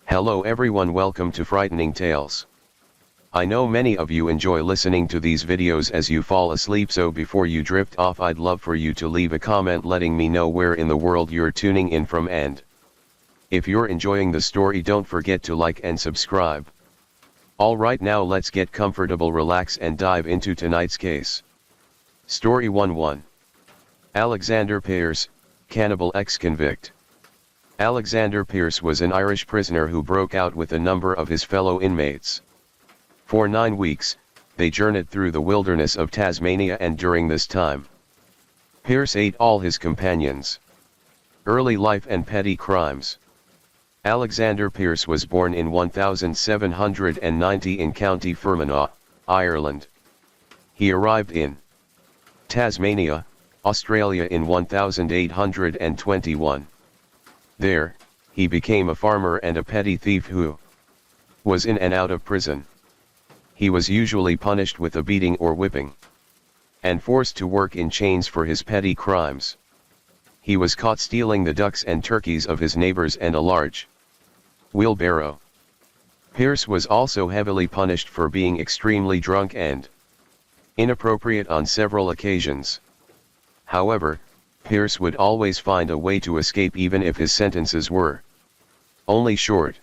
Hello everyone, welcome to Frightening Tales. I know many of you enjoy listening to these videos as you fall asleep, so before you drift off I'd love for you to leave a comment letting me know where in the world you're tuning in from, and if you're enjoying the story don't forget to like and subscribe. Alright, now let's get comfortable, relax and dive into tonight's case. Story 1-1. Alexander Pearce, cannibal ex-convict. Alexander Pearce was an Irish prisoner who broke out with a number of his fellow inmates. For 9 weeks, they journeyed through the wilderness of Tasmania, and during this time, Pearce ate all his companions. Early life and petty crimes. Alexander Pearce was born in 1790 in County Fermanagh, Ireland. He arrived in Tasmania, Australia in 1821. There, he became a farmer and a petty thief who was in and out of prison. He was usually punished with a beating or whipping, and forced to work in chains for his petty crimes. He was caught stealing the ducks and turkeys of his neighbors and a large wheelbarrow. Pearce was also heavily punished for being extremely drunk and inappropriate on several occasions. However, Pearce would always find a way to escape even if his sentences were only short.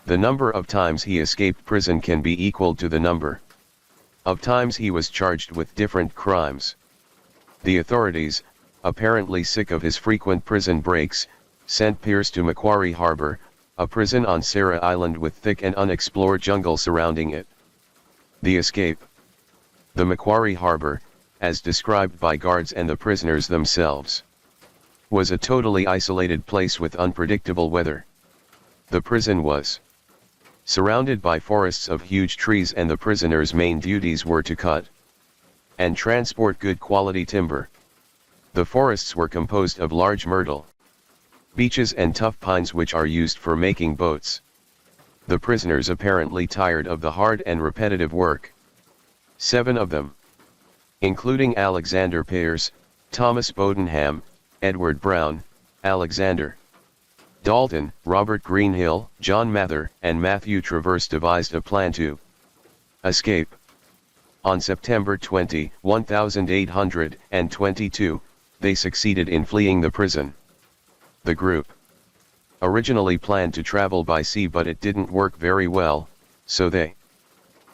The number of times he escaped prison can be equal to the number of times he was charged with different crimes. The authorities, apparently sick of his frequent prison breaks, sent Pearce to Macquarie Harbour, a prison on Sarah Island with thick and unexplored jungle surrounding it. The escape. The Macquarie Harbour, as described by guards and the prisoners themselves, was a totally isolated place with unpredictable weather. The prison was surrounded by forests of huge trees, and the prisoners' main duties were to cut and transport good quality timber. The forests were composed of large myrtle, beeches and tough pines which are used for making boats. The prisoners, apparently tired of the hard and repetitive work, 7 of them, including Alexander Pearce, Thomas Bodenham, Edward Brown, Alexander Dalton, Robert Greenhill, John Mather, and Matthew Traverse, devised a plan to escape. On September 20, 1822, they succeeded in fleeing the prison. The group originally planned to travel by sea, but it didn't work very well, so they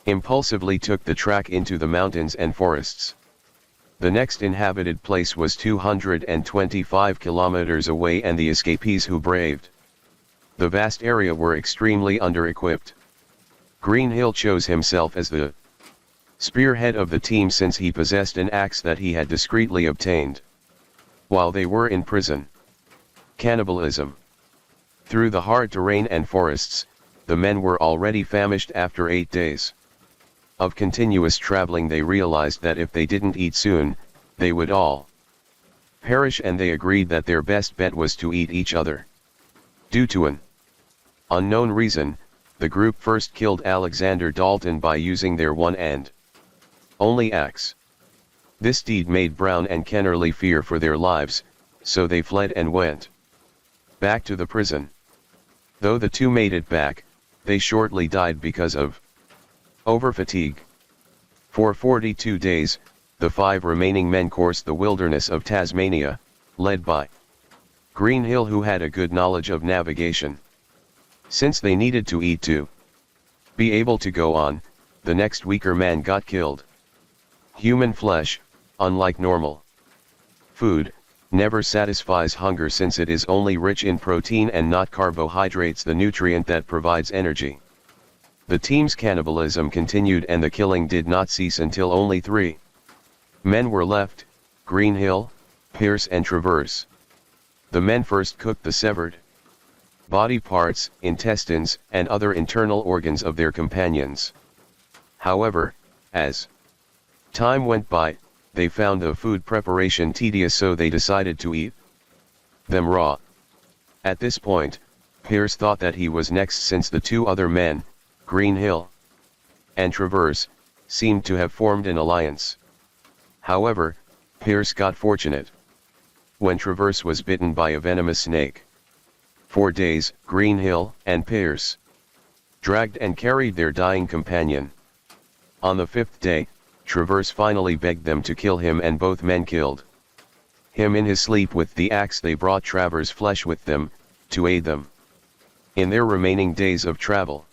impulsively took the track into the mountains and forests. The next inhabited place was 225 kilometers away, and the escapees who braved the vast area were extremely under-equipped. Greenhill chose himself as the spearhead of the team since he possessed an axe that he had discreetly obtained while they were in prison. Cannibalism. Through the hard terrain and forests, the men were already famished after 8 days of continuous traveling. They realized that if they didn't eat soon, they would all perish, and they agreed that their best bet was to eat each other. Due to an unknown reason, the group first killed Alexander Dalton by using their one and only axe. This deed made Brown and Kennerly fear for their lives, so they fled and went back to the prison. Though the two made it back, they shortly died because of overfatigue. For 42 days, the 5 remaining men coursed the wilderness of Tasmania, led by Greenhill, who had a good knowledge of navigation. Since they needed to eat to be able to go on, the next weaker man got killed. Human flesh, unlike normal food, never satisfies hunger since it is only rich in protein and not carbohydrates, the nutrient that provides energy. The team's cannibalism continued, and the killing did not cease until only 3 men were left: Greenhill, Pearce and Traverse. The men first cooked the severed body parts, intestines, and other internal organs of their companions. However, as time went by, they found the food preparation tedious, so they decided to eat them raw. At this point, Pearce thought that he was next, since the 2 other men, Greenhill and Traverse, seemed to have formed an alliance. However, Pearce got fortunate when Traverse was bitten by a venomous snake. 4 days, Greenhill and Pierce dragged and carried their dying companion. On the 5th day, Travers finally begged them to kill him, and both men killed him in his sleep with the axe. They brought Travers' flesh with them, to aid them in their remaining days of travel.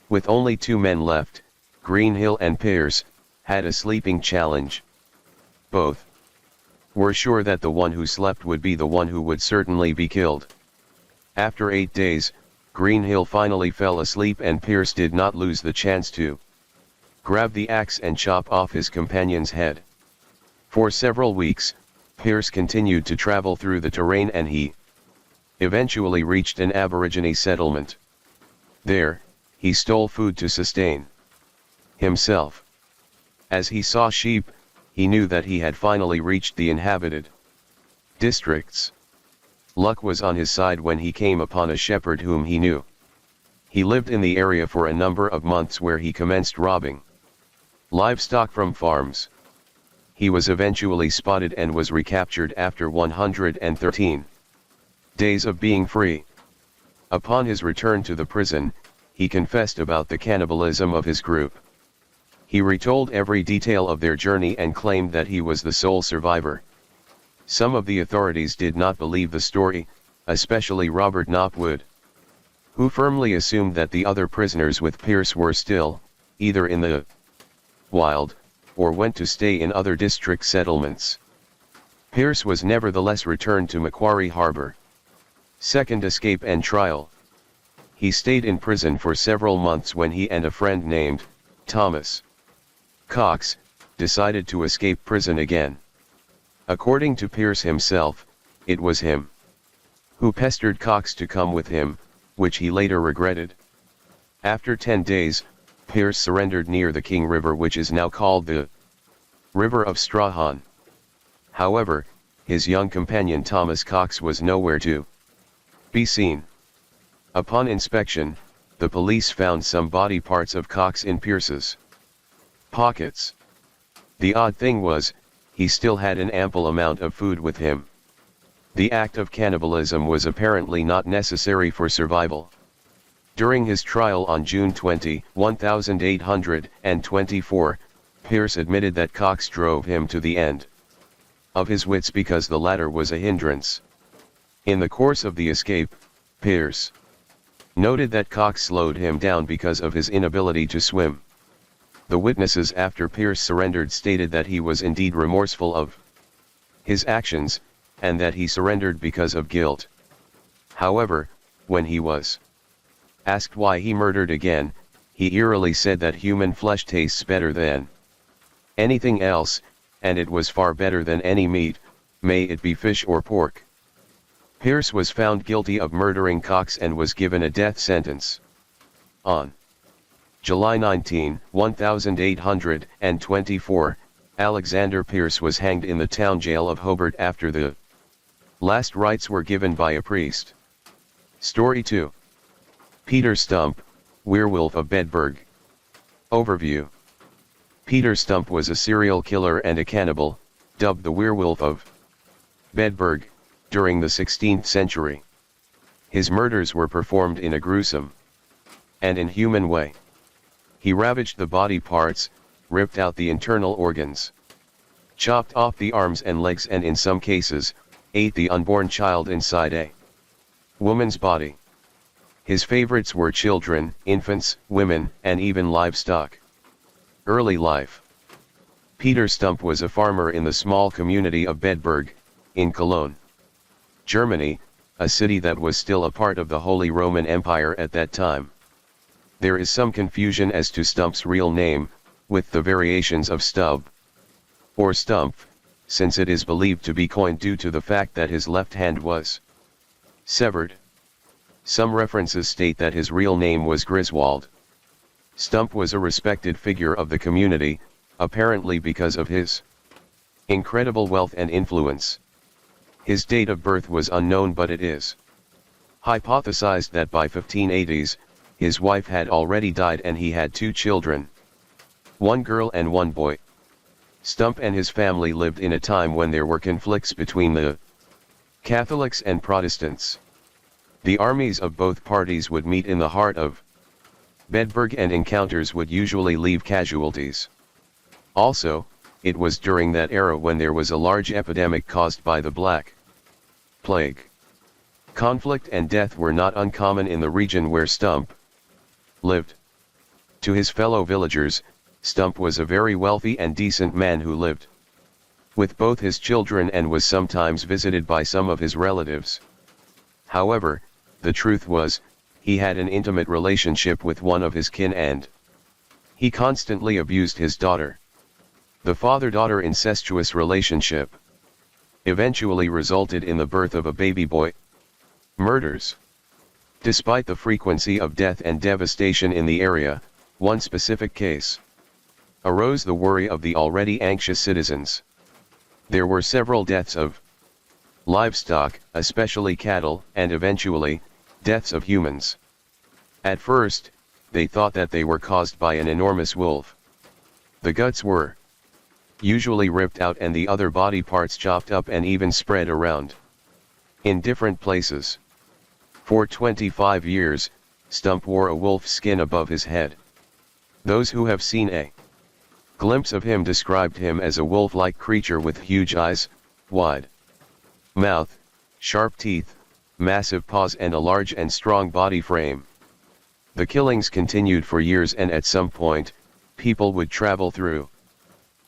With only 2 men left, Greenhill and Pierce had a sleeping challenge. Both were sure that the one who slept would be the one who would certainly be killed. After 8 days, Greenhill finally fell asleep, and Pierce did not lose the chance to grab the axe and chop off his companion's head. For several weeks, Pierce continued to travel through the terrain, and he eventually reached an Aborigine settlement. There, he stole food to sustain himself. As he saw sheep, he knew that he had finally reached the inhabited districts. Luck was on his side when he came upon a shepherd whom he knew. He lived in the area for a number of months, where he commenced robbing livestock from farms. He was eventually spotted and was recaptured after 113 days of being free. Upon his return to the prison, he confessed about the cannibalism of his group. He retold every detail of their journey and claimed that he was the sole survivor. Some of the authorities did not believe the story, especially Robert Knopwood, who firmly assumed that the other prisoners with Pierce were still, either in the wild, or went to stay in other district settlements. Pierce was nevertheless returned to Macquarie Harbour. Second escape and trial. He stayed in prison for several months when he and a friend named Thomas Cox decided to escape prison again. According to Pierce himself, it was him who pestered Cox to come with him, which he later regretted. After 10 days, Pierce surrendered near the King River, which is now called the River of Strahan. However, his young companion Thomas Cox was nowhere to be seen. Upon inspection, the police found some body parts of Cox in Pierce's pockets. The odd thing was, he still had an ample amount of food with him. The act of cannibalism was apparently not necessary for survival. During his trial on June 20, 1824, Pierce admitted that Cox drove him to the end of his wits because the latter was a hindrance. In the course of the escape, Pierce noted that Cox slowed him down because of his inability to swim. The witnesses after Pierce surrendered stated that he was indeed remorseful of his actions, and that he surrendered because of guilt. However, when he was asked why he murdered again, he eerily said that human flesh tastes better than anything else, and it was far better than any meat, may it be fish or pork. Pierce was found guilty of murdering Cox and was given a death sentence. On July 19, 1824, Alexander Pierce was hanged in the town jail of Hobart after the last rites were given by a priest. Story 2. Peter Stump, Werewolf of Bedburg. Overview. Peter Stump was a serial killer and a cannibal, dubbed the Werewolf of Bedburg, during the 16th century. His murders were performed in a gruesome and inhuman way. He ravaged the body parts, ripped out the internal organs, chopped off the arms and legs, and in some cases, ate the unborn child inside a woman's body. His favorites were children, infants, women, and even livestock. Early life. Peter Stump was a farmer in the small community of Bedburg, in Cologne, Germany, a city that was still a part of the Holy Roman Empire at that time. There is some confusion as to Stump's real name, with the variations of Stub or Stump, since it is believed to be coined due to the fact that his left hand was severed. Some references state that his real name was Griswold. Stump was a respected figure of the community, apparently because of his incredible wealth and influence. His date of birth was unknown, but it is hypothesized that by 1580s, his wife had already died and he had 2 children, 1 girl and 1 boy. Stump and his family lived in a time when there were conflicts between the Catholics and Protestants. The armies of both parties would meet in the heart of Bedburg, and encounters would usually leave casualties. Also, it was during that era when there was a large epidemic caused by the Black Plague. Conflict and death were not uncommon in the region where Stump lived. To his fellow villagers, Stump was a very wealthy and decent man who lived with both his children and was sometimes visited by some of his relatives. However, the truth was, he had an intimate relationship with one of his kin and he constantly abused his daughter. The father-daughter incestuous relationship eventually resulted in the birth of a baby boy. Murders. Despite the frequency of death and devastation in the area, one specific case arose the worry of the already anxious citizens. There were several deaths of livestock, especially cattle, and eventually, deaths of humans. At first, they thought that they were caused by an enormous wolf. The guts were usually ripped out and the other body parts chopped up and even spread around in different places. For 25 years, Stump wore a wolf's skin above his head. Those who have seen a glimpse of him described him as a wolf-like creature with huge eyes, wide mouth, sharp teeth, massive paws and a large and strong body frame. The killings continued for years, and at some point, people would travel through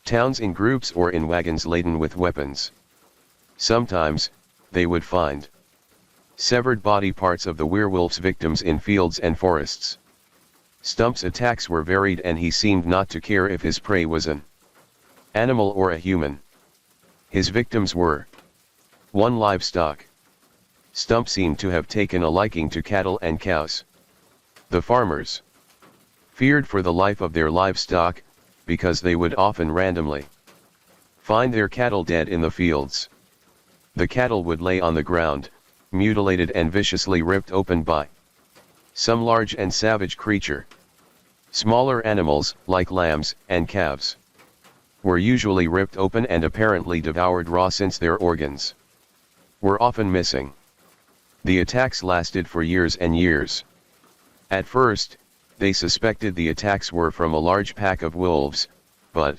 towns in groups or in wagons laden with weapons. Sometimes, they would find severed body parts of the werewolf's victims in fields and forests. Stump's attacks were varied and he seemed not to care if his prey was an animal or a human. His victims were 1. Livestock. Stump seemed to have taken a liking to cattle and cows. The farmers feared for the life of their livestock, because they would often randomly find their cattle dead in the fields. The cattle would lay on the ground, mutilated and viciously ripped open by some large and savage creature. Smaller animals, like lambs and calves, were usually ripped open and apparently devoured raw, since their organs were often missing. The attacks lasted for years and years. At first, they suspected the attacks were from a large pack of wolves, but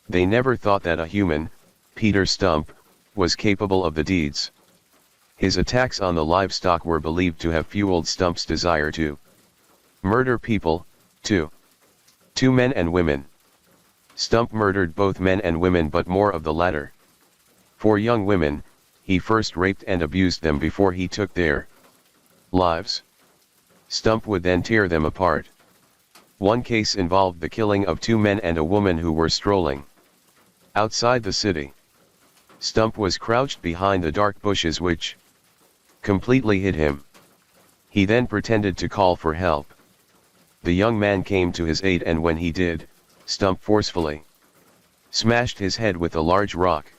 they never thought that a human, Peter Stump, was capable of the deeds. His attacks on the livestock were believed to have fueled Stump's desire to murder people, too. 2 men and women. Stump murdered both men and women, but more of the latter. For young women, he first raped and abused them before he took their lives. Stump would then tear them apart. One case involved the killing of 2 men and a woman who were strolling outside the city. Stump was crouched behind the dark bushes which completely hid him. He then pretended to call for help. The young man came to his aid, and when he did, Stump forcefully smashed his head with a large rock.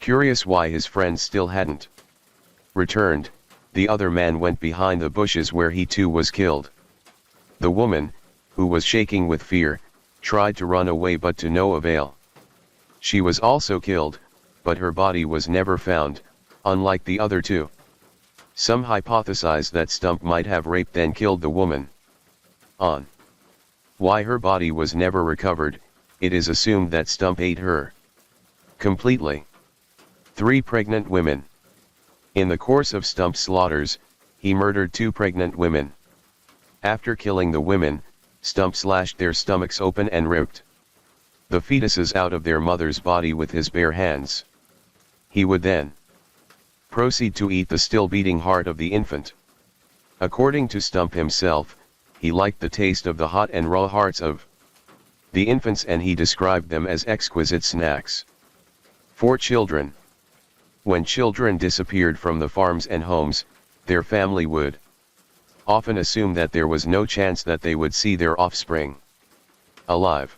Curious why his friend still hadn't returned, the other man went behind the bushes where he too was killed. The woman, who was shaking with fear, tried to run away but to no avail. She was also killed, but her body was never found, unlike the other 2. Some hypothesize that Stump might have raped then killed the woman. On why her body was never recovered, it is assumed that Stump ate her completely. 3 pregnant women. In the course of Stump's slaughters, he murdered 2 pregnant women. After killing the women, Stump slashed their stomachs open and ripped the fetuses out of their mother's body with his bare hands. He would then proceed to eat the still beating heart of the infant. According to Stump himself, he liked the taste of the hot and raw hearts of the infants, and he described them as exquisite snacks. 4 children. When children disappeared from the farms and homes, their family would often assume that there was no chance that they would see their offspring alive.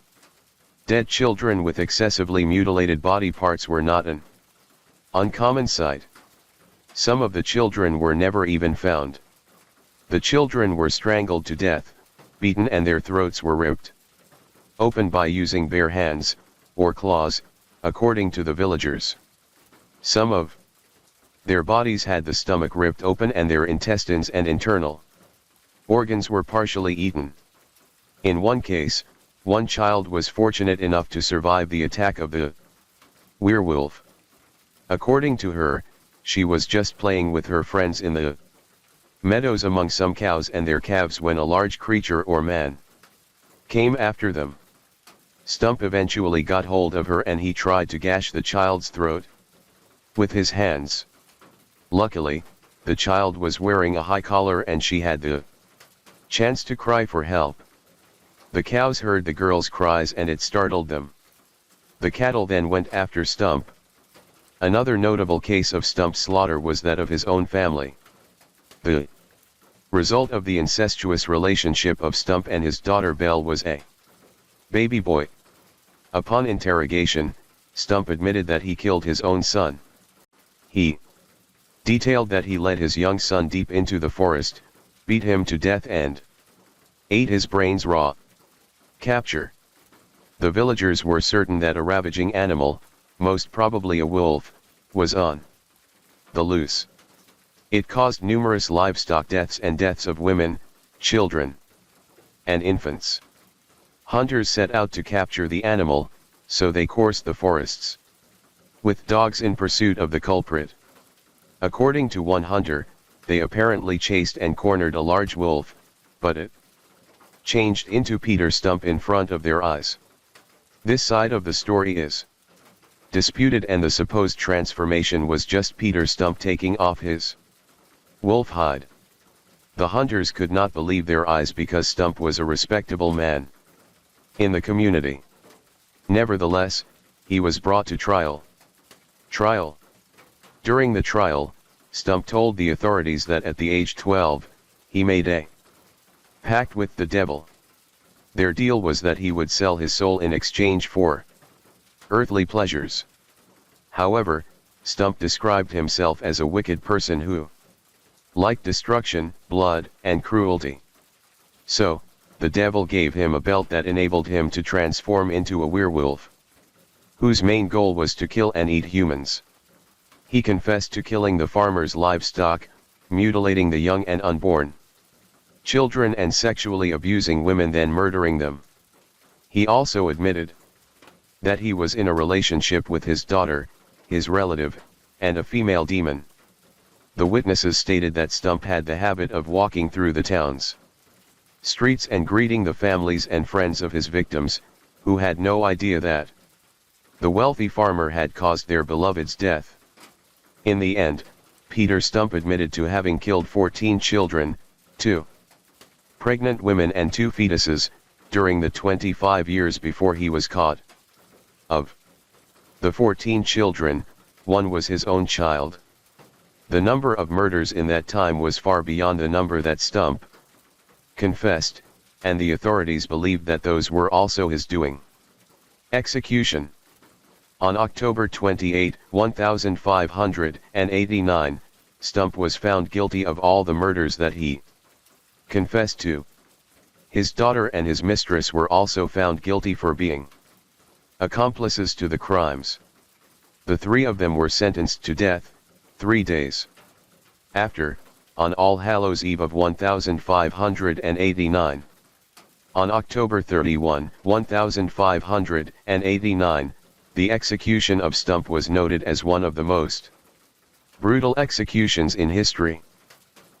Dead children with excessively mutilated body parts were not an uncommon sight. Some of the children were never even found. The children were strangled to death, beaten, and their throats were ripped open by using bare hands, or claws, according to the villagers. Some of Their bodies had the stomach ripped open and their intestines and internal organs were partially eaten. In one case, one child was fortunate enough to survive the attack of the werewolf. According to her, she was just playing with her friends in the meadows among some cows and their calves when a large creature or man came after them. Stump eventually got hold of her and he tried to gash the child's throat with his hands. Luckily, the child was wearing a high collar and she had the chance to cry for help. The cows heard the girl's cries and it startled them. The cattle then went after Stump. Another notable case of Stump's slaughter was that of his own family. The result of the incestuous relationship of Stump and his daughter Belle was a baby boy. Upon interrogation, Stump admitted that he killed his own son. He detailed that he led his young son deep into the forest, beat him to death and ate his brains raw. Capture. The villagers were certain that a ravaging animal, most probably a wolf, was on the loose. It caused numerous livestock deaths and deaths of women, children, and infants. Hunters set out to capture the animal, so they coursed the forests with dogs in pursuit of the culprit. According to one hunter, they apparently chased and cornered a large wolf, but it changed into Peter Stump in front of their eyes. This side of the story is disputed and the supposed transformation was just Peter Stump taking off his wolf hide. The hunters could not believe their eyes because Stump was a respectable man in the community. Nevertheless, he was brought to trial. During the trial, Stump told the authorities that at the age 12, he made a pact with the devil. Their deal was that he would sell his soul in exchange for earthly pleasures. However, Stump described himself as a wicked person who liked destruction, blood, and cruelty. So, the devil gave him a belt that enabled him to transform into a werewolf, whose main goal was to kill and eat humans. He confessed to killing the farmer's livestock, mutilating the young and unborn children and sexually abusing women, then murdering them. He also admitted that he was in a relationship with his daughter, his relative, and a female demon. The witnesses stated that Stump had the habit of walking through the town's streets and greeting the families and friends of his victims, who had no idea that the wealthy farmer had caused their beloved's death. In the end, Peter Stump admitted to having killed 14 children, 2 pregnant women and 2 fetuses, during the 25 years before he was caught. Of the 14 children, 1 was his own child. The number of murders in that time was far beyond the number that Stump confessed, and the authorities believed that those were also his doing. Execution. On October 28, 1589, Stump was found guilty of all the murders that he confessed to. His daughter and his mistress were also found guilty for being accomplices to the crimes. The 3 of them were sentenced to death, 3 days after, on All Hallows Eve of 1589. On October 31, 1589, the execution of Stump was noted as one of the most brutal executions in history.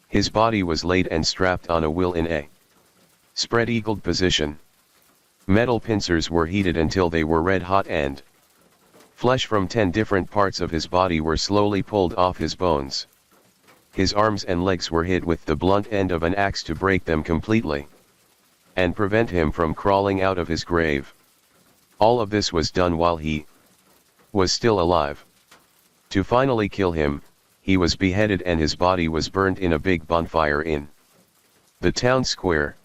His body was laid and strapped on a wheel in a spread-eagled position. Metal pincers were heated until they were red hot and flesh from 10 different parts of his body were slowly pulled off his bones. His arms and legs were hit with the blunt end of an axe to break them completely and prevent him from crawling out of his grave. All of this was done while he was still alive. To finally kill him, he was beheaded and his body was burned in a big bonfire in the town square.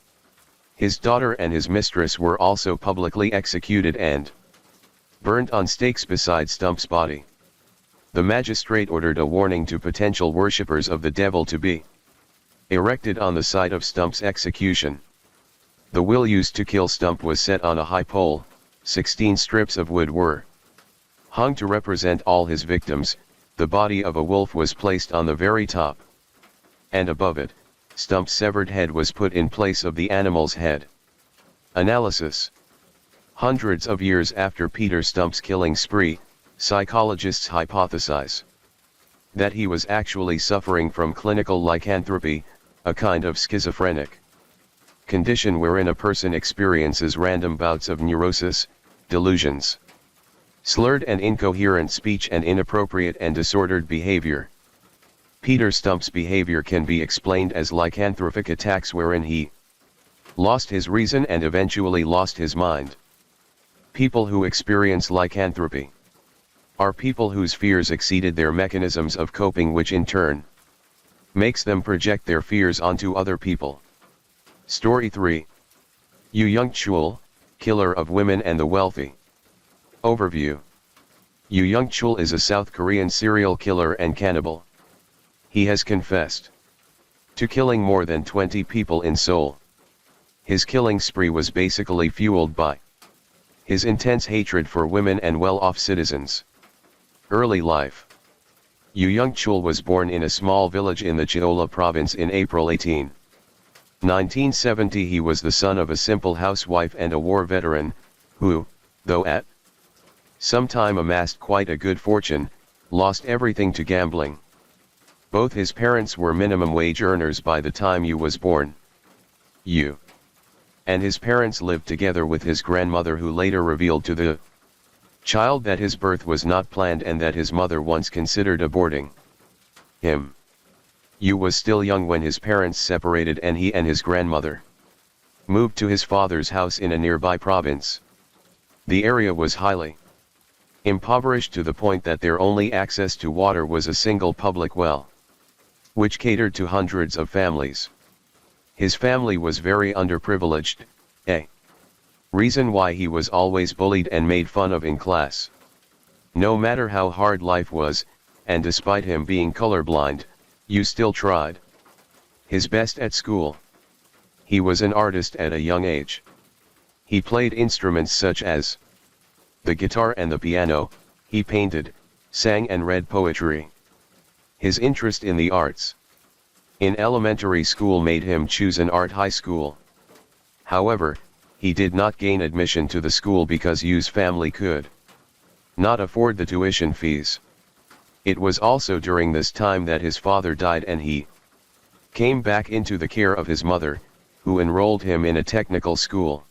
His daughter and his mistress were also publicly executed and burned on stakes beside Stump's body. The magistrate ordered a warning to potential worshippers of the devil to be erected on the site of Stump's execution. The wheel used to kill Stump was set on a high pole, 16 strips of wood were hung to represent all his victims, the body of a wolf was placed on the very top. And above it, Stump's severed head was put in place of the animal's head. Analysis. Hundreds of years after Peter Stump's killing spree, psychologists hypothesize that he was actually suffering from clinical lycanthropy, a kind of schizophrenic condition wherein a person experiences random bouts of neurosis, delusions, slurred and incoherent speech and inappropriate and disordered behavior. Peter Stump's behavior can be explained as lycanthropic attacks wherein he lost his reason and eventually lost his mind. People who experience lycanthropy are people whose fears exceeded their mechanisms of coping, which in turn makes them project their fears onto other people. Story 3. Yu Young-chul, Killer of Women and the Wealthy. Overview. Yu Young-chul is a South Korean serial killer and cannibal. He has confessed to killing more than 20 people in Seoul. His killing spree was basically fueled by his intense hatred for women and well-off citizens. Early life. Yu Young-chul was born in a small village in the Jeolla province in April 18, 1970. He was the son of a simple housewife and a war veteran, who, though at some time amassed quite a good fortune, lost everything to gambling. Both his parents were minimum wage earners by the time Yu was born. Yu and his parents lived together with his grandmother, who later revealed to the child that his birth was not planned and that his mother once considered aborting him. Yu was still young when his parents separated and he and his grandmother moved to his father's house in a nearby province. The area was highly impoverished to the point that their only access to water was a single public well, which catered to hundreds of families. His family was very underprivileged, a reason why he was always bullied and made fun of in class. No matter how hard life was, and despite him being colorblind, Yu still tried his best at school. He was an artist at a young age. He played instruments such as the guitar and the piano. He painted, sang and read poetry. His interest in the arts in elementary school made him choose an art high school. However, he did not gain admission to the school because Yu's family could not afford the tuition fees. It was also during this time that his father died and he came back into the care of his mother, who enrolled him in a technical school.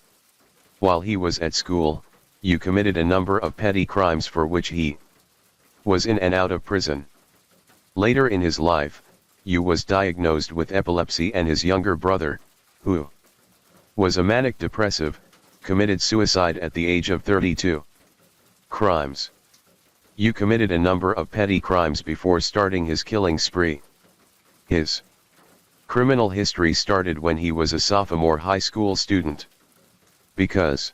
While he was at school, Yu committed a number of petty crimes for which he was in and out of prison. Later in his life, Yu was diagnosed with epilepsy, and his younger brother, who was a manic depressive, committed suicide at the age of 32. Crimes. Yu committed a number of petty crimes before starting his killing spree. His criminal history started when he was a sophomore high school student. Because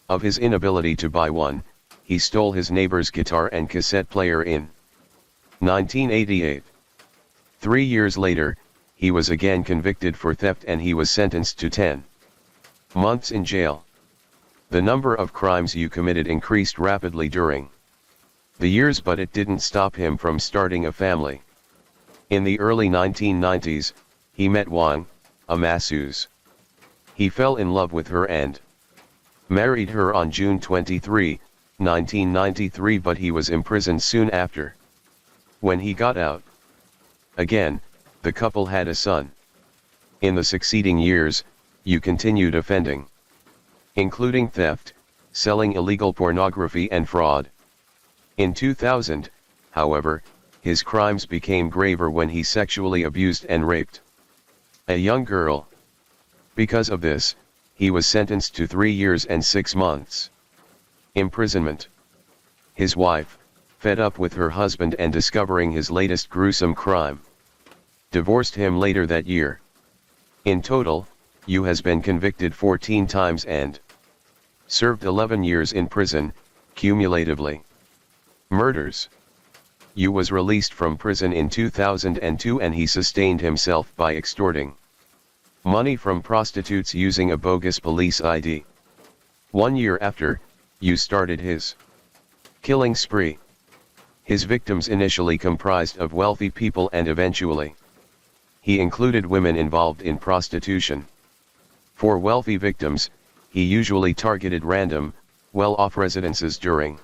of his inability to buy one, he stole his neighbor's guitar and cassette player in 1988. 3 years later, he was again convicted for theft and he was sentenced to 10 months in jail. The number of crimes Yu committed increased rapidly during the years, but it didn't stop him from starting a family. In the early 1990s, he met Wang, a masseuse. He fell in love with her and married her on June 23, 1993, but he was imprisoned soon after. When he got out again, the couple had a son. In the succeeding years, Yu continued offending, including theft, selling illegal pornography and fraud. In 2000, however, his crimes became graver when he sexually abused and raped a young girl. Because of this, he was sentenced to 3 years and 6 months imprisonment. His wife, fed up with her husband and discovering his latest gruesome crime, divorced him later that year. In total, Yu has been convicted 14 times and served 11 years in prison, cumulatively. Murders. Yu was released from prison in 2002 and he sustained himself by extorting money from prostitutes using a bogus police ID. 1 year after, Yu started his killing spree. His victims initially comprised of wealthy people and eventually he included women involved in prostitution. For wealthy victims, he usually targeted random, well-off residences during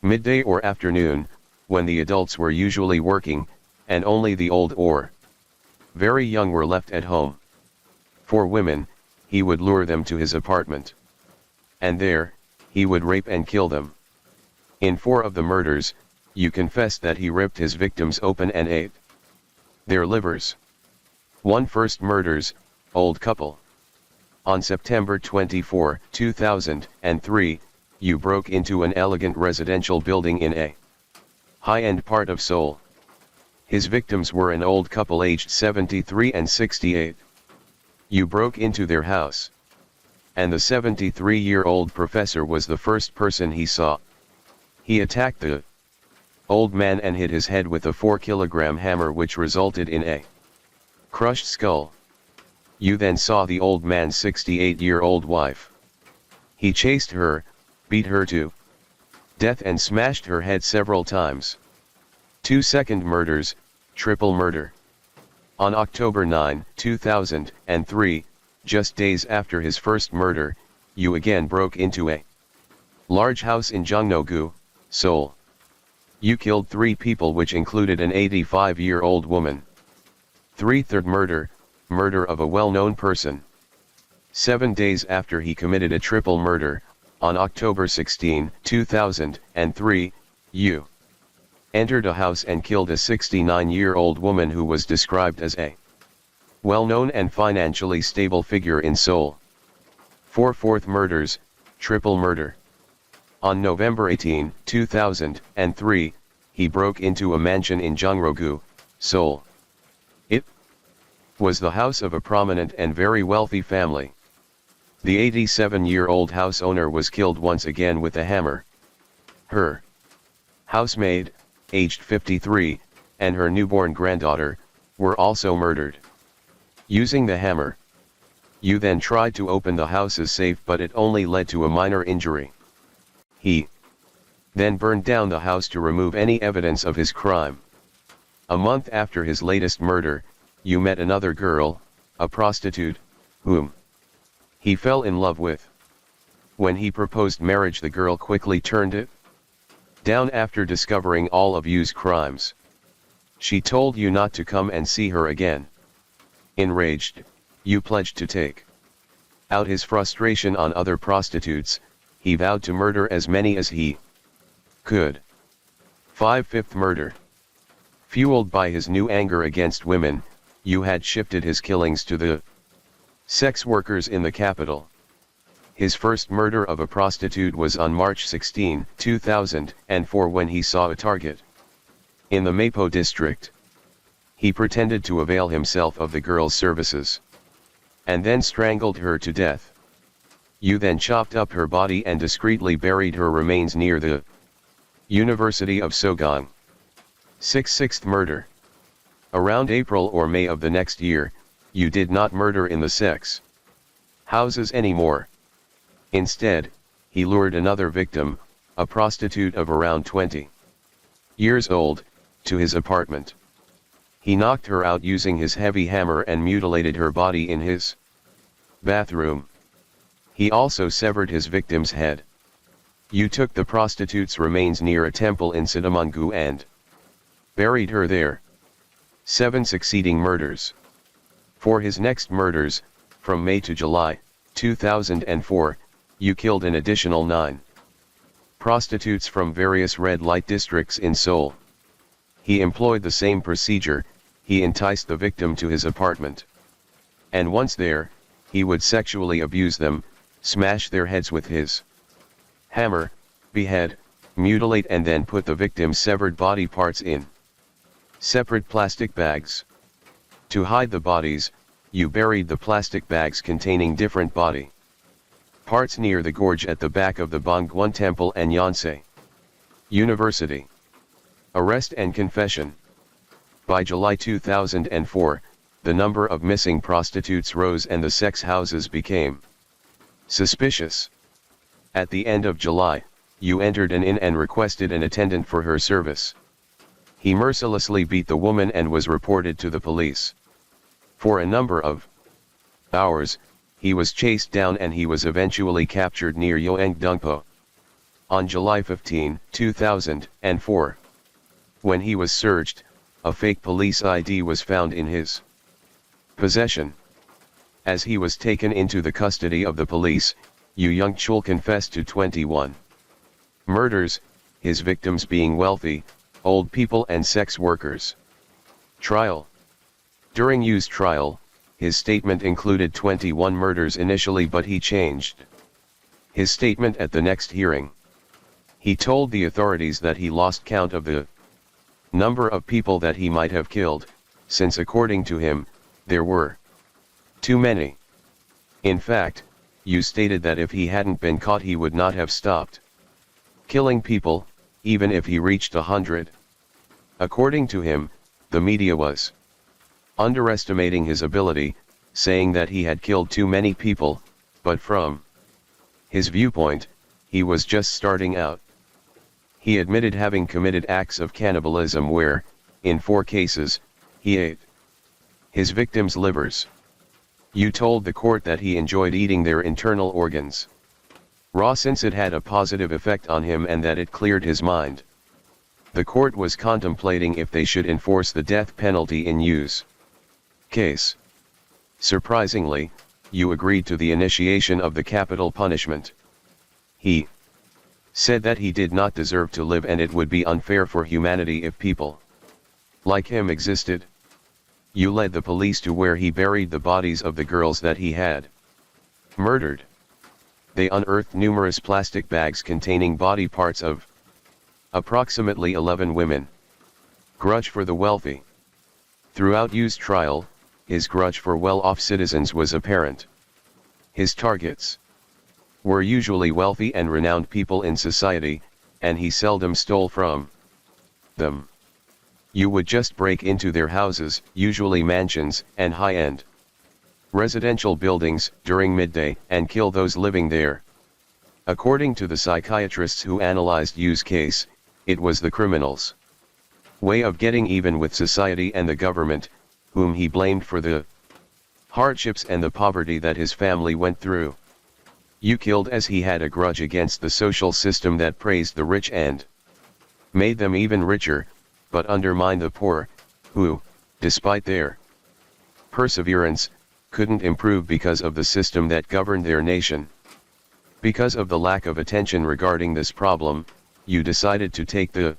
midday or afternoon, when the adults were usually working, and only the old or very young were left at home. For women, he would lure them to his apartment. And there, he would rape and kill them. In 4 of the murders, you confessed that he ripped his victims open and ate their livers. 1 First murders, old couple. On September 24, 2003, you broke into an elegant residential building in a high-end part of Seoul. His victims were an old couple aged 73 and 68. You broke into their house. And the 73-year-old professor was the first person he saw. He attacked the old man and hit his head with a 4-kilogram hammer, which resulted in a crushed skull. You then saw the old man's 68-year-old wife. He chased her, beat her to death and smashed her head several times. 2 second murders, triple murder. On October 9, 2003, just days after his first murder, you again broke into a large house in Jongno-gu, Seoul. You killed 3 people, which included an 85-year-old woman. 3 Third murder, murder of a well-known person. 7 days after he committed a triple murder, on October 16, 2003, you entered a house and killed a 69-year-old woman who was described as a well-known and financially stable figure in Seoul. 4 Fourth murders, triple murder. On November 18, 2003, he broke into a mansion in Jongno-gu, Seoul. It was the house of a prominent and very wealthy family. The 87-year-old house owner was killed once again with a hammer. Her housemaid, aged 53, and her newborn granddaughter, were also murdered. Using the hammer, you then tried to open the house's safe, but it only led to a minor injury. He then burned down the house to remove any evidence of his crime. A month after his latest murder, you met another girl, a prostitute, whom he fell in love with. When he proposed marriage, the girl quickly turned it down after discovering all of you's crimes. She told you not to come and see her again. Enraged, you pledged to take out his frustration on other prostitutes. He vowed to murder as many as he could. 5 Fifth murder. Fueled by his new anger against women, you had shifted his killings to the sex workers in the capital. His first murder of a prostitute was on March 16, 2004, when he saw a target in the Mapo district. He pretended to avail himself of the girl's services and then strangled her to death. You then chopped up her body and discreetly buried her remains near the University of Sogang. 6 Sixth murder. Around April or May of the next year, you did not murder in the sex houses anymore. Instead, he lured another victim, a prostitute of around 20 years old, to his apartment. He knocked her out using his heavy hammer and mutilated her body in his bathroom. He also severed his victim's head. You took the prostitute's remains near a temple in Sidamangu and buried her there. 7 Succeeding murders. For his next murders, from May to July 2004, you killed an additional 9 prostitutes from various red light districts in Seoul. He employed the same procedure. He enticed the victim to his apartment. And once there, he would sexually abuse them, smash their heads with his hammer, behead, mutilate, and then put the victim's severed body parts in separate plastic bags. To hide the bodies, you buried the plastic bags containing different body parts near the gorge at the back of the Bangwon Temple and Yonsei University. Arrest and confession. By July 2004, the number of missing prostitutes rose and the sex houses became suspicious. At the end of July, Yu entered an inn and requested an attendant for her service. He mercilessly beat the woman and was reported to the police. For a number of hours, he was chased down and he was eventually captured near Yeongdongpo. On July 15, 2004, when he was searched, a fake police ID was found in his possession. As he was taken into the custody of the police, Yu Young-chul confessed to 21 murders, his victims being wealthy, old people and sex workers. Trial. During Yu's trial, his statement included 21 murders initially, but he changed his statement at the next hearing. He told the authorities that he lost count of the number of people that he might have killed, since according to him, there were too many. In fact, Yu stated that if he hadn't been caught he would not have stopped killing people, even if he reached 100. According to him, the media was underestimating his ability, saying that he had killed too many people, but from his viewpoint, he was just starting out. He admitted having committed acts of cannibalism where, in 4 cases, he ate his victims' livers. Yu told the court that he enjoyed eating their internal organs raw since it had a positive effect on him and that it cleared his mind. The court was contemplating if they should enforce the death penalty in Yu's case. Surprisingly, Yu agreed to the initiation of the capital punishment. He said that he did not deserve to live and it would be unfair for humanity if people like him existed. Yu led the police to where he buried the bodies of the girls that he had murdered. They unearthed numerous plastic bags containing body parts of approximately 11 women. Grudge for the wealthy. Throughout Yu's trial, his grudge for well-off citizens was apparent. His targets were usually wealthy and renowned people in society, and he seldom stole from them. Yu would just break into their houses, usually mansions and high-end residential buildings, during midday, and kill those living there. According to the psychiatrists who analyzed Yu's case, it was the criminals' way of getting even with society and the government, whom he blamed for the hardships and the poverty that his family went through. Yu killed as he had a grudge against the social system that praised the rich and made them even richer, but undermined the poor, who, despite their perseverance, couldn't improve because of the system that governed their nation. Because of the lack of attention regarding this problem, Yu decided to take the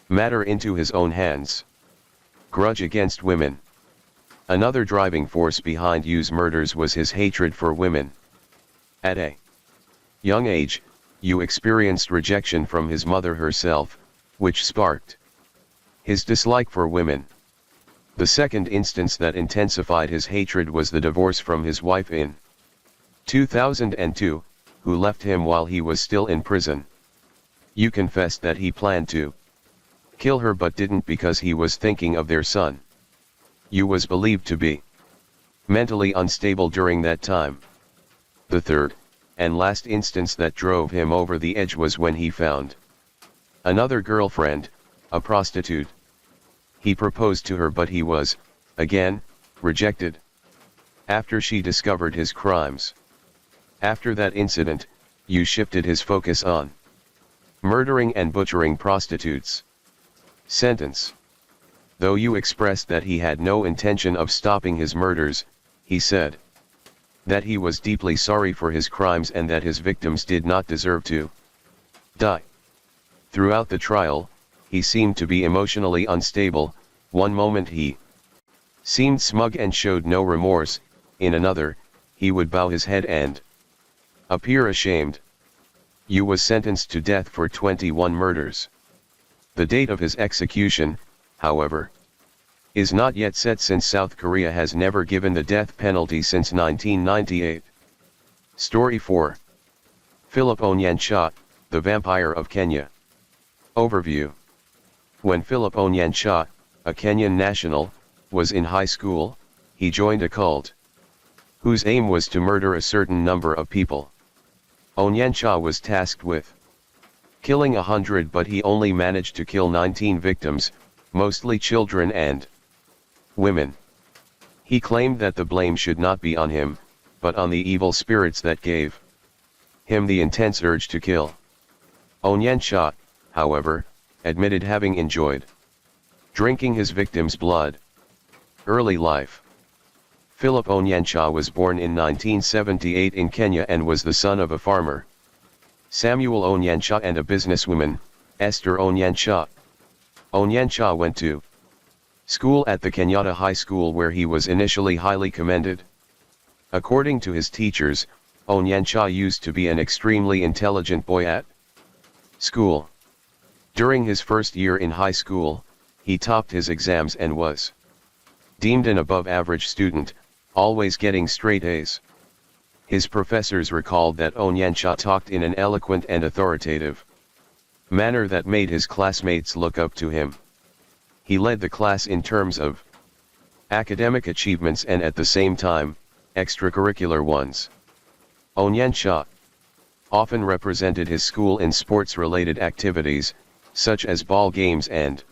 matter into his own hands. Grudge against women. Another driving force behind Yu's murders was his hatred for women. At a young age, Yu experienced rejection from his mother herself, which sparked his dislike for women. The second instance that intensified his hatred was the divorce from his wife in 2002, who left him while he was still in prison. Yu confessed that he planned to kill her but didn't because he was thinking of their son. Yu was believed to be mentally unstable during that time. The third, and last instance that drove him over the edge was when he found another girlfriend, a prostitute. He proposed to her but he was, again, rejected after she discovered his crimes. After that incident, Yu shifted his focus on murdering and butchering prostitutes. Sentence. Though Yu expressed that he had no intention of stopping his murders, he said that he was deeply sorry for his crimes and that his victims did not deserve to die. Throughout the trial, he seemed to be emotionally unstable. One moment he seemed smug and showed no remorse, in another, he would bow his head and appear ashamed. Yu was sentenced to death for 21 murders. The date of his execution, however, is not yet set since South Korea has never given the death penalty since 1998. Story 4. Philip Onyansha, the Vampire of Kenya. Overview. When Philip Onyansha, a Kenyan national, was in high school, he joined a cult whose aim was to murder a certain number of people. Onyansha was tasked with killing 100, but he only managed to kill 19 victims, mostly children and women. He claimed that the blame should not be on him, but on the evil spirits that gave him the intense urge to kill. Onyansha, however, admitted having enjoyed drinking his victims' blood. Early life. Philip Onyansha was born in 1978 in Kenya and was the son of a farmer, Samuel Onyansha, and a businesswoman, Esther Onyansha. Onyansha went to school at the Kenyatta High School, where he was initially highly commended. According to his teachers, Onyansha used to be an extremely intelligent boy at school. During his first year in high school, he topped his exams and was deemed an above-average student, always getting straight A's. His professors recalled that Onyansha talked in an eloquent and authoritative manner that made his classmates look up to him. He led the class in terms of academic achievements and at the same time, extracurricular ones. Onyansha often represented his school in sports-related activities, such as ball games and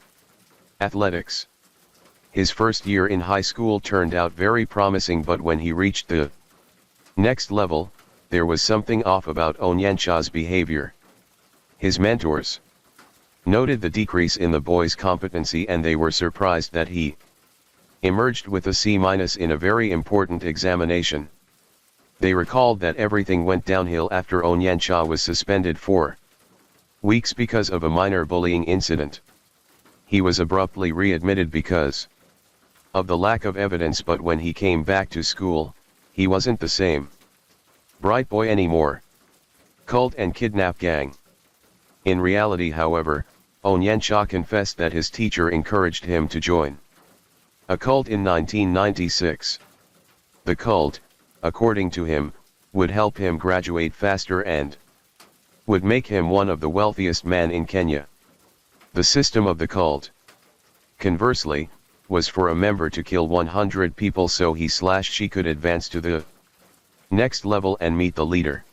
athletics. His first year in high school turned out very promising, but when he reached the next level, there was something off about Onyansha's behavior. His mentors noted the decrease in the boy's competency, and they were surprised that he emerged with a C- in a very important examination. They recalled that everything went downhill after Onyansha was suspended for weeks because of a minor bullying incident. He was abruptly readmitted because of the lack of evidence, but when he came back to school, he wasn't the same bright boy anymore. Cult and kidnap gang. In reality, however, Onyansha confessed that his teacher encouraged him to join a cult in 1996. The cult, according to him, would help him graduate faster and would make him one of the wealthiest men in Kenya. The system of the cult, conversely, was for a member to kill 100 people so he/she could advance to the next level and meet the leader.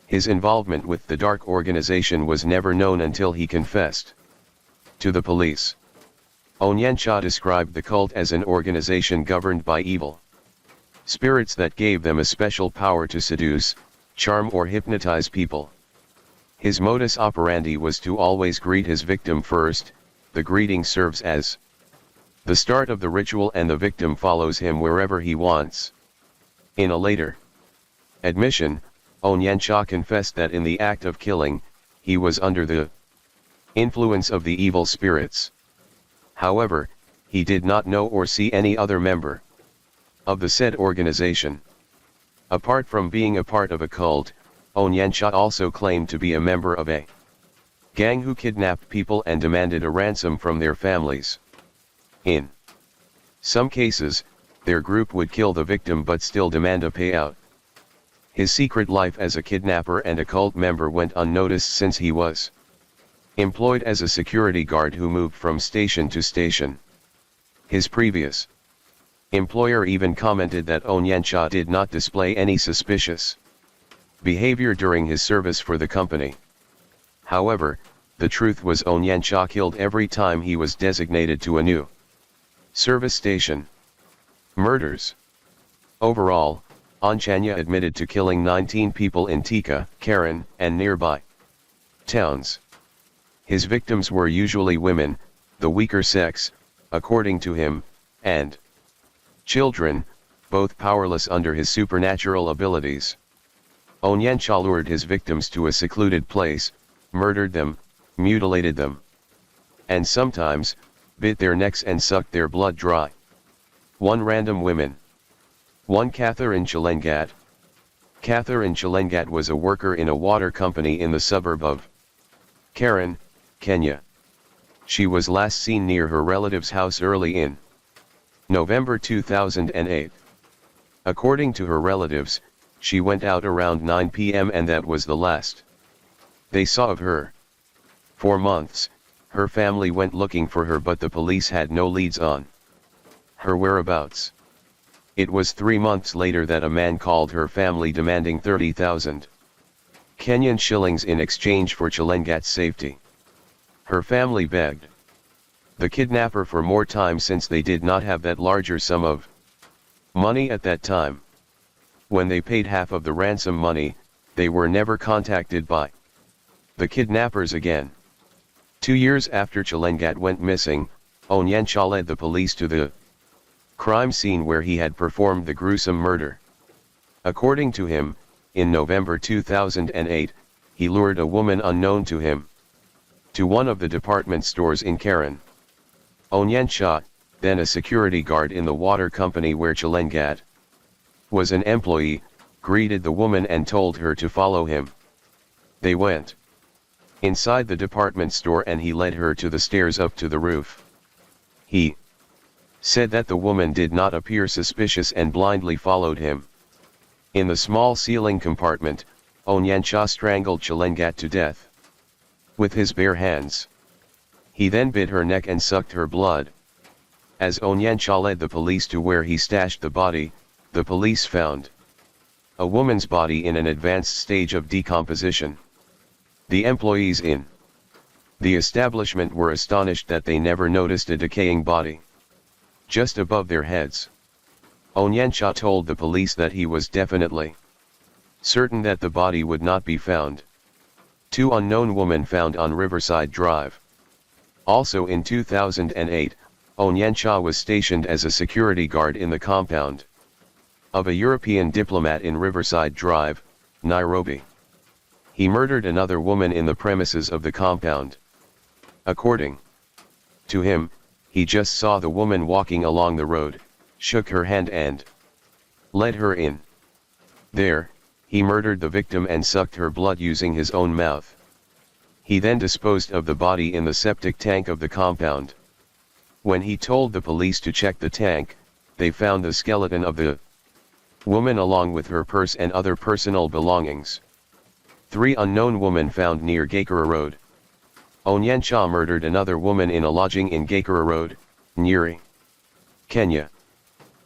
His involvement with the dark organization was never known until he confessed to the police. Onyansha described the cult as an organization governed by evil spirits that gave them a special power to seduce, charm, or hypnotize people. His modus operandi was to always greet his victim first. The greeting serves as the start of the ritual, and the victim follows him wherever he wants. In a later admission, Onyansha confessed that in the act of killing, he was under the influence of the evil spirits. However, he did not know or see any other member of the said organization. Apart from being a part of a cult, Onyansha also claimed to be a member of a gang who kidnapped people and demanded a ransom from their families. In some cases, their group would kill the victim but still demand a payout. His secret life as a kidnapper and a cult member went unnoticed, since he was employed as a security guard who moved from station to station. His previous employer even commented that Onyansha did not display any suspicious behavior during his service for the company. However, the truth was Onyansha killed every time he was designated to a new service station. Murders. Overall, Onyansha admitted to killing 19 people in Thika, Karen, and nearby towns. His victims were usually women, the weaker sex, according to him, and children, both powerless under his supernatural abilities. Onyansha lured his victims to a secluded place, murdered them, mutilated them, and sometimes bit their necks and sucked their blood dry. 1 Random women. 1 Catherine Chelengat. Catherine Chelengat was a worker in a water company in the suburb of Karen, Kenya. She was last seen near her relative's house early in November 2008. According to her relatives, she went out around 9 p.m. and that was the last they saw of her. For months, her family went looking for her, but the police had no leads on her whereabouts. It was 3 months later that a man called her family demanding 30,000 Kenyan shillings in exchange for Chelengat's safety. Her family begged the kidnapper for more time since they did not have that larger sum of money at that time. When they paid half of the ransom money, they were never contacted by the kidnappers again. 2 years after Chelengat went missing, Onyencha led the police to the crime scene where he had performed the gruesome murder. According to him, in November 2008, he lured a woman unknown to him to one of the department stores in Karen. Onyencha, then a security guard in the water company where Chelengat was an employee, greeted the woman and told her to follow him. They went inside the department store and he led her to the stairs up to the roof. He said that the woman did not appear suspicious and blindly followed him. In the small ceiling compartment, Onyencha strangled Chelengat to death with his bare hands. He then bit her neck and sucked her blood. As Onyencha led the police to where he stashed the body, the police found a woman's body in an advanced stage of decomposition. The employees in the establishment were astonished that they never noticed a decaying body just above their heads. Onyencha told the police that he was definitely certain that the body would not be found. 2 unknown women found on Riverside Drive. Also in 2008, Onyencha was stationed as a security guard in the compound of a European diplomat in Riverside Drive, Nairobi. He murdered another woman in the premises of the compound. According to him, he just saw the woman walking along the road, shook her hand and led her in. There, he murdered the victim and sucked her blood using his own mouth. He then disposed of the body in the septic tank of the compound. When he told the police to check the tank, they found the skeleton of the woman along with her purse and other personal belongings. 3 unknown women found near Gakura Road. Onyencha murdered another woman in a lodging in Gakura Road, Nyeri, Kenya.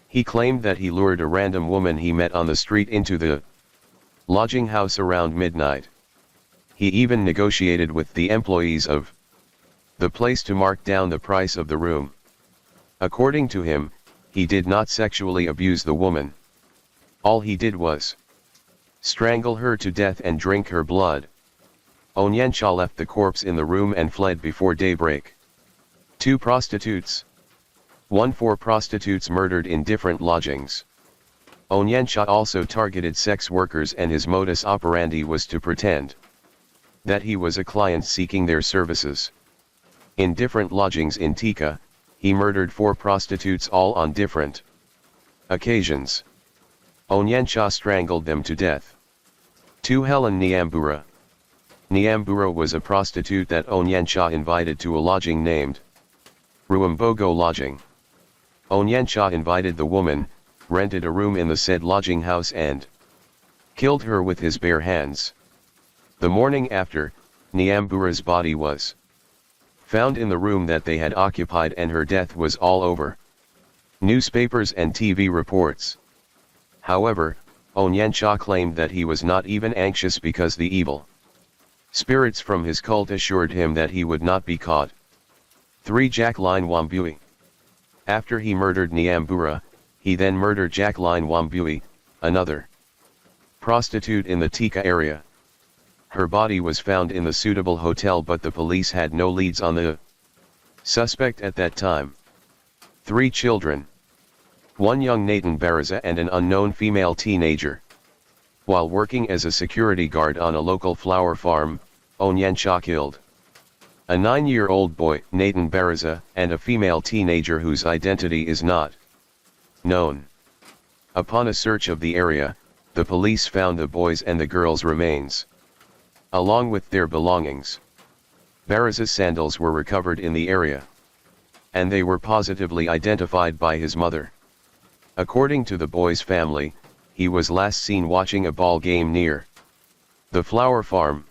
He claimed that he lured a random woman he met on the street into the lodging house around midnight. He even negotiated with the employees of the place to mark down the price of the room. According to him, he did not sexually abuse the woman. All he did was strangle her to death and drink her blood. Onyencha left the corpse in the room and fled before daybreak. 2 prostitutes. 4 prostitutes murdered in different lodgings. Onyencha also targeted sex workers and his modus operandi was to pretend that he was a client seeking their services. In different lodgings in Thika, he murdered 4 prostitutes all on different occasions. Onyencha strangled them to death. 2 Helen Nyambura. Nyambura was a prostitute that Onyencha invited to a lodging named Ruambogo Lodging. Onyencha invited the woman, rented a room in the said lodging house and killed her with his bare hands. The morning after, Nyambura's body was found in the room that they had occupied and her death was all over newspapers and TV reports. However, Onyencha claimed that he was not even anxious because the evil spirits from his cult assured him that he would not be caught. 3 Jacqueline Wambui. After he murdered Nyambura, he then murdered Jacqueline Wambui, another prostitute in the Thika area. Her body was found in the suitable hotel but the police had no leads on the suspect at that time. 3 children. 1 young Nathan Baraza and an unknown female teenager. While working as a security guard on a local flower farm, Onyencha killed a 9-year-old boy, Nathan Baraza, and a female teenager whose identity is not known. Upon a search of the area, the police found the boys and the girls' remains, along with their belongings. Baraza's sandals were recovered in the area, and they were positively identified by his mother. According to the boy's family, he was last seen watching a ball game near the flower farm.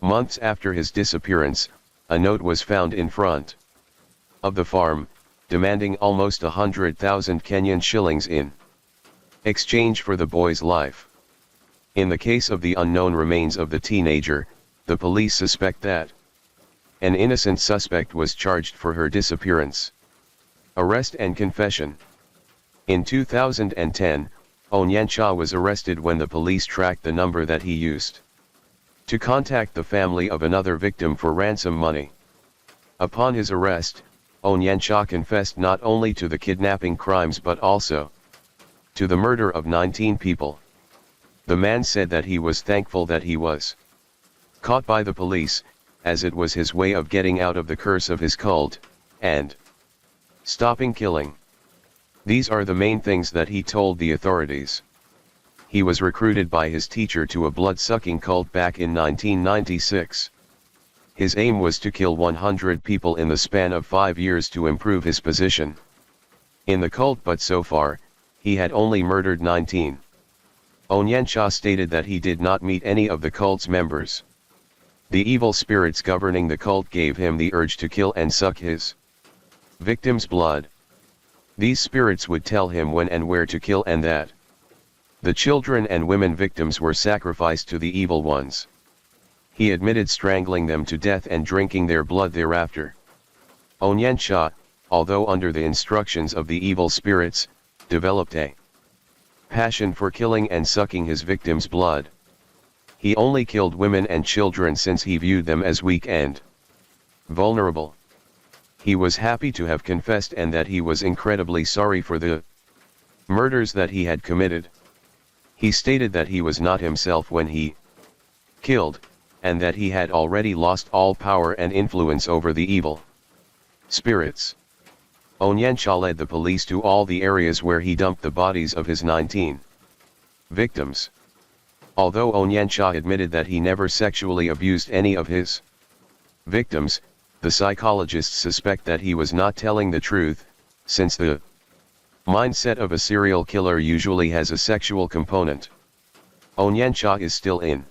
Months after his disappearance, a note was found in front of the farm, demanding almost 100,000 Kenyan shillings in exchange for the boy's life. In the case of the unknown remains of the teenager, the police suspect that an innocent suspect was charged for her disappearance. Arrest and confession. In 2010, Onyencha was arrested when the police tracked the number that he used to contact the family of another victim for ransom money. Upon his arrest, Onyencha confessed not only to the kidnapping crimes but also to the murder of 19 people. The man said that he was thankful that he was caught by the police, as it was his way of getting out of the curse of his cult, and stopping killing. These are the main things that he told the authorities. He was recruited by his teacher to a blood-sucking cult back in 1996. His aim was to kill 100 people in the span of 5 years to improve his position in the cult, but so far, he had only murdered 19. Onyencha stated that he did not meet any of the cult's members. The evil spirits governing the cult gave him the urge to kill and suck his victims' blood. These spirits would tell him when and where to kill, and that the children and women victims were sacrificed to the evil ones. He admitted strangling them to death and drinking their blood thereafter. Onyencha, although under the instructions of the evil spirits, developed a passion for killing and sucking his victims' blood. He only killed women and children since he viewed them as weak and vulnerable. He was happy to have confessed and that he was incredibly sorry for the murders that he had committed. He stated that he was not himself when he killed, and that he had already lost all power and influence over the evil spirits. Onyencha led the police to all the areas where he dumped the bodies of his 19 victims. Although Onyencha admitted that he never sexually abused any of his victims, the psychologists suspect that he was not telling the truth, since the mindset of a serial killer usually has a sexual component. Onyencha is still in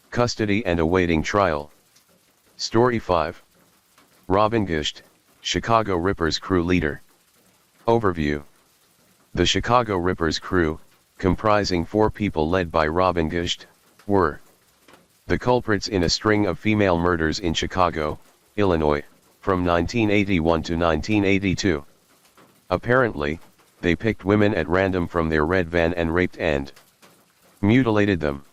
custody and awaiting trial. Story 5. Robin Gisht, Chicago Rippers crew leader. Overview. The Chicago Rippers crew, comprising 4 people led by Robin Gisht, were the culprits in a string of female murders in Chicago, Illinois, from 1981 to 1982. Apparently, they picked women at random from their red van and raped and mutilated them.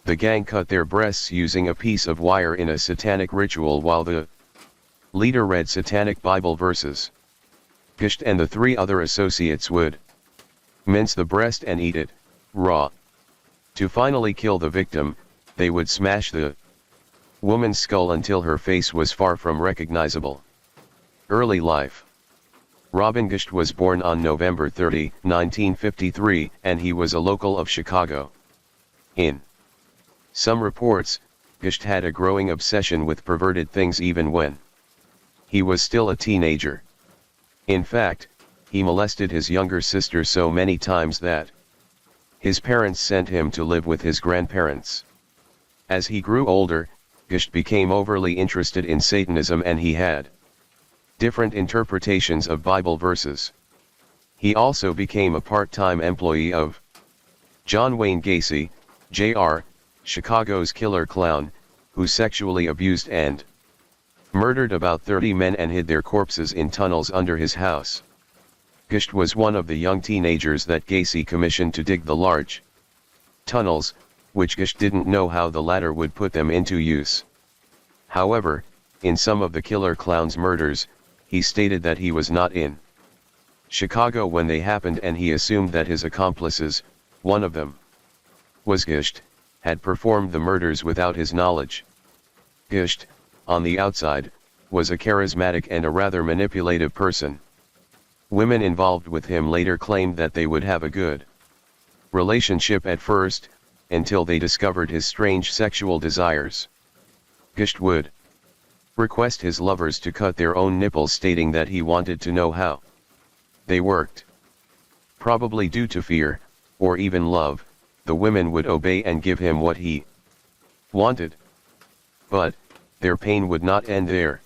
The gang cut their breasts using a piece of wire in a satanic ritual while the leader read satanic Bible verses. Gisht and the 3 other associates would mince the breast and eat it, raw. To finally kill the victim, they would smash the woman's skull until her face was far from recognizable. Early life. Robin Gisht was born on November 30, 1953, and he was a local of Chicago. In some reports, Gisht had a growing obsession with perverted things even when he was still a teenager. In fact, he molested his younger sister so many times that his parents sent him to live with his grandparents. As he grew older, Gisht became overly interested in Satanism and he had different interpretations of Bible verses. He also became a part-time employee of John Wayne Gacy, Jr., Chicago's killer clown, who sexually abused and murdered about 30 men and hid their corpses in tunnels under his house. Gisht was one of the young teenagers that Gacy commissioned to dig the large tunnels, which Gisht didn't know how the latter would put them into use. However, in some of the killer clown's murders, he stated that he was not in Chicago when they happened and he assumed that his accomplices, one of them was Gisht, had performed the murders without his knowledge. Gisht, on the outside, was a charismatic and a rather manipulative person. Women involved with him later claimed that they would have a good relationship at first, until they discovered his strange sexual desires. Gisht would request his lovers to cut their own nipples, stating that he wanted to know how they worked. Probably due to fear, or even love, the women would obey and give him what he wanted. But their pain would not end there.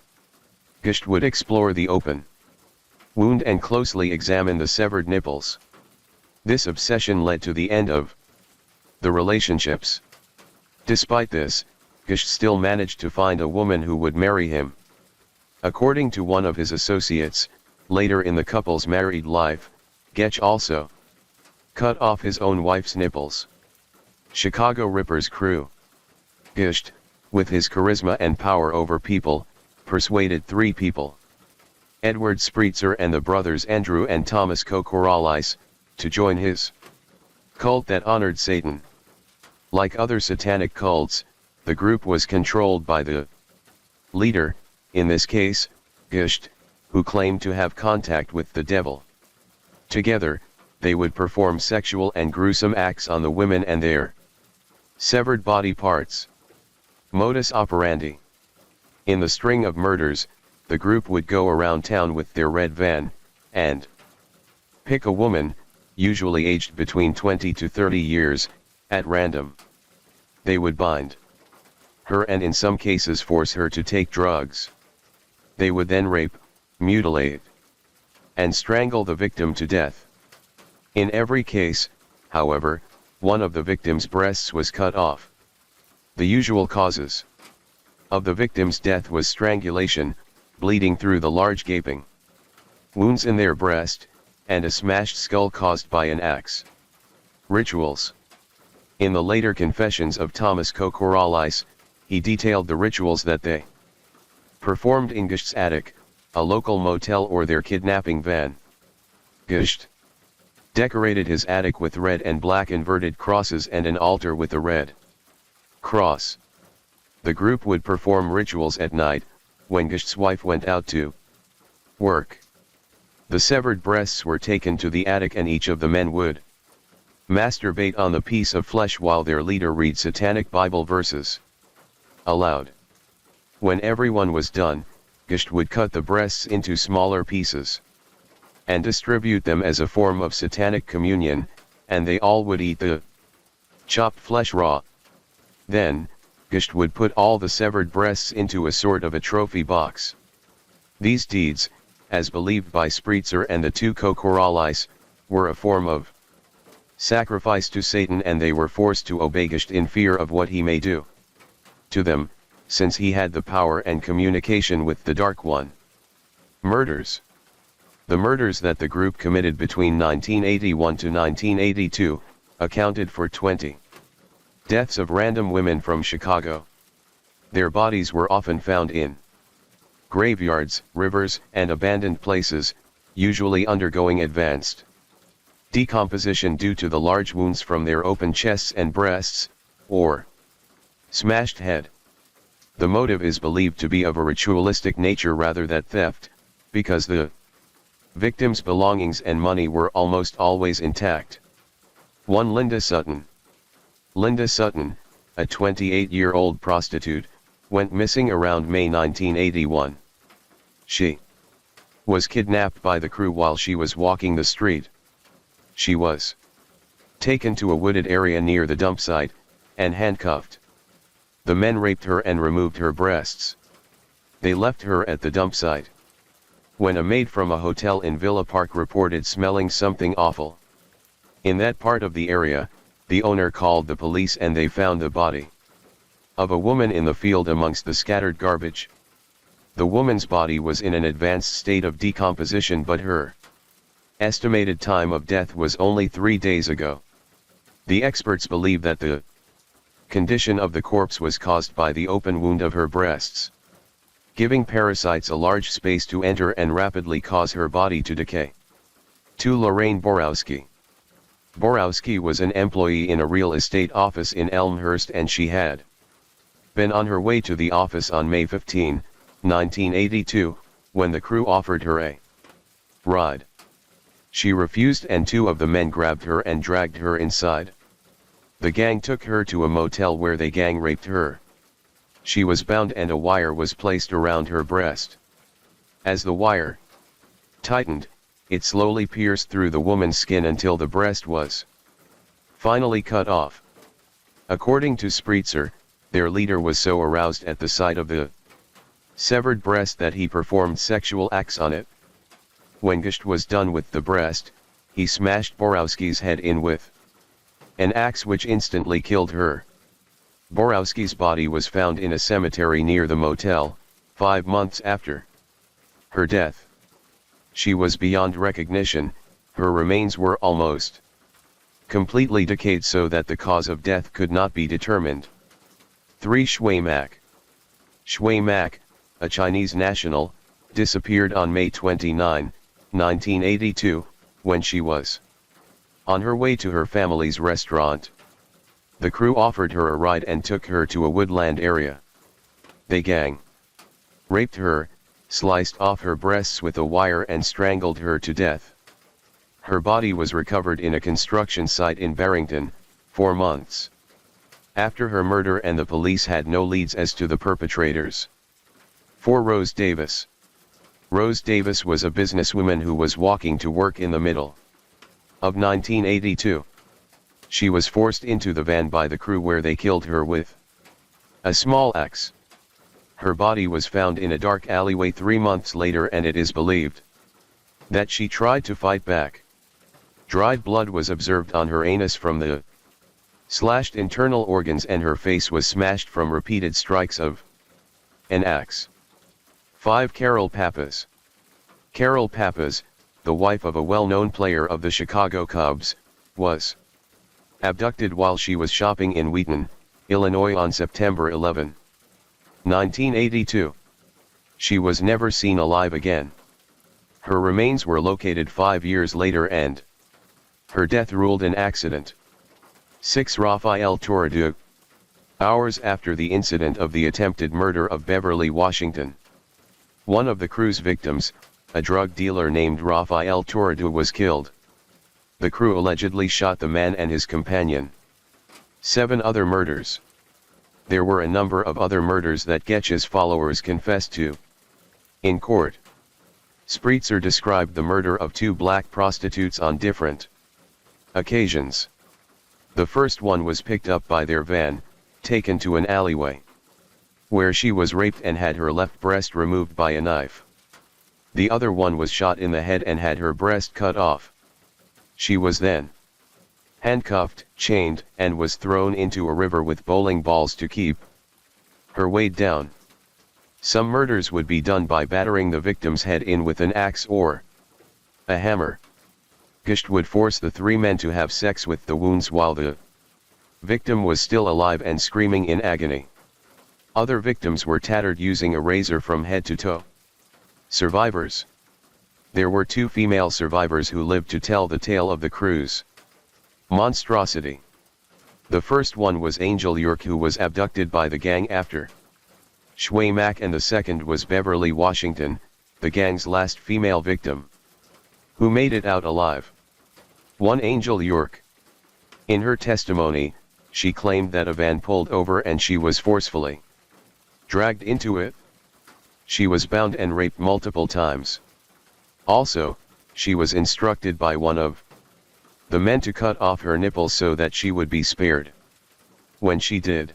Gisht would explore the open wound and closely examine the severed nipples. This obsession led to the end of The relationships. Despite this, Gisht still managed to find a woman who would marry him. According to one of his associates, later in the couple's married life, Getch also cut off his own wife's nipples. Chicago Ripper's crew. Gisht, with his charisma and power over people, persuaded three people, Edward Spreitzer and the brothers Andrew and Thomas Kokoralais, to join his cult that honored Satan. Like other satanic cults, the group was controlled by the leader, in this case, Gisht, who claimed to have contact with the devil. Together, they would perform sexual and gruesome acts on the women and their severed body parts. Modus operandi. In the string of murders, the group would go around town with their red van, and pick a woman, usually aged between 20 to 30 years, at random. They would bind her and in some cases force her to take drugs. They would then rape, mutilate, and strangle the victim to death. In every case, however, one of the victim's breasts was cut off. The usual causes of the victim's death was strangulation, bleeding through the large gaping wounds in their breast, and a smashed skull caused by an axe. Rituals. In the later confessions of Thomas Kokoralais, he detailed the rituals that they performed in Gisht's attic, a local motel or their kidnapping van. Gisht decorated his attic with red and black inverted crosses and an altar with a red cross. The group would perform rituals at night, when Gisht's wife went out to work. The severed breasts were taken to the attic and each of the men would masturbate on the piece of flesh while their leader read satanic Bible verses aloud. When everyone was done, Gisht would cut the breasts into smaller pieces and distribute them as a form of satanic communion, and they all would eat the chopped flesh raw. Then, Gisht would put all the severed breasts into a sort of a trophy box. These deeds, as believed by Spreitzer and the two Kokoralais, were a form of sacrifice to Satan, and they were forced to obey Gisht in fear of what he may do to them, since he had the power and communication with the Dark One. Murders. The murders that the group committed between 1981 to 1982, accounted for 20 deaths of random women from Chicago. Their bodies were often found in graveyards, rivers, and abandoned places, usually undergoing advanced decomposition due to the large wounds from their open chests and breasts, or smashed head. The motive is believed to be of a ritualistic nature rather than theft, because the victim's belongings and money were almost always intact. 1. Linda Sutton. Linda Sutton, a 28-year-old prostitute, went missing around May 1981. She was kidnapped by the crew while she was walking the street. She was taken to a wooded area near the dump site, and handcuffed. The men raped her and removed her breasts. They left her at the dump site. When a maid from a hotel in Villa Park reported smelling something awful in that part of the area, the owner called the police and they found the body of a woman in the field amongst the scattered garbage. The woman's body was in an advanced state of decomposition, but her estimated time of death was only 3 days ago. The experts believe that the condition of the corpse was caused by the open wound of her breasts, giving parasites a large space to enter and rapidly cause her body to decay. 2. Lorraine Borowski. Borowski was an employee in a real estate office in Elmhurst, and she had been on her way to the office on May 15, 1982, when the crew offered her a ride. She refused, and 2 of the men grabbed her and dragged her inside. The gang took her to a motel where they gang raped her. She was bound and a wire was placed around her breast. As the wire tightened, it slowly pierced through the woman's skin until the breast was finally cut off. According to Spreitzer, their leader was so aroused at the sight of the severed breast that he performed sexual acts on it. When Gisht was done with the breast, he smashed Borowski's head in with an axe which instantly killed her. Borowski's body was found in a cemetery near the motel, 5 months after her death. She was beyond recognition, her remains were almost completely decayed so that the cause of death could not be determined. 3. Shui Mak. Shui Mak, a Chinese national, disappeared on May 29, 1982, when she was on her way to her family's restaurant. The crew offered her a ride and took her to a woodland area. They raped her, sliced off her breasts with a wire and strangled her to death. Her body was recovered in a construction site in Barrington, 4 months after her murder, and the police had no leads as to the perpetrators. 4. Rose Davis. Rose Davis was a businesswoman who was walking to work in the middle of 1982. She was forced into the van by the crew where they killed her with a small axe. Her body was found in a dark alleyway 3 months later, and it is believed that she tried to fight back. Dried blood was observed on her anus from the slashed internal organs, and her face was smashed from repeated strikes of an axe. 5. Carol Pappas. Carol Pappas, the wife of a well-known player of the Chicago Cubs, was abducted while she was shopping in Wheaton, Illinois on September 11, 1982. She was never seen alive again. Her remains were located 5 years later and her death ruled an accident. 6. Rafael Torredu. Hours after the incident of the attempted murder of Beverly Washington, one of the crew's victims, a drug dealer named Rafael Torredu, was killed. The crew allegedly shot the man and his companion. 7. Other murders. There were a number of other murders that Getch's followers confessed to in court. Spritzer described the murder of 2 black prostitutes on different occasions. The first one was picked up by their van, taken to an alleyway, where she was raped and had her left breast removed by a knife. The other one was shot in the head and had her breast cut off. She was then handcuffed, chained, and was thrown into a river with bowling balls to keep her weighed down. Some murders would be done by battering the victim's head in with an axe or a hammer. Gisht would force the 3 men to have sex with the wounds while the victim was still alive and screaming in agony. Other victims were tattered using a razor from head to toe. Survivors. There were 2 female survivors who lived to tell the tale of the crew's monstrosity. The first one was Angel York, who was abducted by the gang after Shui Mak, and the second was Beverly Washington, the gang's last female victim, who made it out alive. 1. Angel York. In her testimony, she claimed that a van pulled over and she was forcefully dragged into it. She was bound and raped multiple times. Also, she was instructed by one of the men to cut off her nipples so that she would be spared. When she did,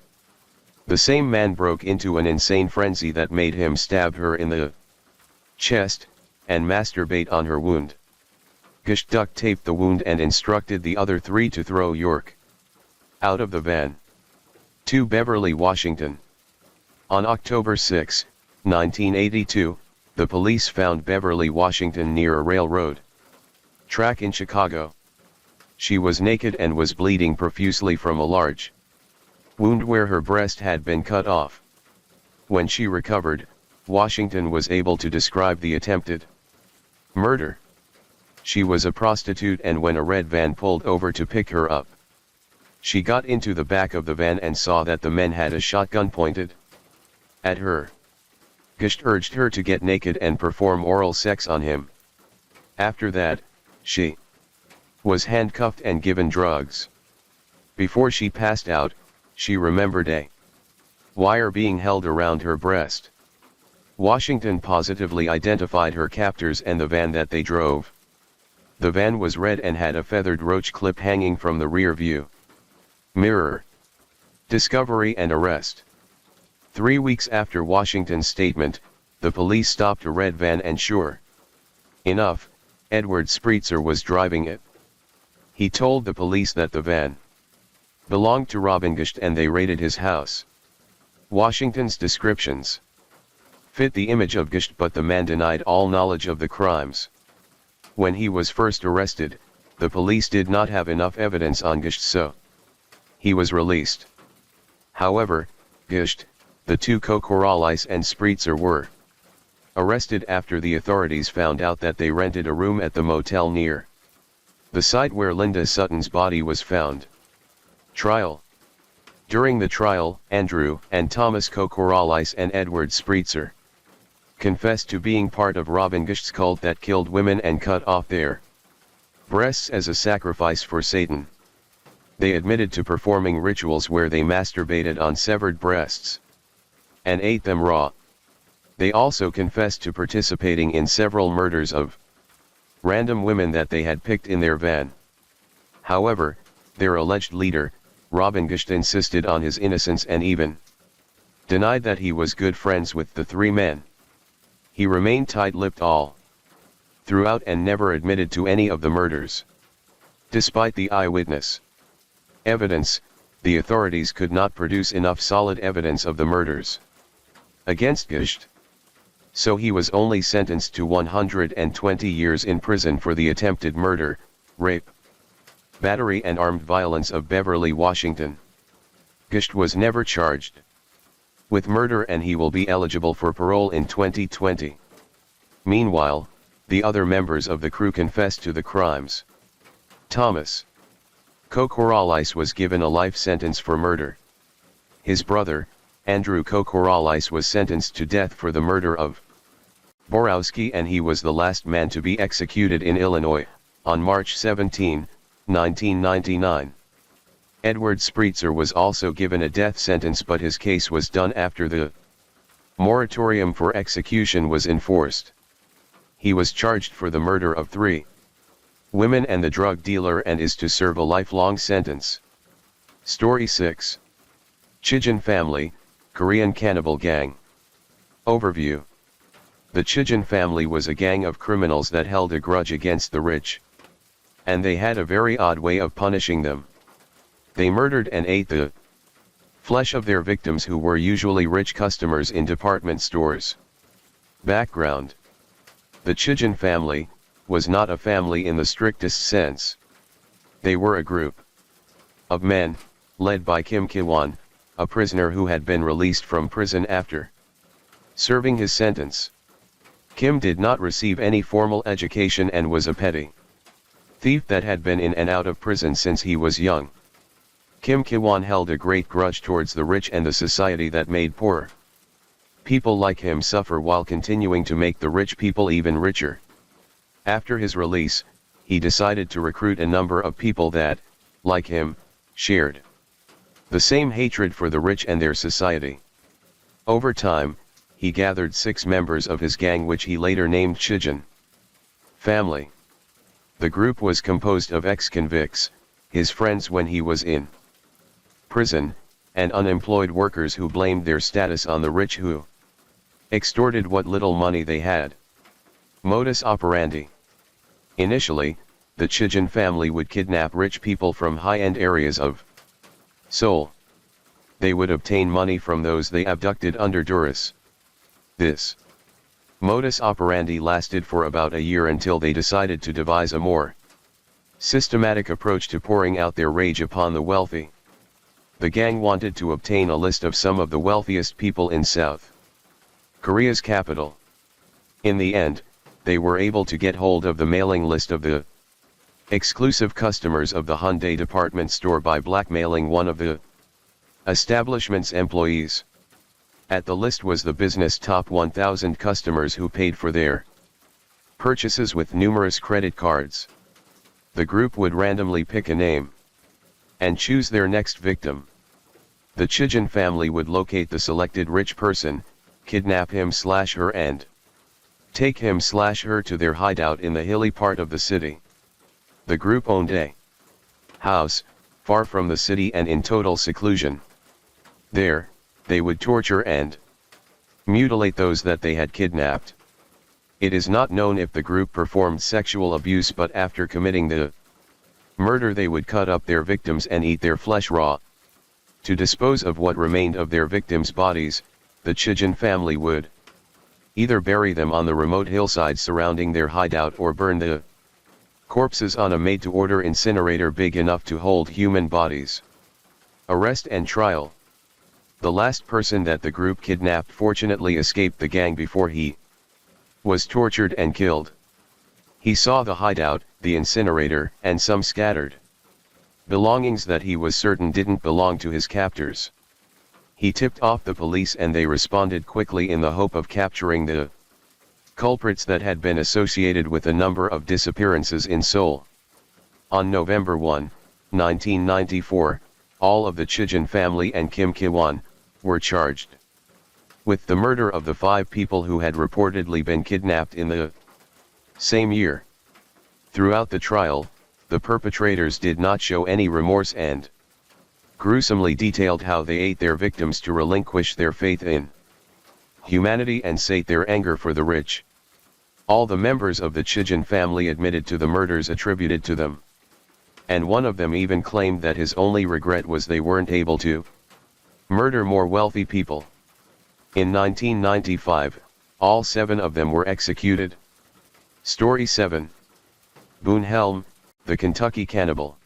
the same man broke into an insane frenzy that made him stab her in the chest and masturbate on her wound. Gish duct taped the wound and instructed the other 3 to throw York out of the van. 2. Beverly Washington. On October 6, 1982, the police found Beverly Washington near a railroad track in Chicago. She was naked and was bleeding profusely from a large wound where her breast had been cut off. When she recovered, Washington was able to describe the attempted murder. She was a prostitute, and when a red van pulled over to pick her up, she got into the back of the van and saw that the men had a shotgun pointed at her. Gisht urged her to get naked and perform oral sex on him. After that, she was handcuffed and given drugs. Before she passed out, she remembered a wire being held around her breast. Washington positively identified her captors and the van that they drove. The van was red and had a feathered roach clip hanging from the rear view mirror. Discovery and arrest. 3 weeks after Washington's statement, the police stopped a red van and sure enough, Edward Spritzer was driving it. He told the police that the van belonged to Robin Gisht and they raided his house. Washington's descriptions fit the image of Gisht, but the man denied all knowledge of the crimes. When he was first arrested, the police did not have enough evidence on Gisht, so he was released. However, Gisht, the two Kokoralais and Spritzer were arrested after the authorities found out that they rented a room at the motel near the site where Linda Sutton's body was found. Trial. During the trial, Andrew and Thomas Kokoralais and Edward Spritzer confessed to being part of Robin Gisht's cult that killed women and cut off their breasts as a sacrifice for Satan. They admitted to performing rituals where they masturbated on severed breasts and ate them raw. They also confessed to participating in several murders of random women that they had picked in their van. However, their alleged leader, Robin Gisht, insisted on his innocence and even denied that he was good friends with the three men. He remained tight-lipped all throughout and never admitted to any of the murders. Despite the eyewitness evidence, the authorities could not produce enough solid evidence of the murders against Gisht. So he was only sentenced to 120 years in prison for the attempted murder, rape, battery and armed violence of Beverly, Washington. Gisht was never charged with murder and he will be eligible for parole in 2020. Meanwhile, the other members of the crew confessed to the crimes. Thomas Kokoralais was given a life sentence for murder. His brother, Andrew Kokoralais, was sentenced to death for the murder of Borowski, and he was the last man to be executed in Illinois, on March 17, 1999. Edward Spritzer was also given a death sentence, but his case was done after the moratorium for execution was enforced. He was charged for the murder of 3 women and the drug dealer and is to serve a lifelong sentence. Story 6. Chijin Family, Korean Cannibal Gang. Overview. The Chijin family was a gang of criminals that held a grudge against the rich. And they had a very odd way of punishing them. They murdered and ate the flesh of their victims, who were usually rich customers in department stores. Background. The Chijin family was not a family in the strictest sense. They were a group of men, led by Kim Ki-won, a prisoner who had been released from prison after serving his sentence. Kim did not receive any formal education and was a petty thief that had been in and out of prison since he was young. Kim Ki-won held a great grudge towards the rich and the society that made poor people like him suffer while continuing to make the rich people even richer. After his release, he decided to recruit a number of people that, like him, shared the same hatred for the rich and their society. Over time, he gathered 6 members of his gang, which he later named Chijin Family. The group was composed of ex-convicts, his friends when he was in prison, and unemployed workers who blamed their status on the rich who extorted what little money they had. Modus operandi. Initially, the Chijin family would kidnap rich people from high-end areas of Seoul. They would obtain money from those they abducted under duress. This modus operandi lasted for about a year until they decided to devise a more systematic approach to pouring out their rage upon the wealthy. The gang wanted to obtain a list of some of the wealthiest people in South Korea's capital. In the end, they were able to get hold of the mailing list of the exclusive customers of the Hyundai department store by blackmailing one of the establishment's employees. At the list was the business top 1,000 customers who paid for their purchases with numerous credit cards. The group would randomly pick a name and choose their next victim. The Chijin family would locate the selected rich person, kidnap him/her and take him/her to their hideout in the hilly part of the city. The group owned a house, far from the city and in total seclusion. There, they would torture and mutilate those that they had kidnapped. It is not known if the group performed sexual abuse, but after committing the Murder: they would cut up their victims and eat their flesh raw. To dispose of what remained of their victims' bodies, the Chichen family would either bury them on the remote hillsides surrounding their hideout or burn the corpses on a made-to-order incinerator big enough to hold human bodies. Arrest and trial. The last person that the group kidnapped fortunately escaped the gang before he was tortured and killed. He saw the hideout, the incinerator, and some scattered belongings that he was certain didn't belong to his captors. He tipped off the police and they responded quickly in the hope of capturing the culprits that had been associated with a number of disappearances in Seoul. On November 1, 1994, all of the Chichen family and Kim Ki-won were charged with the murder of the 5 people who had reportedly been kidnapped in the same year. Throughout the trial, the perpetrators did not show any remorse and gruesomely detailed how they ate their victims to relinquish their faith in humanity and sate their anger for the rich. All the members of the Chichen family admitted to the murders attributed to them. And one of them even claimed that his only regret was they weren't able to murder more wealthy people. In 1995, all 7 of them were executed. Story 7. Boone Helm, the Kentucky Cannibal.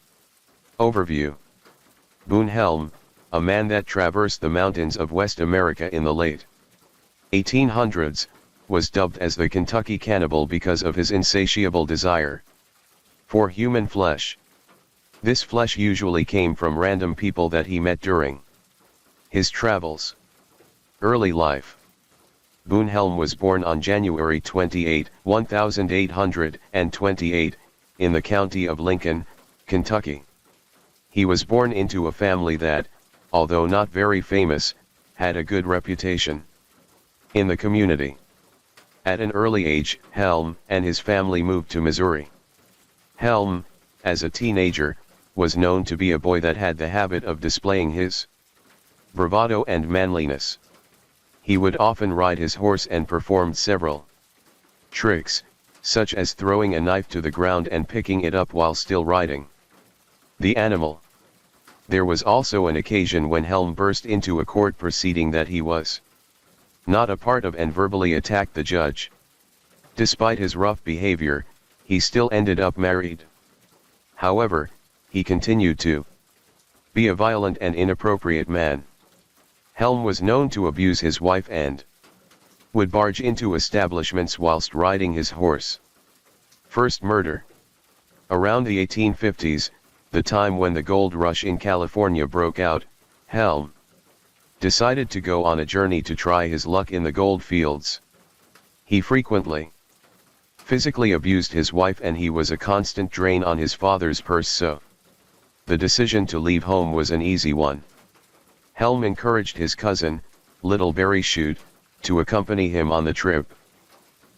Overview. Boone Helm, a man that traversed the mountains of West America in the late 1800s, was dubbed as the Kentucky Cannibal because of his insatiable desire for human flesh. This flesh usually came from random people that he met during his travels. Early life. Boone Helm was born on January 28, 1828, in the county of Lincoln, Kentucky. He was born into a family that, although not very famous, had a good reputation in the community. At an early age, Helm and his family moved to Missouri. Helm, as a teenager, was known to be a boy that had the habit of displaying his bravado and manliness. He would often ride his horse and performed several tricks, such as throwing a knife to the ground and picking it up while still riding the animal. There was also an occasion when Helm burst into a court proceeding that he was not a part of and verbally attacked the judge. Despite his rough behavior, he still ended up married. However, he continued to be a violent and inappropriate man. Helm was known to abuse his wife and would barge into establishments whilst riding his horse. First murder. Around the 1850s, the time when the gold rush in California broke out, Helm decided to go on a journey to try his luck in the gold fields. He frequently physically abused his wife and he was a constant drain on his father's purse, so the decision to leave home was an easy one. Helm encouraged his cousin, Little Barry Shute, to accompany him on the trip.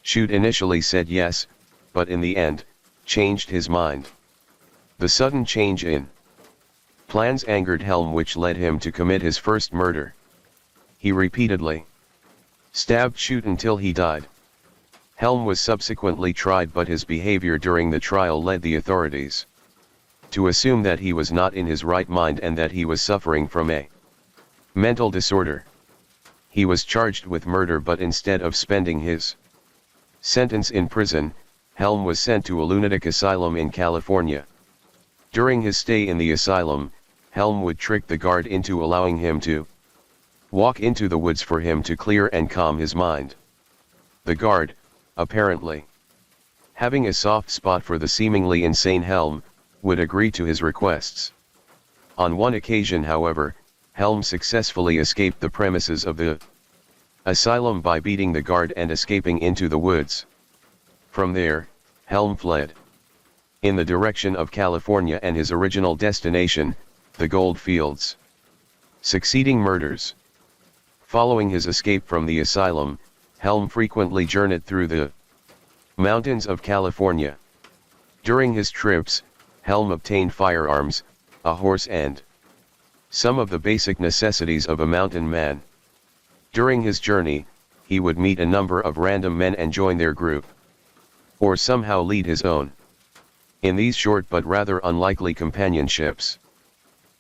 Shute initially said yes, but in the end, changed his mind. The sudden change in plans angered Helm, which led him to commit his first murder. He repeatedly stabbed Shute until he died. Helm was subsequently tried, but his behavior during the trial led the authorities to assume that he was not in his right mind and that he was suffering from a mental disorder. He was charged with murder, but instead of spending his sentence in prison, Helm was sent to a lunatic asylum in California. During his stay in the asylum, Helm would trick the guard into allowing him to walk into the woods for him to clear and calm his mind. The guard, apparently having a soft spot for the seemingly insane Helm, would agree to his requests. On one occasion, however, Helm successfully escaped the premises of the asylum by beating the guard and escaping into the woods. From there, Helm fled in the direction of California and his original destination, the gold fields. Succeeding murders. Following his escape from the asylum, Helm frequently journeyed through the mountains of California. During his trips, Helm obtained firearms, a horse, and some of the basic necessities of a mountain man. During his journey, he would meet a number of random men and join their group, or somehow lead his own. In these short but rather unlikely companionships,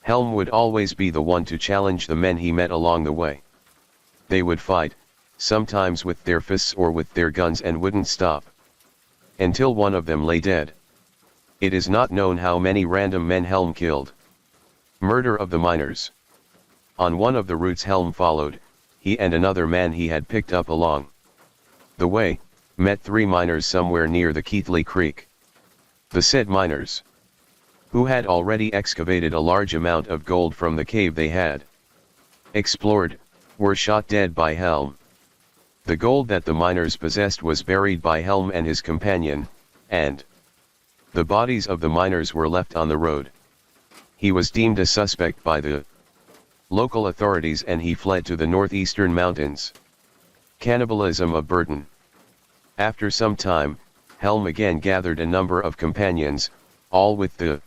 Helm would always be the one to challenge the men he met along the way. They would fight, sometimes with their fists or with their guns, and wouldn't stop until one of them lay dead. It is not known how many random men Helm killed. Murder of the miners. On one of the routes Helm followed, he and another man he had picked up along the way, met 3 miners somewhere near the Keithley Creek. The said miners, who had already excavated a large amount of gold from the cave they had explored, were shot dead by Helm. The gold that the miners possessed was buried by Helm and his companion, and the bodies of the miners were left on the road. He was deemed a suspect by the local authorities and he fled to the northeastern mountains. Cannibalism of Burton. After some time, Helm again gathered a number of companions, all with the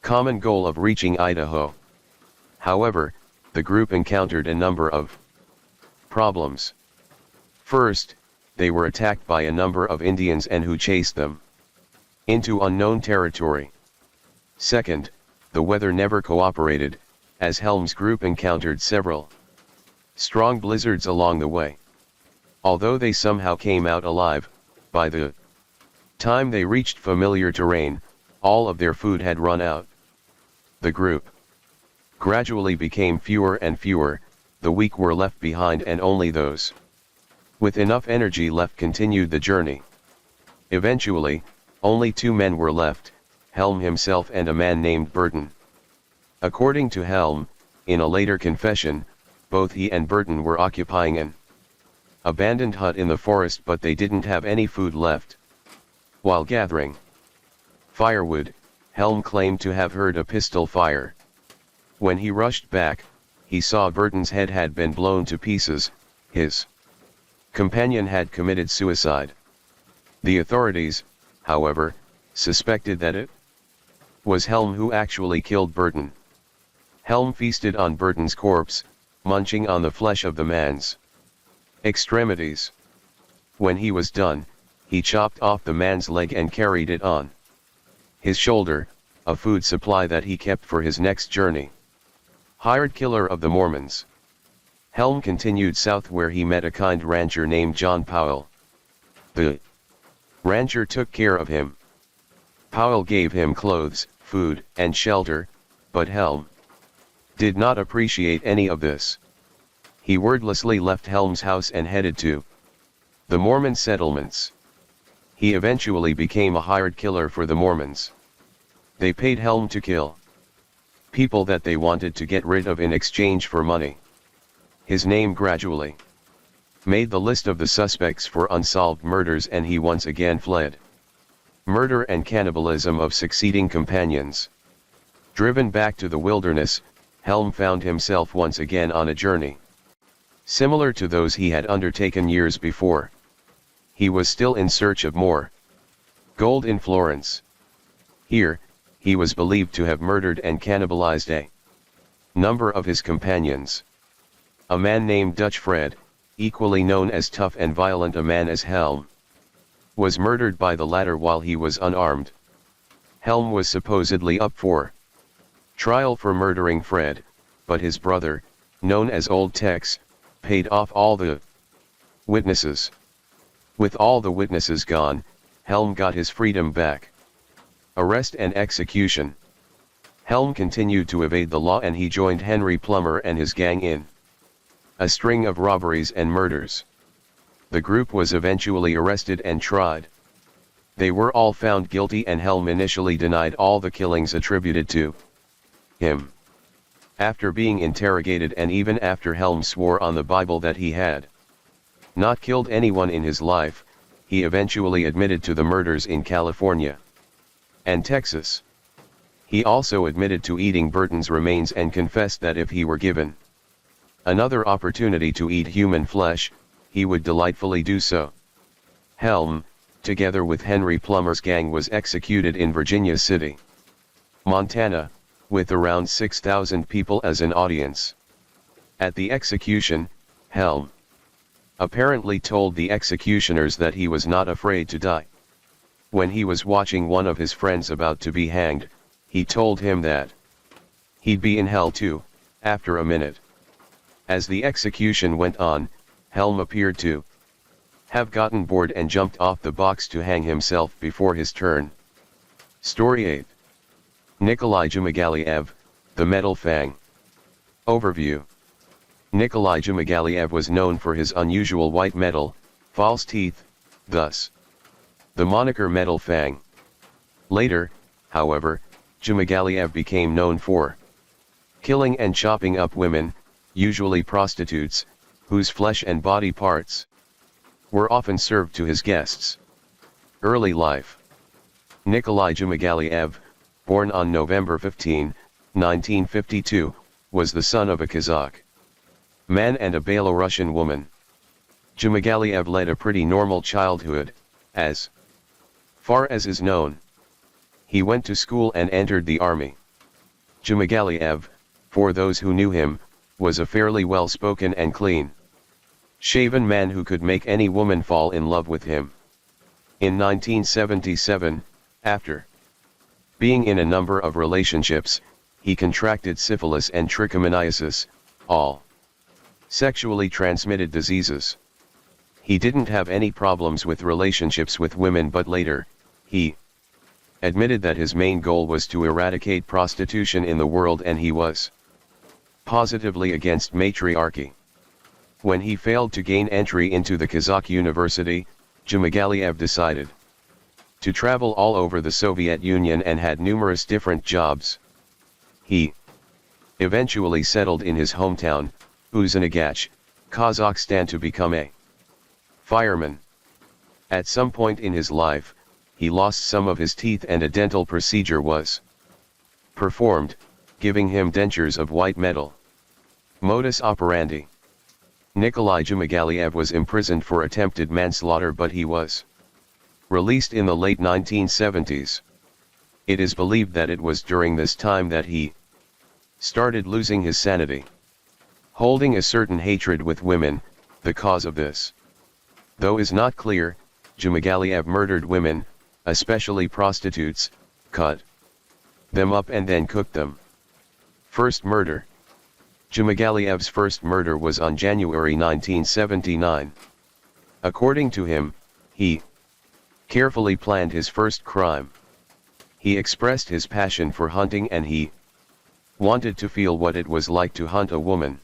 common goal of reaching Idaho. However, the group encountered a number of problems. First, they were attacked by a number of Indians and who chased them into unknown territory. Second, the weather never cooperated, as Helm's group encountered several strong blizzards along the way. Although they somehow came out alive, by the time they reached familiar terrain, all of their food had run out. The group gradually became fewer and fewer, the weak were left behind and only those with enough energy left continued the journey. Eventually, only 2 men were left, Helm himself and a man named Burton. According to Helm, in a later confession, both he and Burton were occupying an abandoned hut in the forest, but they didn't have any food left. While gathering firewood, Helm claimed to have heard a pistol fire. When he rushed back, he saw Burton's head had been blown to pieces. His companion had committed suicide. The authorities, however, suspected that it was Helm who actually killed Burton. Helm feasted on Burton's corpse, munching on the flesh of the man's extremities. When he was done, he chopped off the man's leg and carried it on his shoulder, a food supply that he kept for his next journey. Hired killer of the Mormons. Helm continued south where he met a kind rancher named John Powell. The rancher took care of him. Powell gave him clothes, food, and shelter, but Helm did not appreciate any of this. He wordlessly left Helm's house and headed to the Mormon settlements. He eventually became a hired killer for the Mormons. They paid Helm to kill people that they wanted to get rid of in exchange for money. His name gradually made the list of the suspects for unsolved murders and he once again fled. Murder and cannibalism of succeeding companions. Driven back to the wilderness, Helm found himself once again on a journey similar to those he had undertaken years before. He was still in search of more gold in Florence. Here, he was believed to have murdered and cannibalized a number of his companions. A man named Dutch Fred, equally known as tough and violent a man as Helm, was murdered by the latter while he was unarmed. Helm was supposedly up for trial for murdering Fred, but his brother, known as Old Tex, paid off all the witnesses. With all the witnesses gone, Helm got his freedom back. Arrest and execution. Helm continued to evade the law and he joined Henry Plummer and his gang in a string of robberies and murders. The group was eventually arrested and tried. They were all found guilty and Helm initially denied all the killings attributed to him. After being interrogated and even after Helm swore on the Bible that he had not killed anyone in his life, he eventually admitted to the murders in California and Texas. He also admitted to eating Burton's remains and confessed that if he were given another opportunity to eat human flesh, he would delightfully do so. Helm, together with Henry Plummer's gang, was executed in Virginia City, Montana, with around 6,000 people as an audience. At the execution, Helm apparently told the executioners that he was not afraid to die. When he was watching one of his friends about to be hanged, he told him that he'd be in hell too, after a minute. As the execution went on, Helm appeared to have gotten bored and jumped off the box to hang himself before his turn. Story 8. Nikolai Zhumagaliyev, the Metal Fang. Overview. Nikolai Zhumagaliyev was known for his unusual white metal, false teeth, thus the moniker Metal Fang. Later, however, Zhumagaliyev became known for killing and chopping up women, usually prostitutes, whose flesh and body parts were often served to his guests. Early life. Nikolai Zhumagaliyev, born on November 15, 1952, was the son of a Kazakh man and a Belarusian woman. Zhumagaliyev led a pretty normal childhood, as far as is known. He went to school and entered the army. Zhumagaliyev, for those who knew him, was a fairly well-spoken and clean-shaven man who could make any woman fall in love with him. In 1977, after being in a number of relationships, he contracted syphilis and trichomoniasis, all sexually transmitted diseases. He didn't have any problems with relationships with women, but later, he admitted that his main goal was to eradicate prostitution in the world, and he was positively against matriarchy. When he failed to gain entry into the Kazakh university, Zhumagaliyev decided to travel all over the Soviet Union and had numerous different jobs. He eventually settled in his hometown, Uzunagach, Kazakhstan, to become a fireman. At some point in his life, he lost some of his teeth and a dental procedure was performed, giving him dentures of white metal. Modus operandi. Nikolai Zhumagaliyev was imprisoned for attempted manslaughter, but he was released in the late 1970s. It is believed that it was during this time that he started losing his sanity. Holding a certain hatred with women, the cause of this, though is not clear. Zhumagaliyev murdered women, especially prostitutes, cut them up and then cooked them. First murder. Zhumagaliyev's first murder was on January 1979. According to him, he carefully planned his first crime. He expressed his passion for hunting and he wanted to feel what it was like to hunt a woman.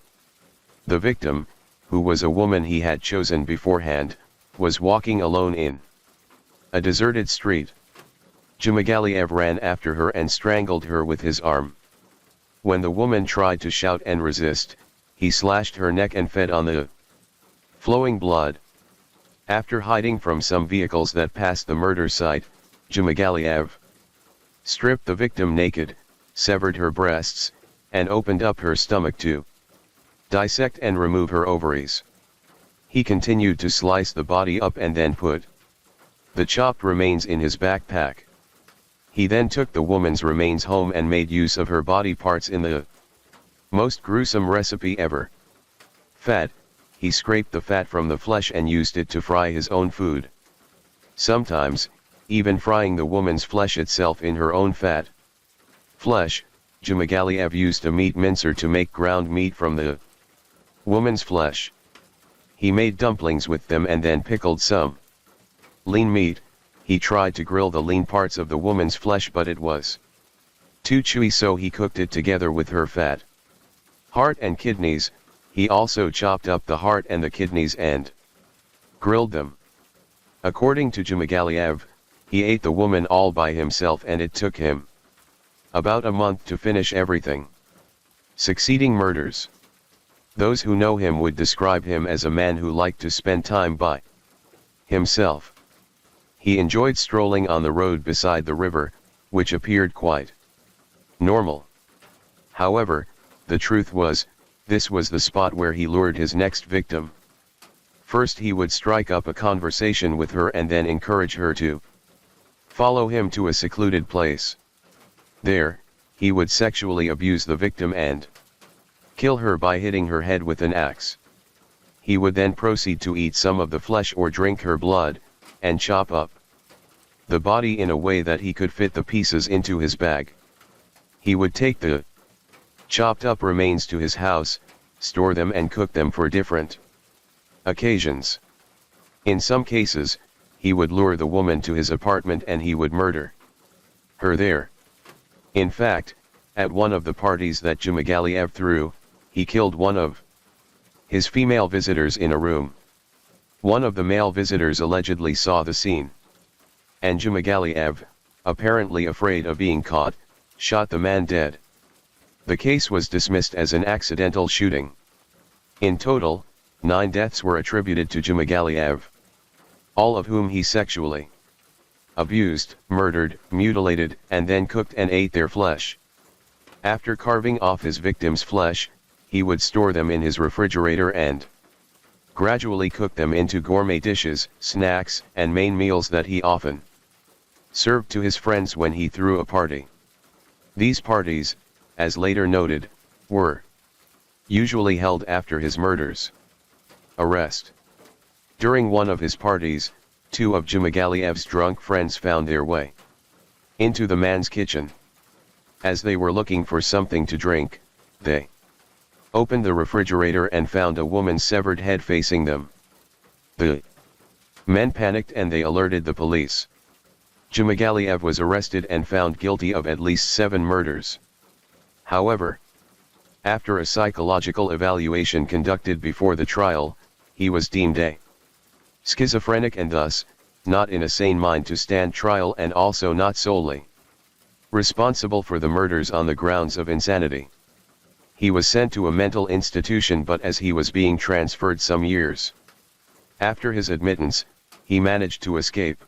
The victim, who was a woman he had chosen beforehand, was walking alone in a deserted street. Zhumagaliyev ran after her and strangled her with his arm. When the woman tried to shout and resist, he slashed her neck and fed on the flowing blood. After hiding from some vehicles that passed the murder site, Zhumagaliyev stripped the victim naked, severed her breasts, and opened up her stomach to dissect and remove her ovaries. He continued to slice the body up and then put the chopped remains in his backpack. He then took the woman's remains home and made use of her body parts in the most gruesome recipe ever. Fat. He scraped the fat from the flesh and used it to fry his own food. Sometimes, even frying the woman's flesh itself in her own fat. Flesh. Zhumagaliyev used a meat mincer to make ground meat from the woman's flesh. He made dumplings with them and then pickled some lean meat. He tried to grill the lean parts of the woman's flesh, but it was too chewy, so he cooked it together with her fat. Heart and kidneys. He also chopped up the heart and the kidneys and grilled them. According to Zhumagaliyev, he ate the woman all by himself and it took him about a month to finish everything. Succeeding murders. Those who know him would describe him as a man who liked to spend time by himself. He enjoyed strolling on the road beside the river, which appeared quite normal. However, the truth was, this was the spot where he lured his next victim. First he would strike up a conversation with her and then encourage her to follow him to a secluded place. There, he would sexually abuse the victim and kill her by hitting her head with an axe. He would then proceed to eat some of the flesh or drink her blood, and chop up the body in a way that he could fit the pieces into his bag. He would take the chopped up remains to his house, store them and cook them for different occasions. In some cases, he would lure the woman to his apartment and he would murder her there. In fact, at one of the parties that Zhumagaliyev threw, he killed one of his female visitors in a room. One of the male visitors allegedly saw the scene, and Zhumagaliyev, apparently afraid of being caught, shot the man dead. The case was dismissed as an accidental shooting. In total, 9 deaths were attributed to Zhumagaliyev, all of whom he sexually abused, murdered, mutilated, and then cooked and ate their flesh. After carving off his victims' flesh, he would store them in his refrigerator and gradually cook them into gourmet dishes, snacks, and main meals that he often served to his friends when he threw a party. These parties, as later noted, were usually held after his murder's arrest. During one of his parties, 2 of Zhumagaliyev's drunk friends found their way into the man's kitchen. As they were looking for something to drink, they opened the refrigerator and found a woman's severed head facing them. The men panicked and they alerted the police. Zhumagaliyev was arrested and found guilty of at least 7 murders. However, after a psychological evaluation conducted before the trial, he was deemed a schizophrenic and thus, not in a sane mind to stand trial and also not solely responsible for the murders on the grounds of insanity. He was sent to a mental institution, but as he was being transferred some years after his admittance, he managed to escape.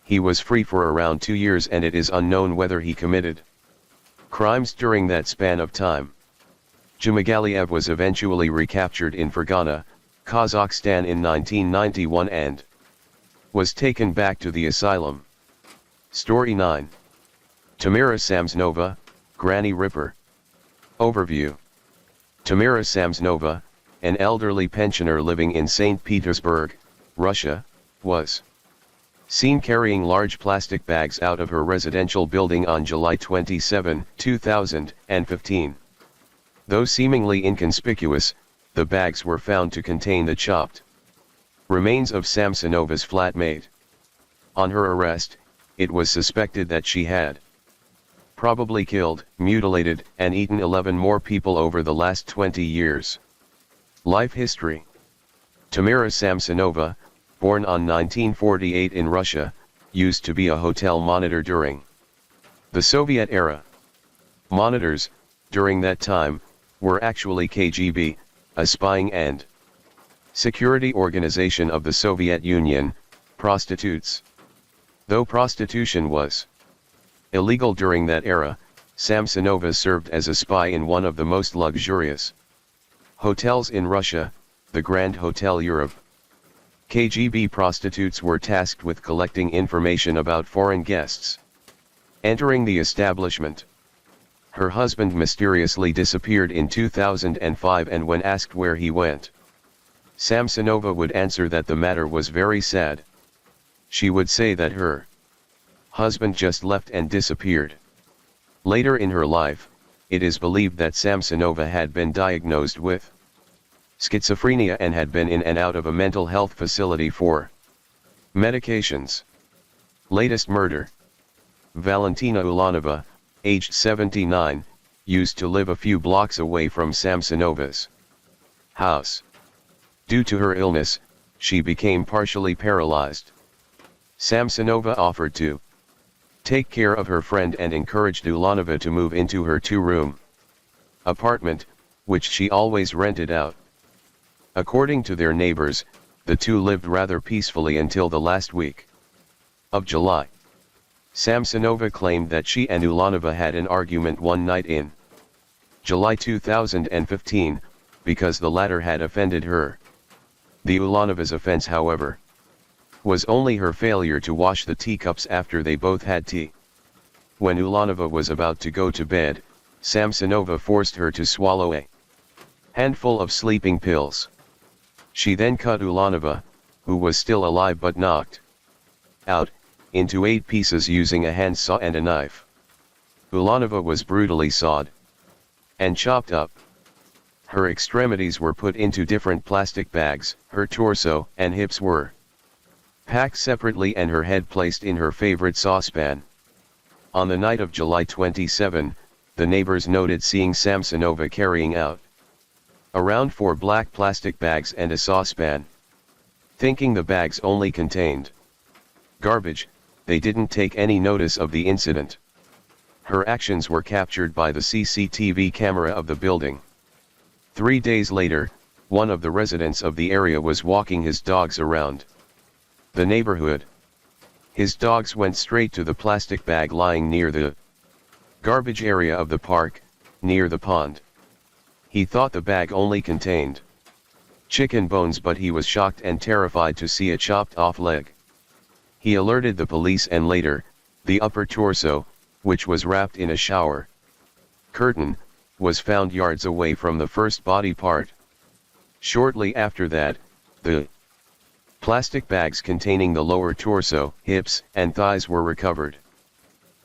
He was free for around 2 years and it is unknown whether he committed crimes during that span of time. Zhumagaliyev was eventually recaptured in Fergana, Kazakhstan in 1991 and was taken back to the asylum. Story 9. Tamara Samsonova, Granny Ripper. Overview. Tamara Samsonova, an elderly pensioner living in St. Petersburg, Russia, was seen carrying large plastic bags out of her residential building on July 27, 2015. Though seemingly inconspicuous, the bags were found to contain the chopped remains of Samsonova's flatmate. On her arrest, it was suspected that she had probably killed, mutilated, and eaten 11 more people over the last 20 years. Life history. Tamara Samsonova, born on 1948 in Russia, used to be a hotel monitor during the Soviet era. Monitors, during that time, were actually KGB, a spying and security organization of the Soviet Union, prostitutes. Though prostitution was illegal during that era, Samsonova served as a spy in one of the most luxurious hotels in Russia, the Grand Hotel Europe. KGB prostitutes were tasked with collecting information about foreign guests entering the establishment. Her husband mysteriously disappeared in 2005, and when asked where he went, Samsonova would answer that the matter was very sad. She would say that her husband just left and disappeared. Later in her life, it is believed that Samsonova had been diagnosed with schizophrenia and had been in and out of a mental health facility for medications. Latest murder. Valentina Ulanova, aged 79, used to live a few blocks away from Samsonova's house. Due to her illness, she became partially paralyzed. Samsonova offered to take care of her friend and encouraged Ulanova to move into her 2-room apartment, which she always rented out. According to their neighbors, the two lived rather peacefully until the last week of July. Samsonova claimed that she and Ulanova had an argument one night in July 2015, because the latter had offended her. The Ulanova's offense, however, was only her failure to wash the teacups after they both had tea. When Ulanova was about to go to bed, Samsonova forced her to swallow a handful of sleeping pills. She then cut Ulanova, who was still alive but knocked out, into 8 pieces using a handsaw and a knife. Ulanova was brutally sawed and chopped up. Her extremities were put into different plastic bags, her torso and hips were packed separately and her head placed in her favorite saucepan. On the night of July 27, the neighbors noted seeing Samsonova carrying out around 4 black plastic bags and a saucepan. Thinking the bags only contained garbage, they didn't take any notice of the incident. Her actions were captured by the CCTV camera of the building. 3 days later, one of the residents of the area was walking his dogs around the neighborhood. His dogs went straight to the plastic bag lying near the garbage area of the park, near the pond. He thought the bag only contained chicken bones, but he was shocked and terrified to see a chopped off leg. He alerted the police and later, the upper torso, which was wrapped in a shower curtain, was found yards away from the first body part. Shortly after that, the plastic bags containing the lower torso, hips, and thighs were recovered.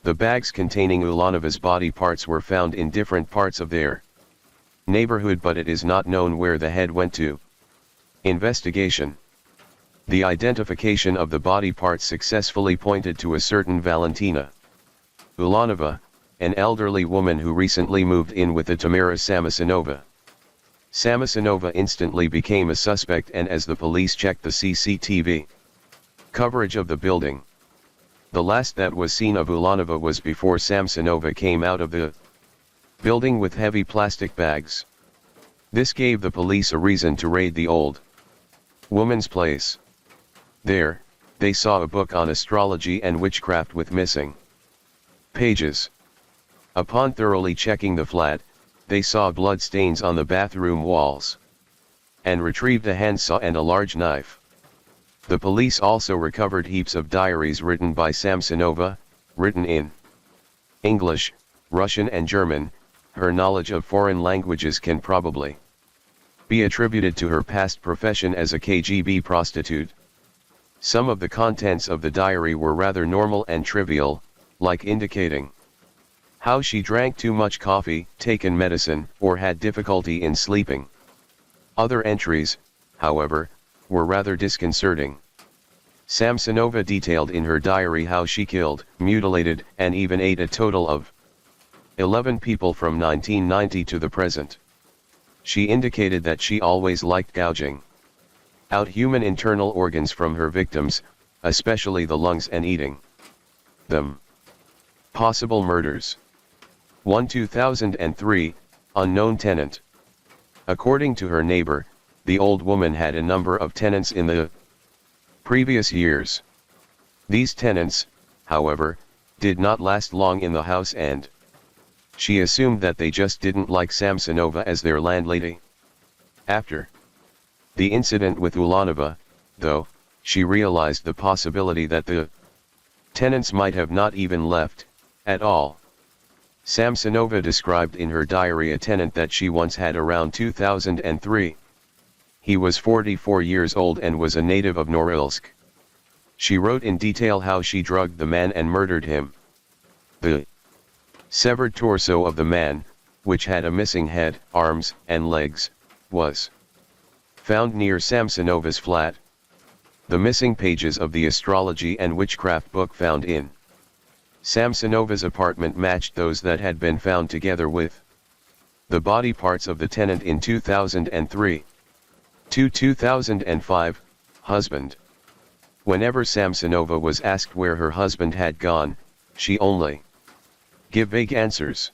The bags containing Ulanova's body parts were found in different parts of their neighborhood, but it is not known where the head went to. Investigation. The identification of the body parts successfully pointed to a certain Valentina Ulanova, an elderly woman who recently moved in with the Tamara Samsonova. Samsonova instantly became a suspect, and as the police checked the CCTV coverage of the building, the last that was seen of Ulanova was before Samsonova came out of the building with heavy plastic bags. This gave the police a reason to raid the old woman's place. There, they saw a book on astrology and witchcraft with missing pages. Upon thoroughly checking the flat, they saw blood stains on the bathroom walls and retrieved a handsaw and a large knife. The police also recovered heaps of diaries written by Samsonova, written in English, Russian and German. Her knowledge of foreign languages can probably be attributed to her past profession as a KGB prostitute. Some of the contents of the diary were rather normal and trivial, like indicating how she drank too much coffee, taken medicine, or had difficulty in sleeping. Other entries, however, were rather disconcerting. Samsonova detailed in her diary how she killed, mutilated, and even ate a total of 11 people from 1990 to the present. She indicated that she always liked gouging out human internal organs from her victims, especially the lungs, and eating them. Possible murders. 1 2003, unknown tenant. According to her neighbor, the old woman had a number of tenants in the previous years. These tenants, however, did not last long in the house, and she assumed that they just didn't like Samsonova as their landlady. After the incident with Ulanova, though, she realized the possibility that the tenants might have not even left at all. Samsonova described in her diary a tenant that she once had around 2003. He was 44 years old and was a native of Norilsk. She wrote in detail how she drugged the man and murdered him. The severed torso of the man, which had a missing head, arms, and legs, was found near Samsonova's flat. The missing pages of the astrology and witchcraft book found in Samsonova's apartment matched those that had been found together with the body parts of the tenant in 2003. 2005, husband. Whenever Samsonova was asked where her husband had gone, she only gave vague answers.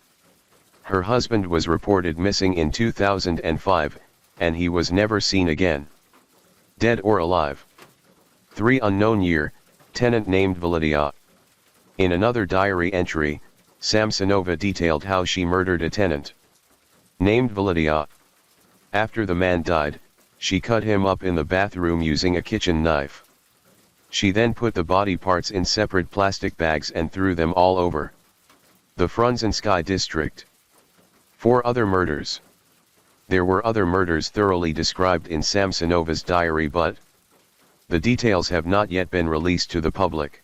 Her husband was reported missing in 2005, and he was never seen again, dead or alive. 3 unknown year, tenant named Valeria. In another diary entry, Samsonova detailed how she murdered a tenant named Valeria. After the man died, she cut him up in the bathroom using a kitchen knife. She then put the body parts in separate plastic bags and threw them all over the Frunzensky district. 4 other murders. There were other murders thoroughly described in Samsonova's diary, but the details have not yet been released to the public.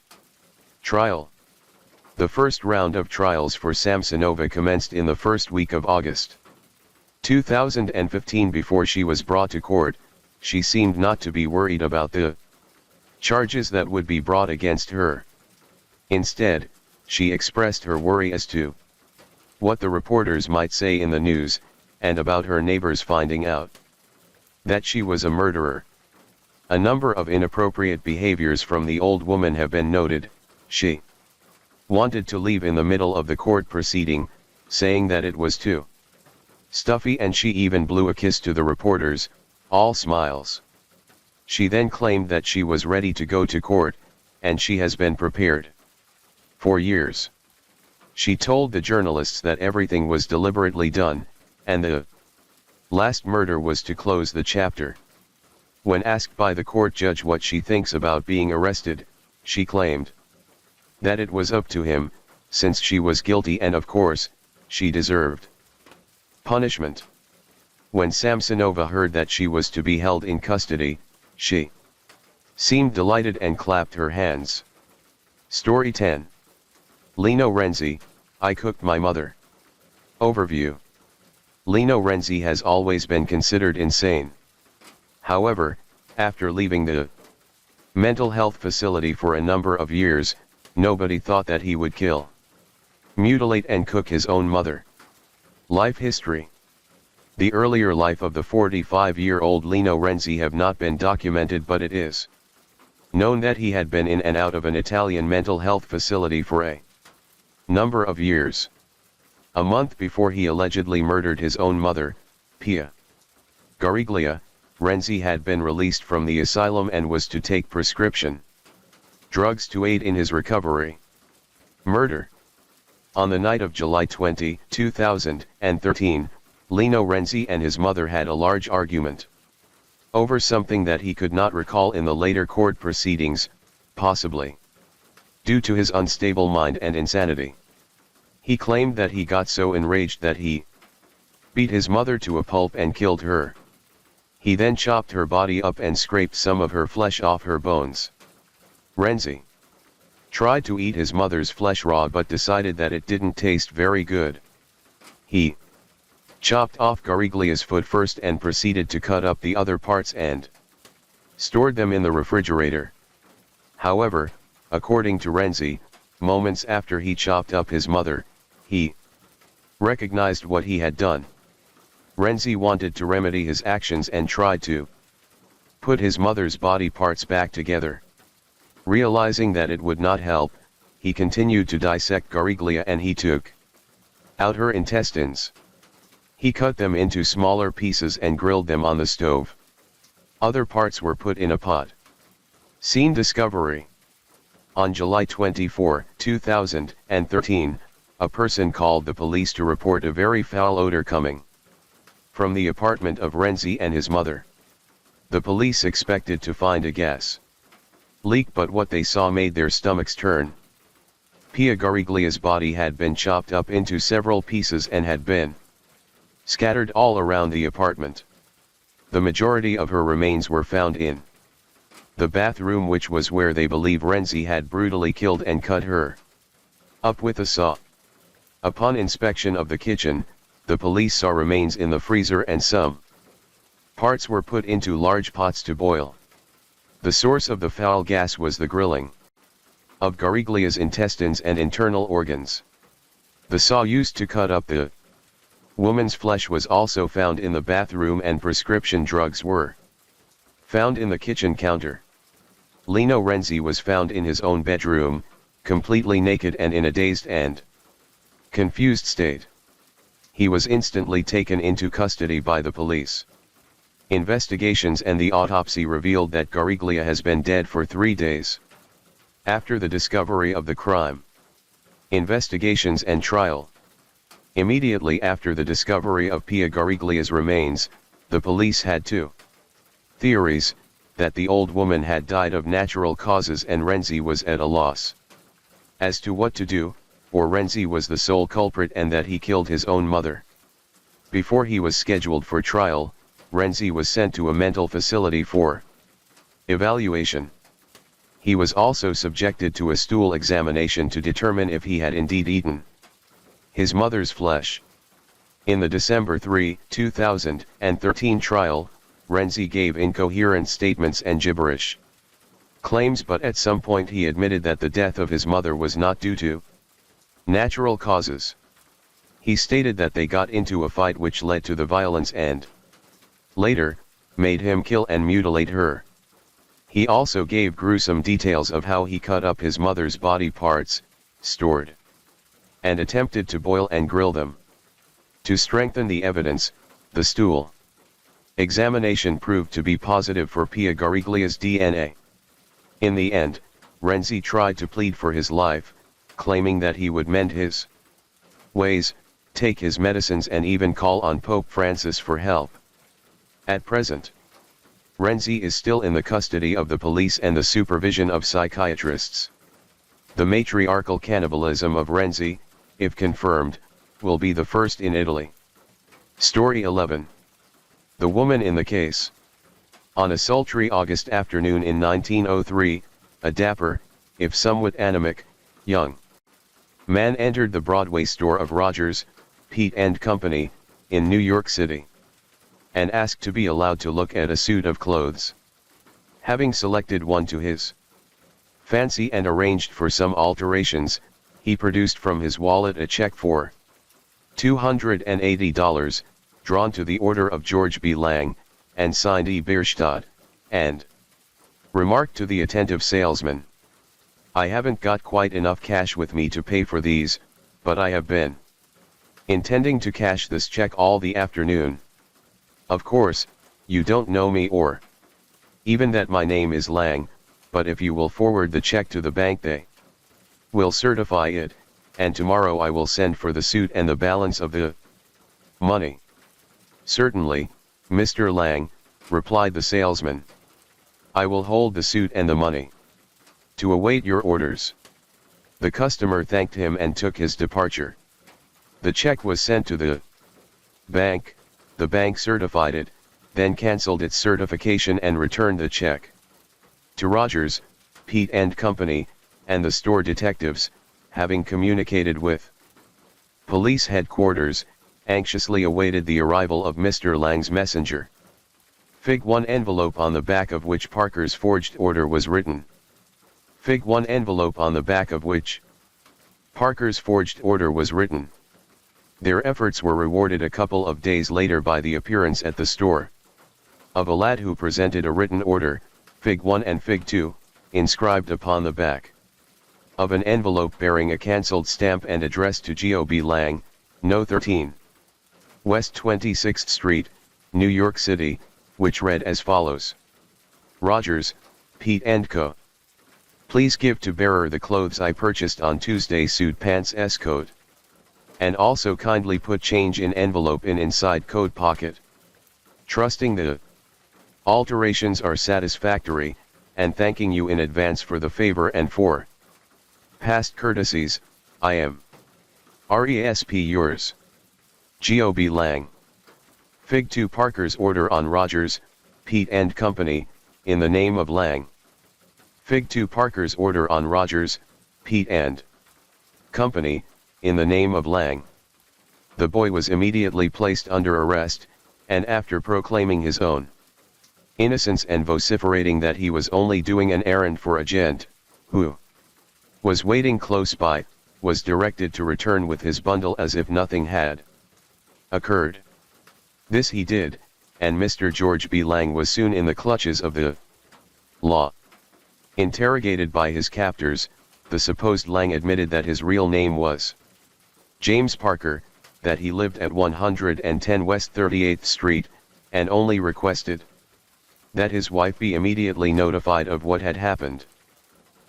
Trial. The first round of trials for Samsonova commenced in the first week of August 2015. Before she was brought to court, she seemed not to be worried about the charges that would be brought against her. Instead, she expressed her worry as to what the reporters might say in the news, and about her neighbors finding out that she was a murderer. A number of inappropriate behaviors from the old woman have been noted. She wanted to leave in the middle of the court proceeding, saying that it was too stuffy, and she even blew a kiss to the reporters, all smiles. She then claimed that she was ready to go to court, and she has been prepared for years. She told the journalists that everything was deliberately done, and the last murder was to close the chapter. When asked by the court judge what she thinks about being arrested, she claimed that it was up to him, since she was guilty and of course, she deserved punishment. When Samsonova heard that she was to be held in custody, she seemed delighted and clapped her hands. Story 10. Lino Renzi, I cooked my mother. Overview. Lino Renzi has always been considered insane. However, after leaving the mental health facility for a number of years, nobody thought that he would kill, mutilate and cook his own mother. Life history. The earlier life of the 45-year-old Lino Renzi have not been documented, but it is known that he had been in and out of an Italian mental health facility for a number of years. A month before he allegedly murdered his own mother, Pia Gariglia, Renzi had been released from the asylum and was to take prescription drugs to aid in his recovery. Murder. On the night of July 20, 2013, Lino Renzi and his mother had a large argument over something that he could not recall in the later court proceedings, possibly due to his unstable mind and insanity. He claimed that he got so enraged that he beat his mother to a pulp and killed her. He then chopped her body up and scraped some of her flesh off her bones. Renzi tried to eat his mother's flesh raw but decided that it didn't taste very good. He chopped off Gariglia's foot first and proceeded to cut up the other parts and stored them in the refrigerator. However, according to Renzi, moments after he chopped up his mother, he recognized what he had done. Renzi wanted to remedy his actions and tried to put his mother's body parts back together. Realizing that it would not help, he continued to dissect Gariglia and he took out her intestines. He cut them into smaller pieces and grilled them on the stove. Other parts were put in a pot. Scene discovery. On July 24, 2013, a person called the police to report a very foul odor coming from the apartment of Renzi and his mother. The police expected to find a gas leak, but what they saw made their stomachs turn. Pia Gariglia's body had been chopped up into several pieces and had been scattered all around the apartment. The majority of her remains were found in the bathroom, which was where they believe Renzi had brutally killed and cut her up with a saw. Upon inspection of the kitchen, the police saw remains in the freezer and some parts were put into large pots to boil. The source of the foul gas was the grilling of Gariglia's intestines and internal organs. The saw used to cut up the woman's flesh was also found in the bathroom, and prescription drugs were found in the kitchen counter. Lino Renzi was found in his own bedroom, completely naked and in a dazed and confused state. He was instantly taken into custody by the police. Investigations and the autopsy revealed that Gariglia has been dead for 3 days after the discovery of the crime. Investigations and trial. Immediately after the discovery of Pia Gariglia's remains, the police had two theories: that the old woman had died of natural causes and Renzi was at a loss as to what to do, or Renzi was the sole culprit and that he killed his own mother. Before he was scheduled for trial, Renzi was sent to a mental facility for evaluation. He was also subjected to a stool examination to determine if he had indeed eaten his mother's flesh. In the December 3, 2013 trial, Renzi gave incoherent statements and gibberish claims, but at some point he admitted that the death of his mother was not due to natural causes. He stated that they got into a fight which led to the violence and later made him kill and mutilate her. He also gave gruesome details of how he cut up his mother's body parts, stored and attempted to boil and grill them. To strengthen the evidence, the stool examination proved to be positive for Pia Gariglia's DNA. In the end, Renzi tried to plead for his life, claiming that he would mend his ways, take his medicines and even call on Pope Francis for help. At present, Renzi is still in the custody of the police and the supervision of psychiatrists. The matriarchal cannibalism of Renzi, if confirmed, will be the first in Italy. Story 11. The woman in the case. On a sultry August afternoon in 1903, a dapper, if somewhat anemic, young man entered the Broadway store of Rogers, Peet and Company, in New York City, and asked to be allowed to look at a suit of clothes. Having selected one to his fancy and arranged for some alterations, he produced from his wallet a check for $280, drawn to the order of George B. Lang, and signed E. Bierstadt, and remarked to the attentive salesman, "I haven't got quite enough cash with me to pay for these, but I have been intending to cash this check all the afternoon. Of course, you don't know me or even that my name is Lang, but if you will forward the check to the bank, they will certify it, and tomorrow I will send for the suit and the balance of the money." "Certainly, Mr. Lang," replied the salesman. "I will hold the suit and the money to await your orders." The customer thanked him and took his departure. The check was sent to the bank certified it, then cancelled its certification and returned the check to Rogers, Peet and Company, and the store detectives, having communicated with police headquarters, anxiously awaited the arrival of Mr. Lang's messenger. Fig 1 envelope on the back of which Parker's forged order was written. Fig 1 envelope on the back of which Parker's forged order was written. Their efforts were rewarded a couple of days later by the appearance at the store of a lad who presented a written order, Fig 1 and Fig 2, inscribed upon the back of an envelope bearing a cancelled stamp and addressed to Geo B. Lang, No. 13. West 26th Street, New York City, which read as follows: Rogers, Peet & Co. Please give to bearer the clothes I purchased on Tuesday, suit pants S coat. And also kindly put change in envelope in inside coat pocket. Trusting the alterations are satisfactory, and thanking you in advance for the favor and for past courtesies, I am RESP yours, Geo B. Lang. Fig 2 Parker's order on Rogers, Peet and Company, in the name of Lang. Fig 2 Parker's order on Rogers, Peet and Company, in the name of Lang. The boy was immediately placed under arrest, and after proclaiming his own innocence and vociferating that he was only doing an errand for a gent, who was waiting close by, was directed to return with his bundle as if nothing had occurred. This he did, and Mr. George B. Lang was soon in the clutches of the law. Interrogated by his captors, the supposed Lang admitted that his real name was James Parker, that he lived at 110 West 38th Street, and only requested that his wife be immediately notified of what had happened.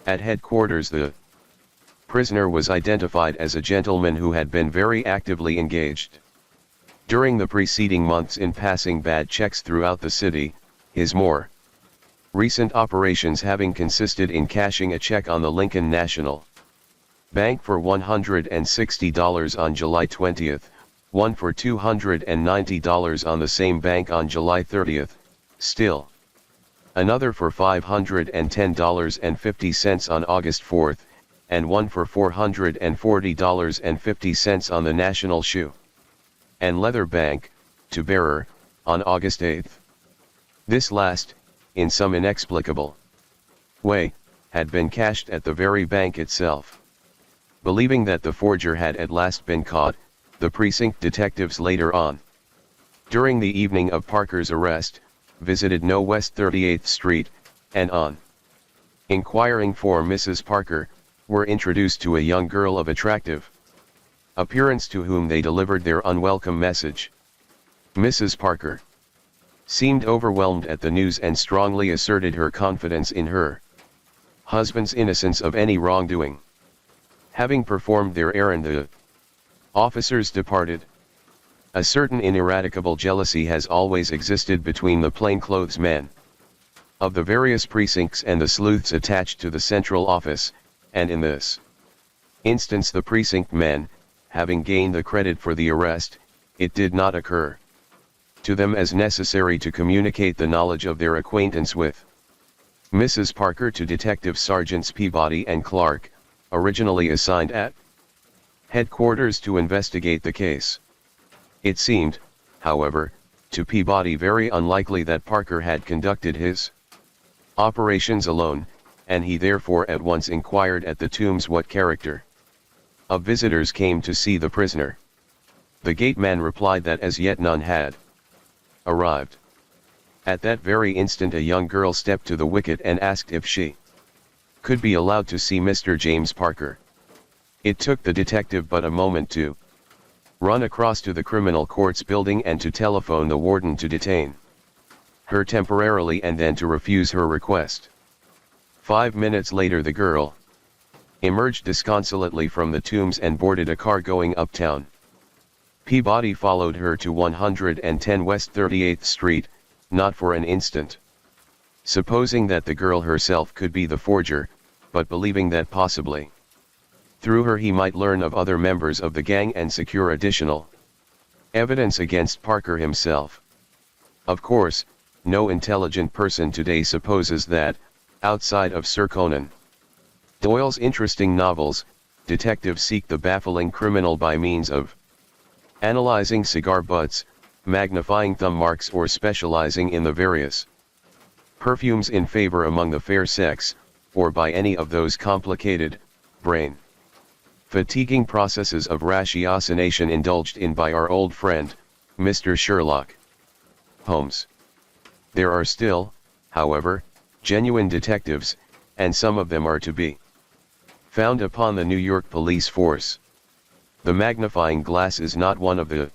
At headquarters, the prisoner was identified as a gentleman who had been very actively engaged during the preceding months in passing bad checks throughout the city, his more recent operations having consisted in cashing a check on the Lincoln National Bank for $160 on July 20th, one for $290 on the same bank on July 30th, still another for $510.50 on August 4, and one for $440.50 on the National Shoe and Leather Bank, to bearer, on August 8. This last, in some inexplicable way, had been cashed at the very bank itself. Believing that the forger had at last been caught, the precinct detectives later on, during the evening of Parker's arrest, visited No West 38th Street, and on inquiring for Mrs. Parker, were introduced to a young girl of attractive appearance to whom they delivered their unwelcome message. Mrs. Parker seemed overwhelmed at the news and strongly asserted her confidence in her husband's innocence of any wrongdoing. Having performed their errand, the officers departed. A certain ineradicable jealousy has always existed between the plainclothes men of the various precincts and the sleuths attached to the central office, and in this instance the precinct men, having gained the credit for the arrest, it did not occur to them as necessary to communicate the knowledge of their acquaintance with Mrs. Parker to Detective Sergeants Peabody and Clark, originally assigned at headquarters to investigate the case. It seemed, however, to Peabody very unlikely that Parker had conducted his operations alone, and he therefore at once inquired at the Tombs what character of visitors came to see the prisoner. The gateman replied that as yet none had arrived. At that very instant a young girl stepped to the wicket and asked if she could be allowed to see Mr. James Parker. It took the detective but a moment to run across to the criminal courts building and to telephone the warden to detain her temporarily and then to refuse her request. 5 minutes later the girl emerged disconsolately from the Tombs and boarded a car going uptown. Peabody followed her to 110 West 38th Street, not for an instant supposing that the girl herself could be the forger, but believing that possibly through her he might learn of other members of the gang and secure additional evidence against Parker himself. Of course, no intelligent person today supposes that, outside of Sir Conan Doyle's interesting novels, detectives seek the baffling criminal by means of analyzing cigar butts, magnifying thumb marks or specializing in the various perfumes in favor among the fair sex, or by any of those complicated, brain fatiguing processes of ratiocination indulged in by our old friend, Mr. Sherlock Holmes. There are still, however, genuine detectives, and some of them are to be found upon the New York police force. The magnifying glass is not one of the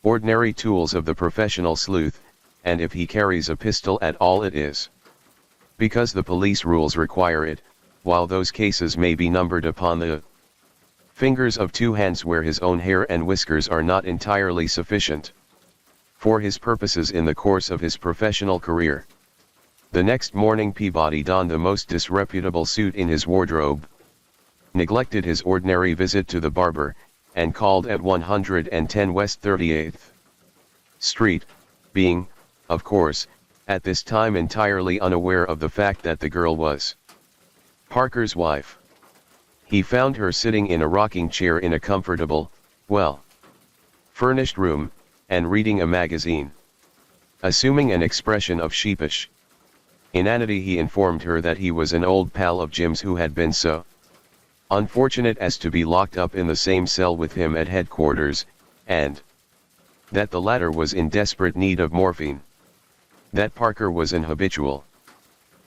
ordinary tools of the professional sleuth, and if he carries a pistol at all it is because the police rules require it, while those cases may be numbered upon the fingers of two hands where his own hair and whiskers are not entirely sufficient for his purposes in the course of his professional career. The next morning Peabody donned the most disreputable suit in his wardrobe, neglected his ordinary visit to the barber, and called at 110 West 38th Street, being, of course, at this time entirely unaware of the fact that the girl was Parker's wife. He found her sitting in a rocking chair in a comfortable, well-furnished room, and reading a magazine. Assuming an expression of sheepish inanity he informed her that he was an old pal of Jim's who had been so unfortunate as to be locked up in the same cell with him at headquarters, and that the latter was in desperate need of morphine. That Parker was an habitual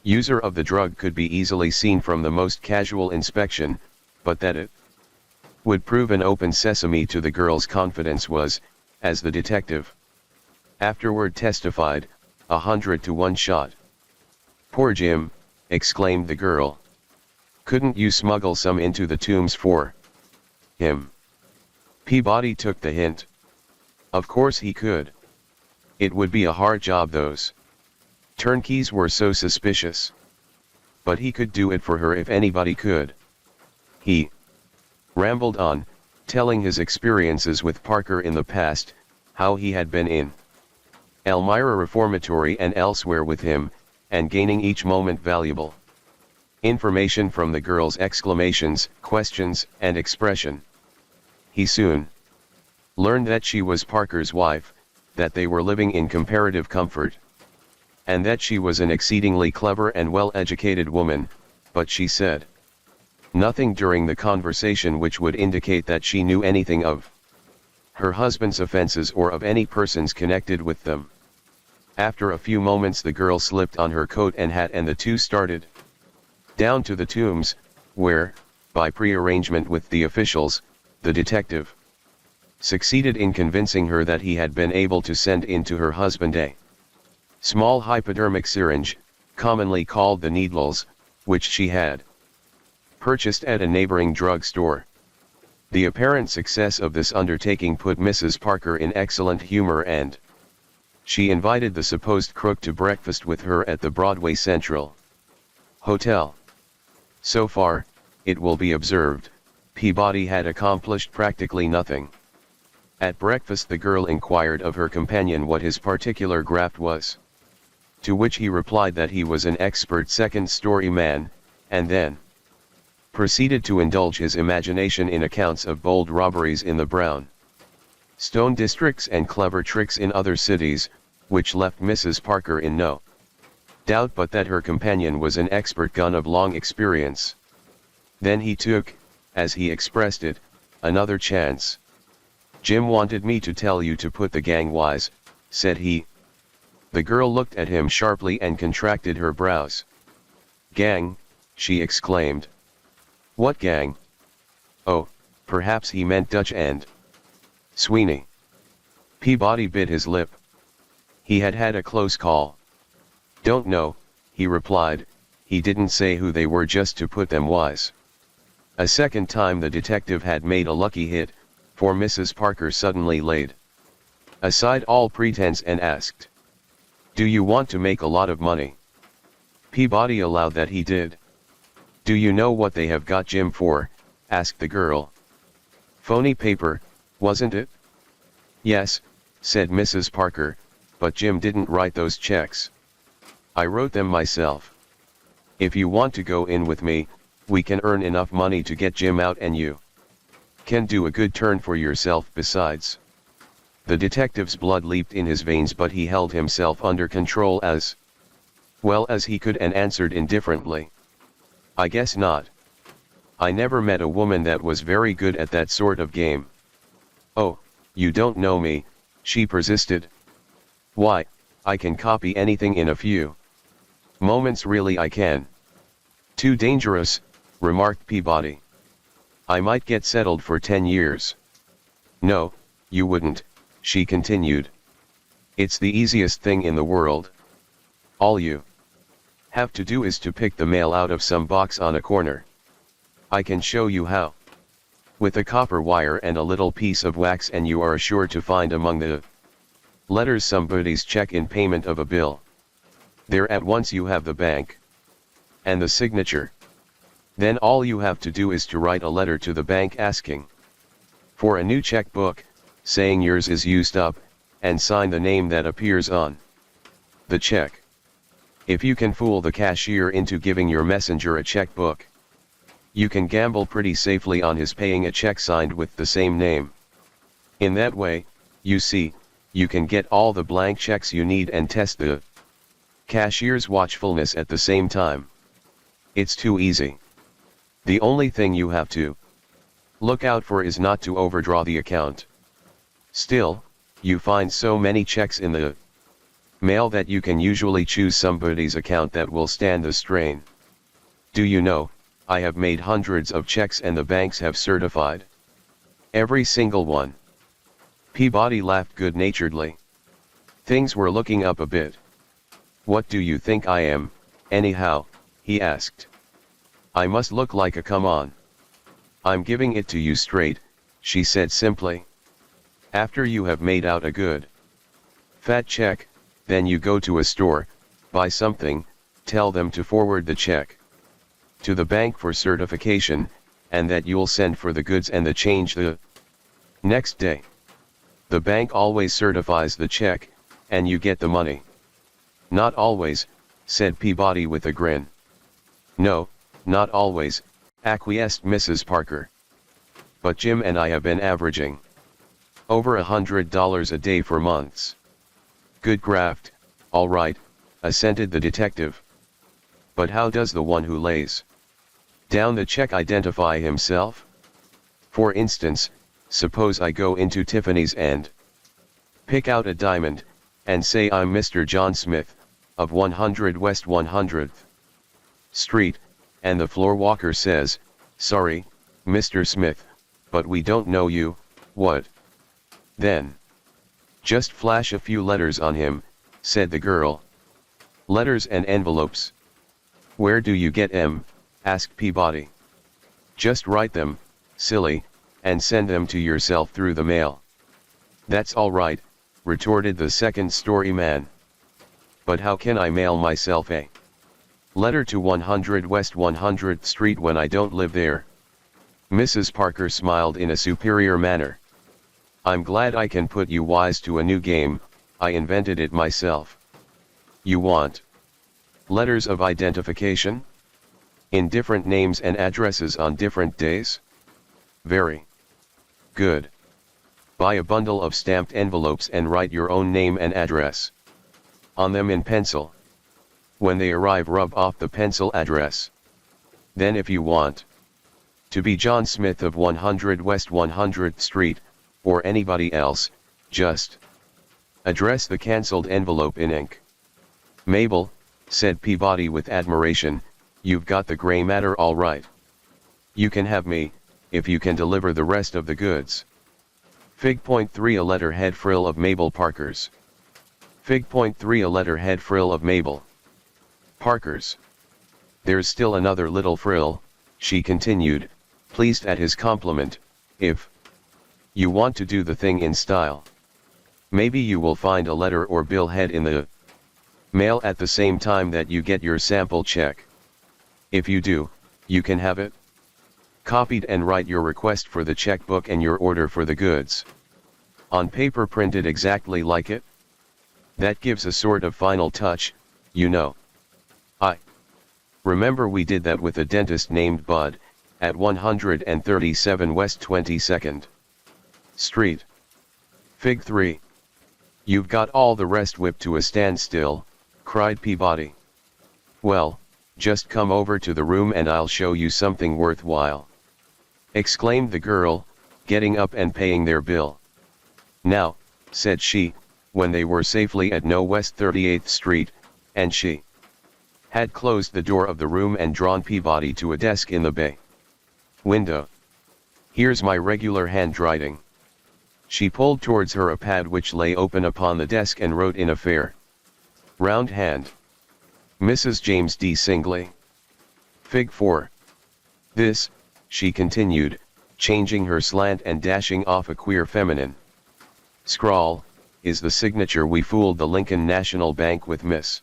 user of the drug could be easily seen from the most casual inspection, but that it would prove an open sesame to the girl's confidence was, as the detective afterward testified, 100 to 1 shot. "Poor Jim," exclaimed the girl. "Couldn't you smuggle some into the Tombs for him?" Peabody took the hint. Of course he could. It would be a hard job, those turnkeys were so suspicious. But he could do it for her if anybody could. He rambled on, telling his experiences with Parker in the past, how he had been in Elmira Reformatory and elsewhere with him, and gaining each moment valuable information from the girl's exclamations, questions, and expression. He soon learned that she was Parker's wife, that they were living in comparative comfort, and that she was an exceedingly clever and well-educated woman, but she said nothing during the conversation which would indicate that she knew anything of her husband's offenses or of any persons connected with them. After a few moments the girl slipped on her coat and hat and the two started down to the Tombs, where, by pre-arrangement with the officials, the detective succeeded in convincing her that he had been able to send in to her husband a small hypodermic syringe, commonly called the needles, which she had purchased at a neighboring drug store. The apparent success of this undertaking put Mrs. Parker in excellent humor, and she invited the supposed crook to breakfast with her at the Broadway Central Hotel. So far, it will be observed, Peabody had accomplished practically nothing. At breakfast the girl inquired of her companion what his particular graft was, to which he replied that he was an expert second-story man, and then proceeded to indulge his imagination in accounts of bold robberies in the brown stone districts and clever tricks in other cities, which left Mrs. Parker in no doubt but that her companion was an expert gun of long experience. Then he took, as he expressed it, another chance. "Jim wanted me to tell you to put the gang wise," said he. The girl looked at him sharply and contracted her brows. "Gang?" she exclaimed. "What gang?" Oh, perhaps he meant Dutch and Sweeney. Peabody bit his lip. He had had a close call. "Don't know," he replied, "he didn't say who they were just to put them wise." A second time the detective had made a lucky hit, for Mrs. Parker suddenly laid aside all pretense and asked, "Do you want to make a lot of money?" Peabody allowed that he did. "Do you know what they have got Jim for?" asked the girl. "Phony paper, wasn't it?" "Yes," said Mrs. Parker, "but Jim didn't write those checks. I wrote them myself. If you want to go in with me, we can earn enough money to get Jim out and you can do a good turn for yourself besides." The detective's blood leaped in his veins, but he held himself under control as well as he could and answered indifferently, "I guess not. I never met a woman that was very good at that sort of game." "Oh, you don't know me," she persisted. "Why, I can copy anything in a few moments, really I can." "Too dangerous," remarked Peabody. "I might get settled for 10 years. "No, you wouldn't," she continued. "It's the easiest thing in the world. All you have to do is to pick the mail out of some box on a corner. I can show you how. With a copper wire and a little piece of wax, and you are sure to find among the letters somebody's check in payment of a bill. There at once you have the bank and the signature. Then all you have to do is to write a letter to the bank asking for a new checkbook, saying yours is used up, and sign the name that appears on the check. If you can fool the cashier into giving your messenger a checkbook, you can gamble pretty safely on his paying a check signed with the same name. In that way, you see, you can get all the blank checks you need and test the cashier's watchfulness at the same time. It's too easy. The only thing you have to look out for is not to overdraw the account. Still, you find so many checks in the mail that you can usually choose somebody's account that will stand the strain. Do you know, I have made hundreds of checks and the banks have certified every single one." Peabody laughed good-naturedly. Things were looking up a bit. "What do you think I am, anyhow?" he asked. "I must look like a come-on." "I'm giving it to you straight," she said simply. "After you have made out a good fat check, then you go to a store, buy something, tell them to forward the check to the bank for certification, and that you'll send for the goods and the change the next day. The bank always certifies the check, and you get the money." "Not always," said Peabody with a grin. No, not always, acquiesced Mrs. Parker. But Jim and I have been averaging over $100 a day for months. Good graft, all right, assented the detective. But how does the one who lays down the check identify himself? For instance, suppose I go into Tiffany's and pick out a diamond, and say I'm Mr. John Smith, of 100 West 100th Street, and the floor walker says, sorry, Mr. Smith, but we don't know you, what? Then. Just flash a few letters on him, said the girl. Letters and envelopes. Where do you get 'em? Asked Peabody. Just write them, silly, and send them to yourself through the mail. That's all right, retorted the second-story man. But how can I mail myself a letter to 100 West 100th Street when I don't live there? Mrs. Parker smiled in a superior manner. I'm glad I can put you wise to a new game, I invented it myself. You want letters of identification? In different names and addresses on different days? Very good. Buy a bundle of stamped envelopes and write your own name and address on them in pencil. When they arrive, rub off the pencil address. Then if you want to be John Smith of 100 West 100th Street, or anybody else, just address the cancelled envelope in ink. Mabel, said Peabody with admiration, you've got the gray matter all right. You can have me, if you can deliver the rest of the goods. Fig.3 A letterhead frill of Mabel Parker's. Fig.3 A letterhead frill of Mabel Parker's. There's still another little frill, she continued, pleased at his compliment, if you want to do the thing in style. Maybe you will find a letter or bill head in the mail at the same time that you get your sample check. If you do, you can have it copied and write your request for the checkbook and your order for the goods on paper printed exactly like it. That gives a sort of final touch, you know. I remember we did that with a dentist named Bud, at 137 West 22nd Street. Fig 3. You've got all the rest whipped to a standstill, cried Peabody. Well, just come over to the room and I'll show you something worthwhile, exclaimed the girl, getting up and paying their bill. Now, said she, when they were safely at No West 38th Street, and she had closed the door of the room and drawn Peabody to a desk in the bay window. Here's my regular handwriting. She pulled towards her a pad which lay open upon the desk and wrote in a fair round hand, Mrs. James D. Singley. Fig 4. This, she continued, changing her slant and dashing off a queer feminine scrawl, is the signature we fooled the Lincoln National Bank with, Miss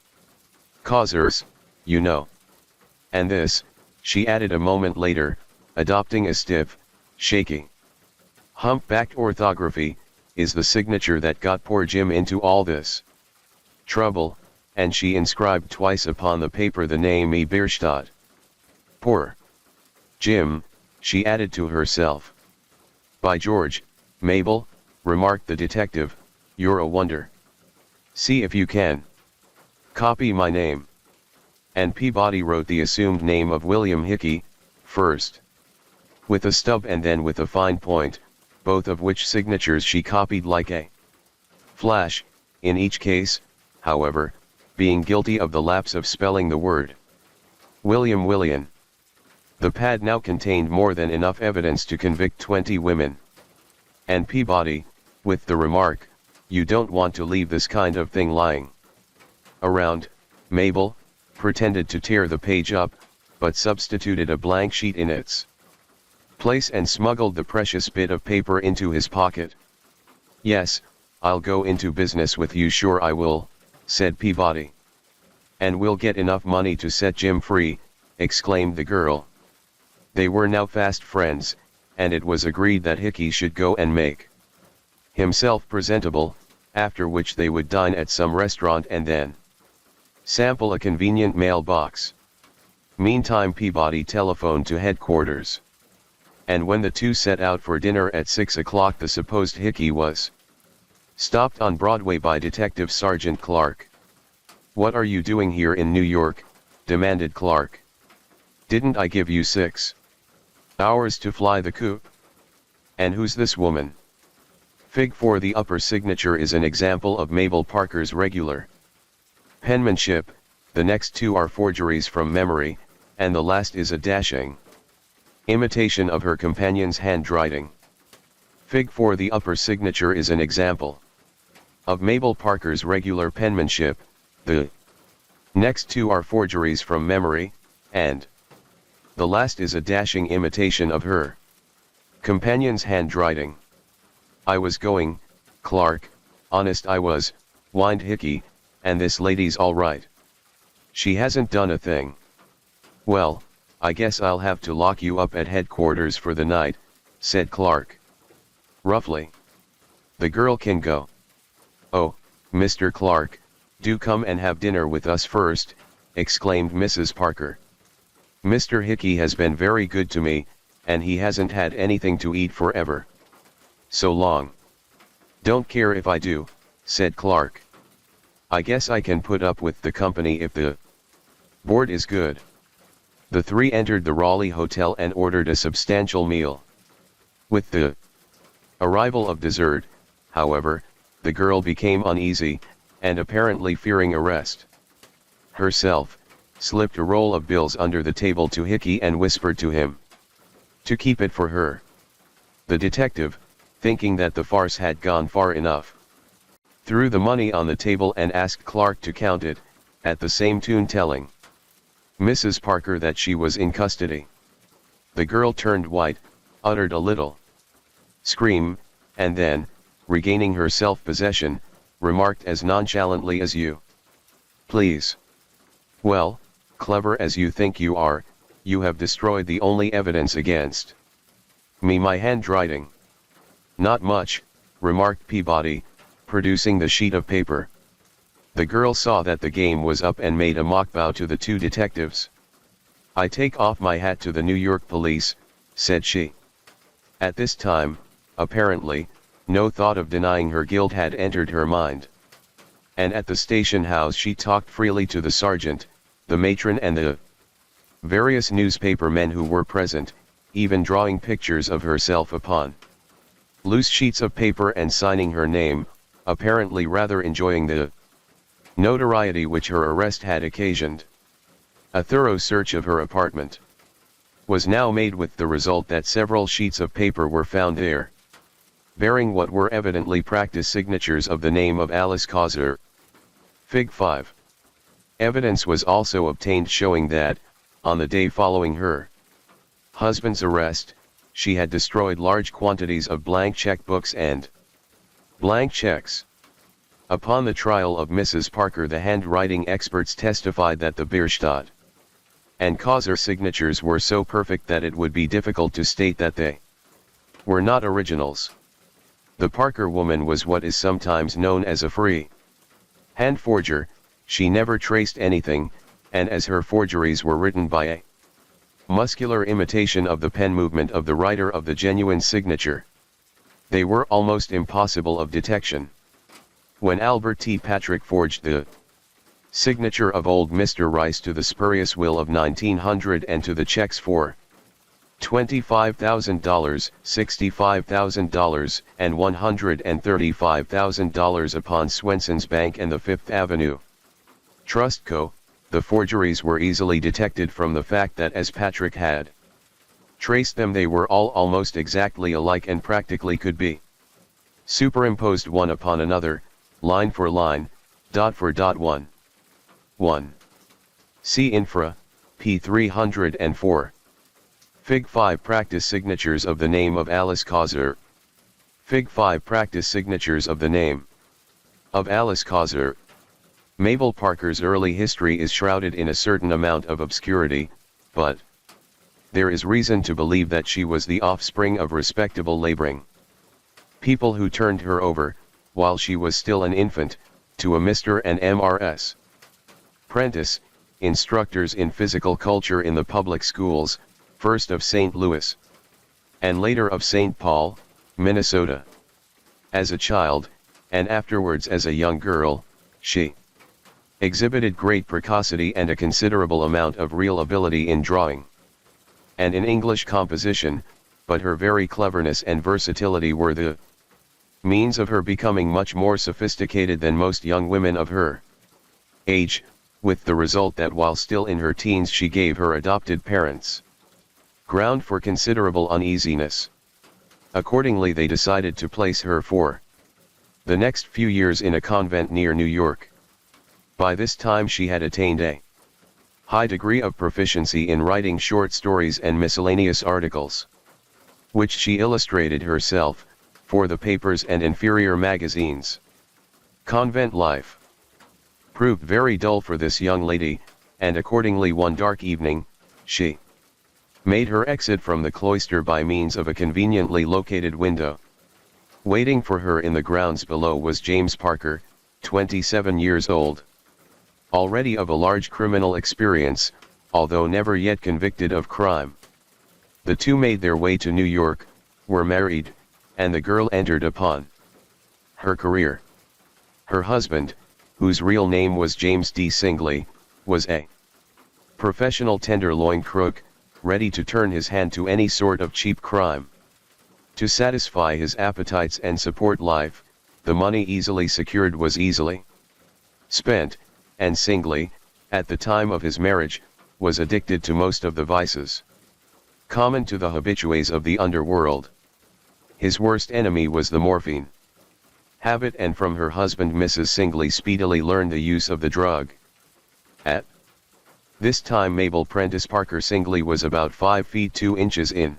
Causers, you know. And this, she added a moment later, adopting a stiff, shaky, humpbacked orthography, is the signature that got poor Jim into all this trouble, and she inscribed twice upon the paper the name E. Bierstadt. Poor Jim, she added to herself. By George, Mabel, remarked the detective, you're a wonder. See if you can copy my name. And Peabody wrote the assumed name of William Hickey, first with a stub and then with a fine point, both of which signatures she copied like a flash, in each case, however, being guilty of the lapse of spelling the word William. The pad now contained more than enough evidence to convict 20 women. And Peabody, with the remark, you don't want to leave this kind of thing lying around, Mabel, pretended to tear the page up, but substituted a blank sheet in its place and smuggled the precious bit of paper into his pocket. Yes, I'll go into business with you, sure I will, said Peabody. And we'll get enough money to set Jim free, exclaimed the girl. They were now fast friends, and it was agreed that Hickey should go and make himself presentable, after which they would dine at some restaurant and then Sample a convenient mailbox. Meantime Peabody telephoned to headquarters. And when the two set out for dinner at 6 o'clock, the supposed Hickey was stopped on Broadway by Detective Sergeant Clark. "What are you doing here in New York?" demanded Clark. "Didn't I give you 6 hours to fly the coop? And who's this woman?" Fig 4. The upper signature is an example of Mabel Parker's regular penmanship, the next two are forgeries from memory, and the last is a dashing imitation of her companion's handwriting. Fig 4. The upper signature is an example of Mabel Parker's regular penmanship, the next two are forgeries from memory, and the last is a dashing imitation of her companion's handwriting. "I was going, Clark, honest I was," whined Hickey, "and this lady's all right. She hasn't done a thing." "Well, I guess I'll have to lock you up at headquarters for the night," said Clark roughly. "The girl can go." "Oh, Mr. Clark, do come and have dinner with us first," exclaimed Mrs. Parker. "Mr. Hickey has been very good to me, and he hasn't had anything to eat forever. So long." "Don't care if I do," said Clark. "I guess I can put up with the company if the board is good." The three entered the Raleigh Hotel and ordered a substantial meal. With the arrival of dessert, however, the girl became uneasy, and apparently fearing arrest herself, slipped a roll of bills under the table to Hickey and whispered to him to keep it for her. The detective, thinking that the farce had gone far enough, threw the money on the table and asked Clark to count it, at the same tune telling Mrs. Parker that she was in custody. The girl turned white, uttered a little scream, and then, regaining her self-possession, remarked as nonchalantly as you please. "Well, clever as you think you are, you have destroyed the only evidence against me, my handwriting." "Not much," remarked Peabody, producing the sheet of paper. The girl saw that the game was up and made a mock bow to the two detectives. "I take off my hat to the New York police," said she. At this time, apparently, no thought of denying her guilt had entered her mind. And at the station house she talked freely to the sergeant, the matron and the various newspaper men who were present, even drawing pictures of herself upon loose sheets of paper and signing her name, apparently rather enjoying the notoriety which her arrest had occasioned. A thorough search of her apartment was now made, with the result that several sheets of paper were found there, bearing what were evidently practice signatures of the name of Alice Causer. Fig. 5. Evidence was also obtained showing that, on the day following her husband's arrest, she had destroyed large quantities of blank checkbooks and blank checks. Upon the trial of Mrs. Parker, the handwriting experts testified that the Bierstadt and Causer signatures were so perfect that it would be difficult to state that they were not originals. The Parker woman was what is sometimes known as a free hand forger. She never traced anything, and as her forgeries were written by a muscular imitation of the pen movement of the writer of the genuine signature, they were almost impossible of detection. When Albert T. Patrick forged the signature of old Mr. Rice to the spurious will of 1900 and to the checks for $25,000, $65,000, and $135,000 upon Swenson's Bank and the Fifth Avenue Trust Co., the forgeries were easily detected from the fact that as Patrick had traced them, they were all almost exactly alike and practically could be superimposed one upon another, line for line, dot for dot. 1. See infra, p. 304. Fig. 5. Practice signatures of the name of Alice Causer. Fig. 5. Practice signatures of the name of Alice Causer. Mabel Parker's early history is shrouded in a certain amount of obscurity, but there is reason to believe that she was the offspring of respectable laboring people who turned her over, while she was still an infant, to a Mr. and Mrs. Prentice, instructors in physical culture in the public schools, first of St. Louis, and later of St. Paul, Minnesota. As a child, and afterwards as a young girl, she exhibited great precocity and a considerable amount of real ability in drawing and in English composition, but her very cleverness and versatility were the means of her becoming much more sophisticated than most young women of her age, with the result that while still in her teens she gave her adopted parents ground for considerable uneasiness. Accordingly they decided to place her for the next few years in a convent near New York. By this time she had attained a high degree of proficiency in writing short stories and miscellaneous articles, which she illustrated herself, for the papers and inferior magazines. Convent life proved very dull for this young lady, and accordingly one dark evening, she made her exit from the cloister by means of a conveniently located window. Waiting for her in the grounds below was James Parker, 27 years old. Already of a large criminal experience, although never yet convicted of crime. The two made their way to New York, were married, and the girl entered upon her career. Her husband, whose real name was James D. Singley, was a professional tenderloin crook, ready to turn his hand to any sort of cheap crime. To satisfy his appetites and support life, the money easily secured was easily spent, and Singley, at the time of his marriage, was addicted to most of the vices common to the habitués of the underworld. His worst enemy was the morphine habit, and from her husband Mrs. Singley speedily learned the use of the drug. At this time Mabel Prentice Parker Singley was about 5 feet 2 inches in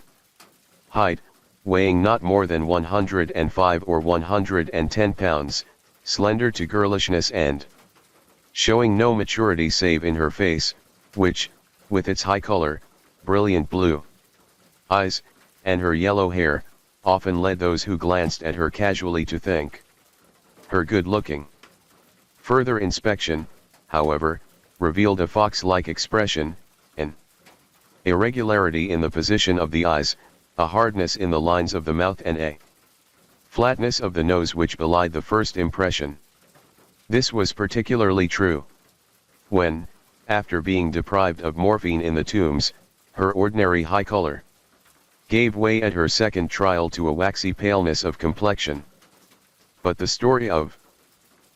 height, weighing not more than 105 or 110 pounds, slender to girlishness and showing no maturity save in her face, which, with its high color, brilliant blue eyes, and her yellow hair, often led those who glanced at her casually to think her good-looking. Further inspection, however, revealed a fox-like expression, an irregularity in the position of the eyes, a hardness in the lines of the mouth and a flatness of the nose which belied the first impression. This was particularly true when, after being deprived of morphine in the Tombs, her ordinary high color gave way at her second trial to a waxy paleness of complexion. But the story of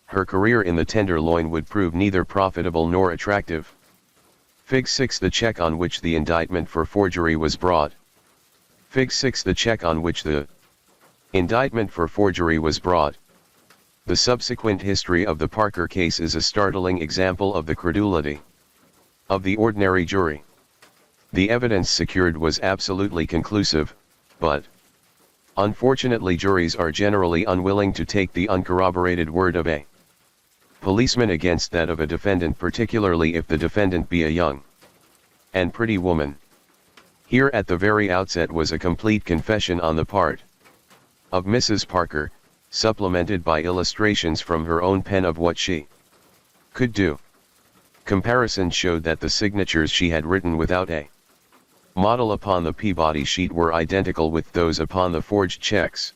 her career in the Tenderloin would prove neither profitable nor attractive. Fig 6. The check on which the indictment for forgery was brought. Fig 6. The check on which the indictment for forgery was brought. The subsequent history of the Parker case is a startling example of the credulity of the ordinary jury. The evidence secured was absolutely conclusive, but unfortunately juries are generally unwilling to take the uncorroborated word of a policeman against that of a defendant, particularly if the defendant be a young and pretty woman. Here at the very outset was a complete confession on the part of Mrs. Parker, supplemented by illustrations from her own pen of what she could do. Comparison showed that the signatures she had written without a model upon the Peabody sheet were identical with those upon the forged checks.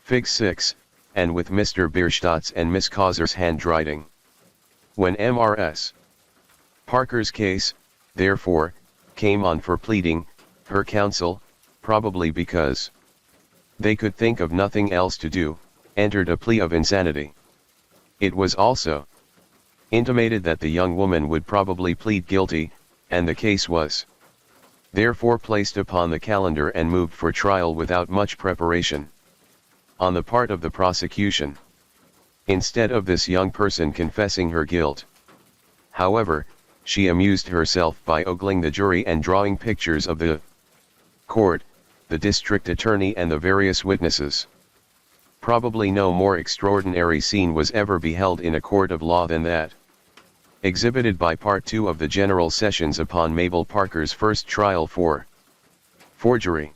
Fig 6, and with Mr. Bierstadt's and Miss Causer's handwriting. When Mrs. Parker's case, therefore, came on for pleading, her counsel, probably because they could think of nothing else to do, entered a plea of insanity. It was also intimated that the young woman would probably plead guilty, and the case was therefore placed upon the calendar and moved for trial without much preparation on the part of the prosecution. Instead of this young person confessing her guilt, however, she amused herself by ogling the jury and drawing pictures of the court, the district attorney and the various witnesses. Probably no more extraordinary scene was ever beheld in a court of law than that exhibited by Part 2 of the General Sessions upon Mabel Parker's first trial for forgery.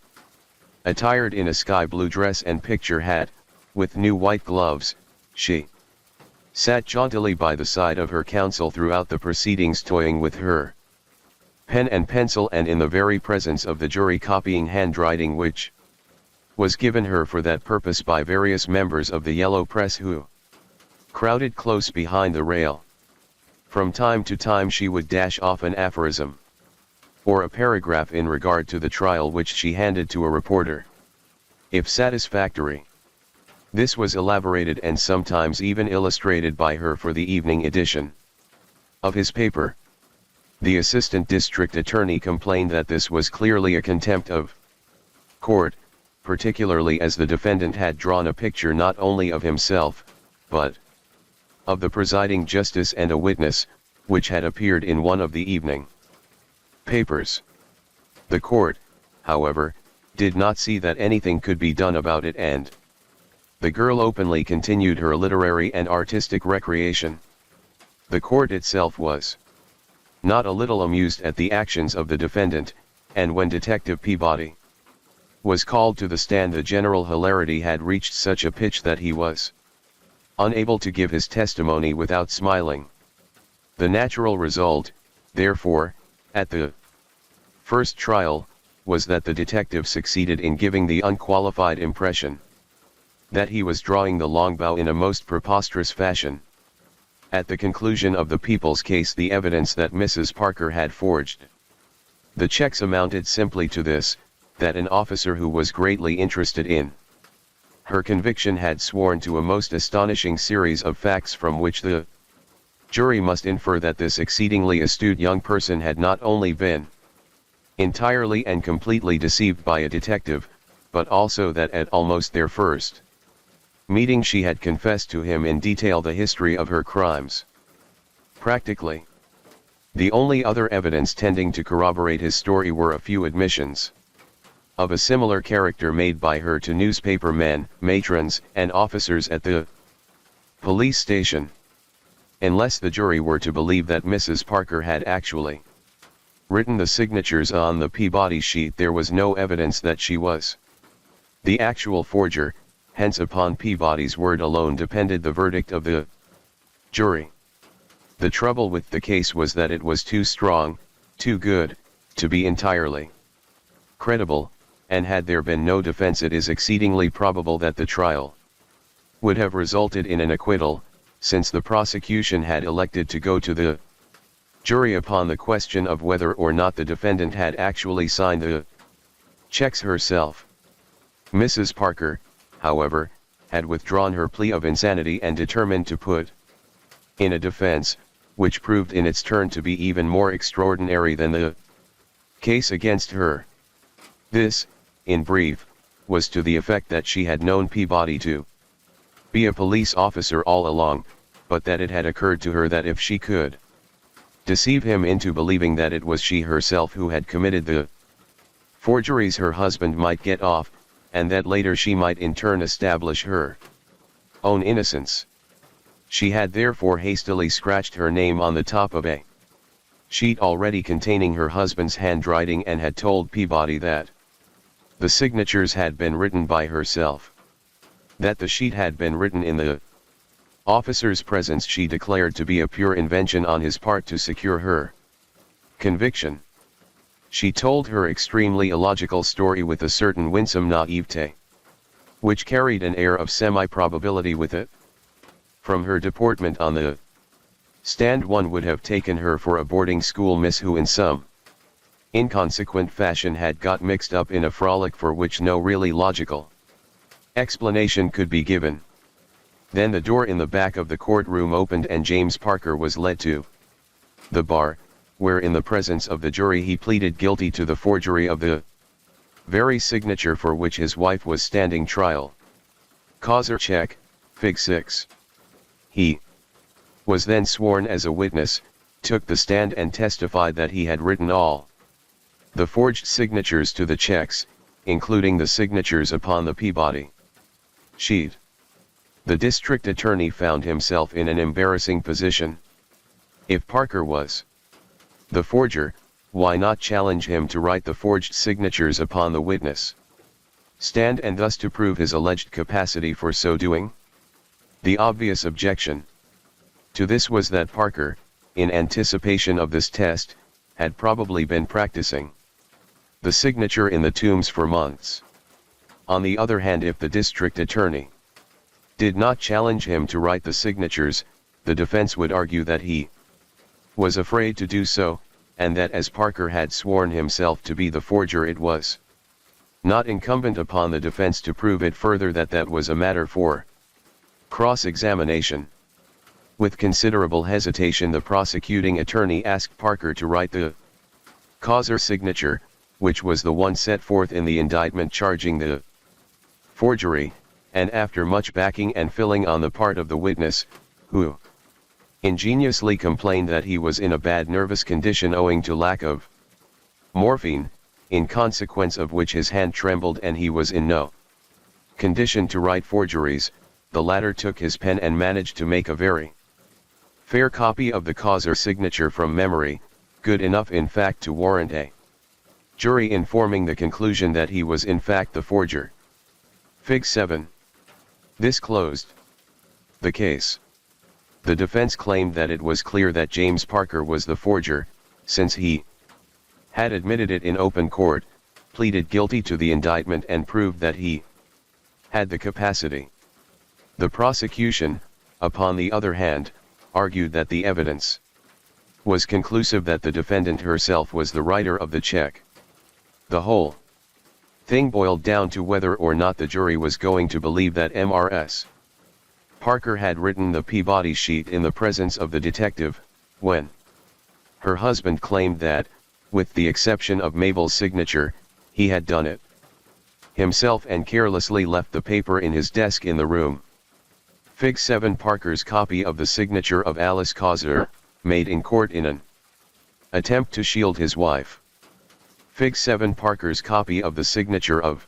Attired in a sky blue dress and picture hat, with new white gloves, she sat jauntily by the side of her counsel throughout the proceedings, toying with her pen and pencil, and in the very presence of the jury copying handwriting which was given her for that purpose by various members of the yellow press who crowded close behind the rail. From time to time she would dash off an aphorism or a paragraph in regard to the trial which she handed to a reporter. If satisfactory, this was elaborated and sometimes even illustrated by her for the evening edition of his paper. The assistant district attorney complained that this was clearly a contempt of court, particularly as the defendant had drawn a picture not only of himself, but of the presiding justice and a witness, which had appeared in one of the evening papers. The court, however, did not see that anything could be done about it, and the girl openly continued her literary and artistic recreation. The court itself was not a little amused at the actions of the defendant, and when Detective Peabody was called to the stand, the general hilarity had reached such a pitch that he was unable to give his testimony without smiling. The natural result, therefore, at the first trial, was that the detective succeeded in giving the unqualified impression that he was drawing the long bow in a most preposterous fashion. At the conclusion of the people's case, the evidence that Mrs. Parker had forged the checks amounted simply to this, that an officer who was greatly interested in her conviction had sworn to a most astonishing series of facts from which the jury must infer that this exceedingly astute young person had not only been entirely and completely deceived by a detective, but also that at almost their first meeting she had confessed to him in detail the history of her crimes. Practically, the only other evidence tending to corroborate his story were a few admissions of a similar character made by her to newspaper men, matrons, and officers at the police station. Unless the jury were to believe that Mrs. Parker had actually written the signatures on the Peabody sheet, there was no evidence that she was the actual forger, hence upon Peabody's word alone depended the verdict of the jury. The trouble with the case was that it was too strong, too good, to be entirely credible, and had there been no defense it is exceedingly probable that the trial would have resulted in an acquittal, since the prosecution had elected to go to the jury upon the question of whether or not the defendant had actually signed the checks herself. Mrs. Parker, however, had withdrawn her plea of insanity and determined to put in a defense, which proved in its turn to be even more extraordinary than the case against her. This, in brief, was to the effect that she had known Peabody to be a police officer all along, but that it had occurred to her that if she could deceive him into believing that it was she herself who had committed the forgeries, her husband might get off, and that later she might in turn establish her own innocence. She had therefore hastily scratched her name on the top of a sheet already containing her husband's handwriting, and had told Peabody that the signatures had been written by herself. That the sheet had been written in the officer's presence she declared to be a pure invention on his part to secure her conviction. She told her extremely illogical story with a certain winsome naivete, which carried an air of semi-probability with it. From her deportment on the stand one would have taken her for a boarding school miss who in some inconsequent fashion had got mixed up in a frolic for which no really logical explanation could be given. Then the door in the back of the courtroom opened and James Parker was led to the bar, where in the presence of the jury he pleaded guilty to the forgery of the very signature for which his wife was standing trial. Causer check, Fig. 6. He was then sworn as a witness, took the stand and testified that he had written all the forged signatures to the checks, including the signatures upon the Peabody sheet. The district attorney found himself in an embarrassing position. If Parker was the forger, why not challenge him to write the forged signatures upon the witness stand and thus to prove his alleged capacity for so doing? The obvious objection To this was that Parker, in anticipation of this test, had probably been practicing the signature in the tombs for months. On the other hand, if the district attorney did not challenge him to write the signatures, the defense would argue that he was afraid to do so, and that as Parker had sworn himself to be the forger, it was not incumbent upon the defense to prove it further, that was a matter for cross-examination. With considerable hesitation, the prosecuting attorney asked Parker to write the causer signature, which was the one set forth in the indictment charging the forgery, and after much backing and filling on the part of the witness, who ingeniously complained that he was in a bad nervous condition owing to lack of morphine, in consequence of which his hand trembled and he was in no condition to write forgeries, the latter took his pen and managed to make a very fair copy of the causer signature from memory, good enough in fact to warrant a jury in forming the conclusion that he was in fact the forger. Fig. 7. This closed the case. The defense claimed that it was clear that James Parker was the forger, since he had admitted it in open court, pleaded guilty to the indictment and proved that he had the capacity. The prosecution, upon the other hand, argued that the evidence was conclusive that the defendant herself was the writer of the check. The whole thing boiled down to whether or not the jury was going to believe that Mrs. Parker had written the Peabody sheet in the presence of the detective, when her husband claimed that, with the exception of Mabel's signature, he had done it himself and carelessly left the paper in his desk in the room. Fig. 7. Parker's copy of the signature of Alice Causer, made in court in an attempt to shield his wife. Fig. 7. Parker's copy of the signature of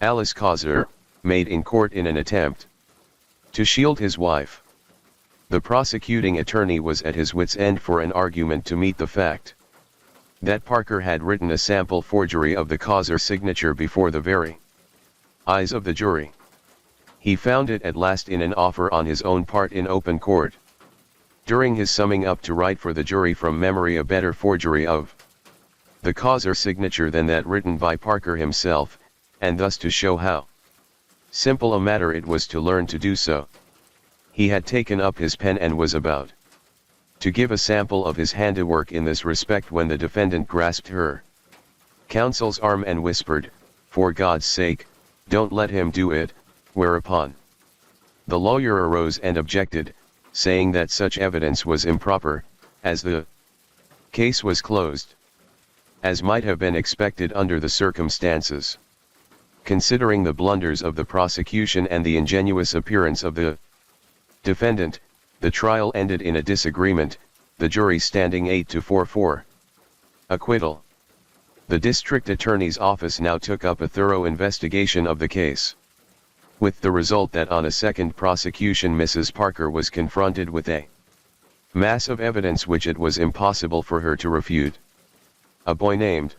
Alice Causer, made in court in an attempt to shield his wife. The prosecuting attorney was at his wit's end for an argument to meet the fact that Parker had written a sample forgery of the Causer signature before the very eyes of the jury. He found it at last in an offer on his own part in open court, during his summing up, to write for the jury from memory a better forgery of the Causer signature than that written by Parker himself, and thus to show how simple a matter it was to learn to do so. He had taken up his pen and was about to give a sample of his handiwork in this respect when the defendant grasped her counsel's arm and whispered, "For God's sake, don't let him do it," whereupon the lawyer arose and objected, saying that such evidence was improper, as the case was closed, as might have been expected under the circumstances. Considering the blunders of the prosecution and the ingenuous appearance of the defendant, the trial ended in a disagreement, the jury standing 8-4 for acquittal. The district attorney's office now took up a thorough investigation of the case, with the result that on a second prosecution Mrs. Parker was confronted with a mass of evidence which it was impossible for her to refute. A boy named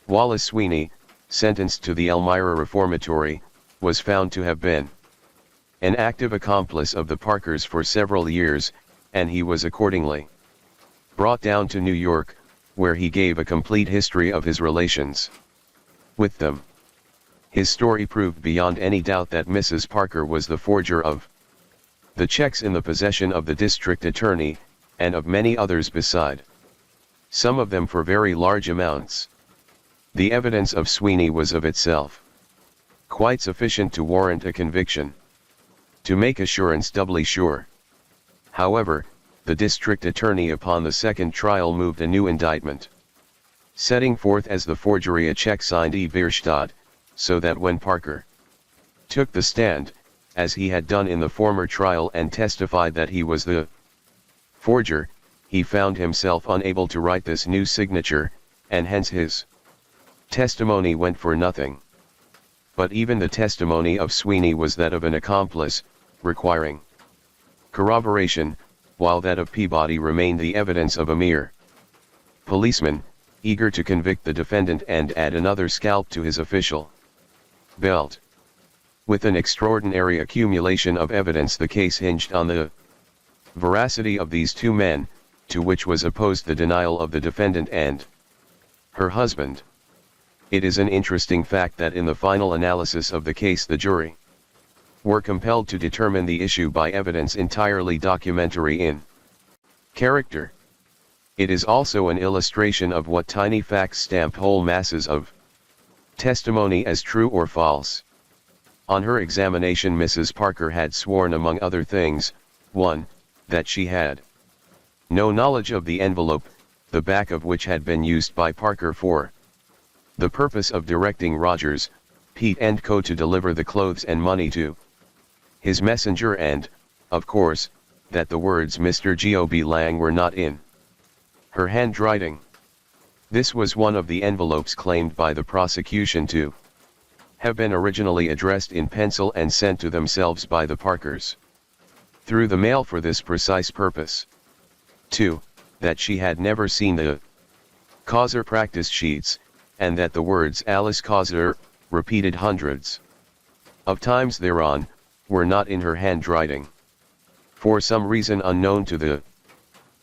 Wallace Sweeney, sentenced to the Elmira Reformatory, was found to have been an active accomplice of the Parkers for several years, and he was accordingly brought down to New York, where he gave a complete history of his relations with them. His story proved beyond any doubt that Mrs. Parker was the forger of the checks in the possession of the district attorney, and of many others beside, some of them for very large amounts. The evidence of Sweeney was of itself quite sufficient to warrant a conviction, to make assurance doubly sure. However, the district attorney upon the second trial moved a new indictment, setting forth as the forgery a check signed E. Bierstadt, so that when Parker took the stand, as he had done in the former trial, and testified that he was the forger, he found himself unable to write this new signature, and hence his testimony went for nothing. But even the testimony of Sweeney was that of an accomplice, requiring corroboration, while that of Peabody remained the evidence of a mere policeman, eager to convict the defendant and add another scalp to his official belt. With an extraordinary accumulation of evidence, the case hinged on the veracity of these two men, to which was opposed the denial of the defendant and her husband. It is an interesting fact that in the final analysis of the case the jury were compelled to determine the issue by evidence entirely documentary in character. It is also an illustration of what tiny facts stamp whole masses of testimony as true or false. On her examination, Mrs. Parker had sworn, among other things, 1. That she had no knowledge of the envelope, the back of which had been used by Parker for the purpose of directing Rogers, Pete & Co. to deliver the clothes and money to his messenger, and, of course, that the words Mr. G.O.B. Lang were not in her handwriting. This was one of the envelopes claimed by the prosecution to have been originally addressed in pencil and sent to themselves by the Parkers through the mail for this precise purpose. 2. That she had never seen the Causer practice sheets, and that the words Alice Causer, repeated hundreds of times thereon, were not in her handwriting. For some reason unknown to the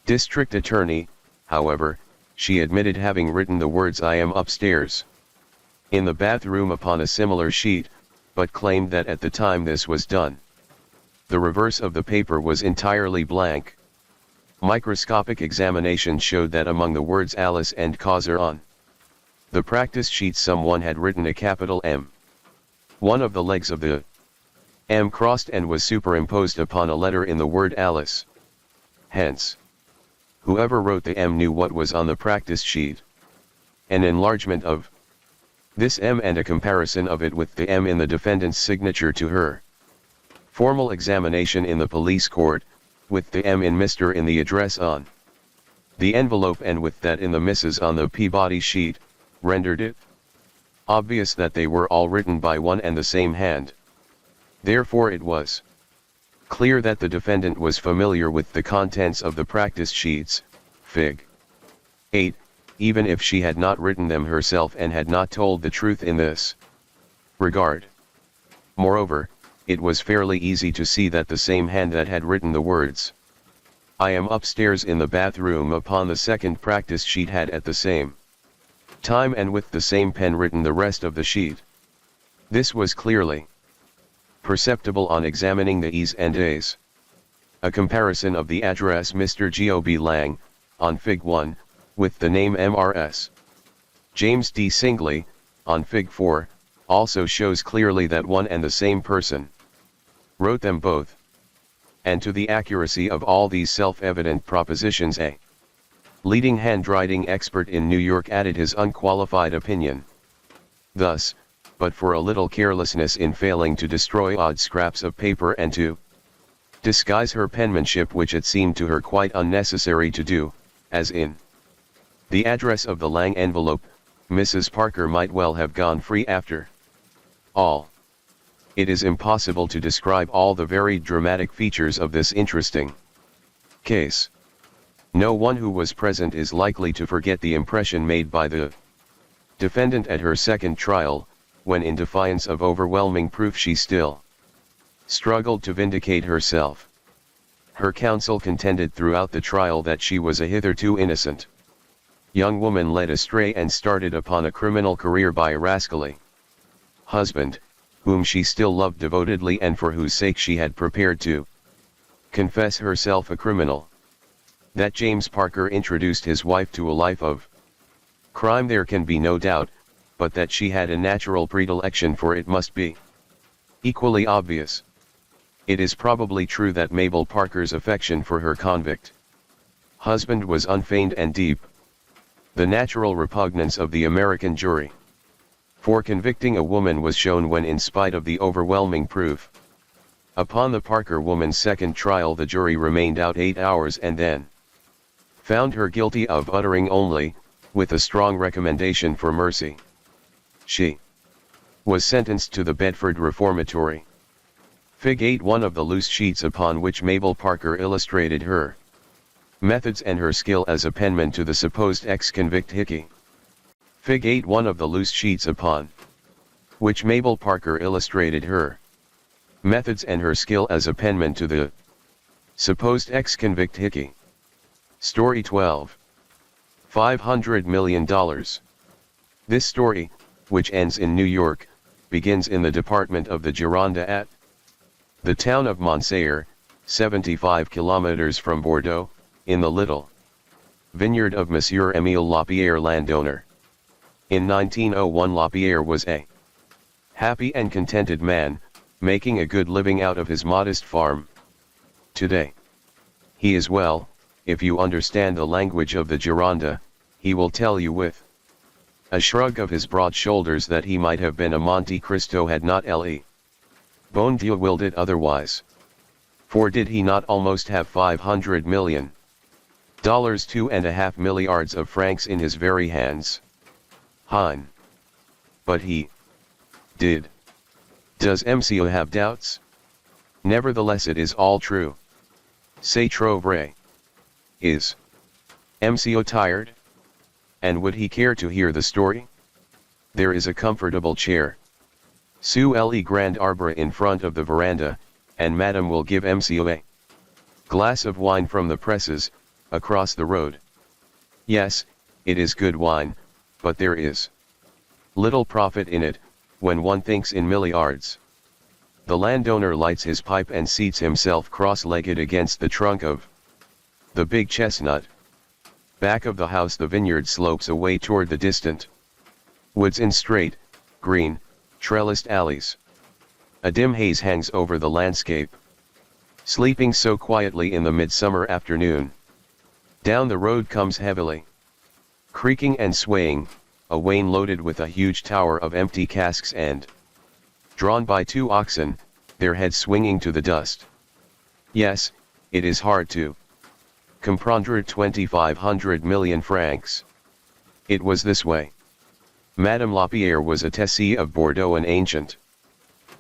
district attorney, however, she admitted having written the words "I am upstairs" in the bathroom upon a similar sheet, but claimed that at the time this was done, the reverse of the paper was entirely blank. Microscopic examination showed that among the words Alice and Causer on the practice sheet someone had written a capital M. One of the legs of the M crossed and was superimposed upon a letter in the word Alice. Hence, whoever wrote the M knew what was on the practice sheet. An enlargement of this M and a comparison of it with the M in the defendant's signature to her formal examination in the police court, with the M in Mr. in the address on the envelope and with that in the Mrs. on the Peabody sheet, rendered it obvious that they were all written by one and the same hand. Therefore it was clear that the defendant was familiar with the contents of the practice sheets, Fig. 8, even if she had not written them herself and had not told the truth in this regard. Moreover, it was fairly easy to see that the same hand that had written the words "I am upstairs" in the bathroom upon the second practice sheet had at the same time and with the same pen written the rest of the sheet. This was clearly perceptible on examining the E's and A's. A comparison of the address Mr. G.O.B. Lang, on Fig. 1, with the name Mrs. James D. Singley, on Fig. 4, also shows clearly that one and the same person wrote them both. And to the accuracy of all these self-evident propositions a leading handwriting expert in New York added his unqualified opinion. Thus, but for a little carelessness in failing to destroy odd scraps of paper and to disguise her penmanship, which it seemed to her quite unnecessary to do, as in the address of the Lang envelope, Mrs. Parker might well have gone free after all. It is impossible to describe all the varied dramatic features of this interesting case. No one who was present is likely to forget the impression made by the defendant at her second trial, when in defiance of overwhelming proof she still struggled to vindicate herself. Her counsel contended throughout the trial that she was a hitherto innocent young woman led astray and started upon a criminal career by a rascally husband, whom she still loved devotedly and for whose sake she had prepared to confess herself a criminal. That James Parker introduced his wife to a life of crime there can be no doubt, but that she had a natural predilection for it must be equally obvious. It is probably true that Mabel Parker's affection for her convict husband was unfeigned and deep. The natural repugnance of the American jury for convicting a woman was shown when, in spite of the overwhelming proof upon the Parker woman's second trial, the jury remained out 8 hours and then found her guilty of uttering only, with a strong recommendation for mercy. She was sentenced to the Bedford Reformatory. Fig. 8, one of the loose sheets upon which Mabel Parker illustrated her methods and her skill as a penman to the supposed ex-convict Hickey. Fig. 8, one of the loose sheets upon which Mabel Parker illustrated her methods and her skill as a penman to the Supposed ex-convict Hickey. Story 12. $500 million. This story, which ends in New York, begins in the department of the Gironde at the town of Montsayre, 75 kilometers from Bordeaux, in the little vineyard of Monsieur Émile Lapierre, landowner. In 1901 Lapierre was a happy and contented man, making a good living out of his modest farm. Today, he is well, if you understand the language of the Gironde, he will tell you with a shrug of his broad shoulders that he might have been a Monte Cristo had not Le Bon Dieu willed it otherwise. For did he not almost have $500 million, 2.5 milliards of francs in his very hands? Hein. But he did. Does MCO have doubts? Nevertheless it is all true. C'est trop vrai. Is MCO tired? And would he care to hear the story? There is a comfortable chair sous le grand arbre in front of the veranda, and Madame will give MCO a glass of wine from the presses, across the road. Yes, it is good wine, but there is little profit in it, when one thinks in milliards. The landowner lights his pipe and seats himself cross-legged against the trunk of the big chestnut. Back of the house the vineyard slopes away toward the distant woods in straight, green, trellised alleys. A dim haze hangs over the landscape. Sleeping so quietly in the midsummer afternoon. Down the road comes heavily, creaking and swaying, a wain loaded with a huge tower of empty casks and drawn by 2 oxen, their heads swinging to the dust. Yes, it is hard to comprendre 2,500 million francs. It was this way. Madame Lapierre was a Tessie of Bordeaux, an ancient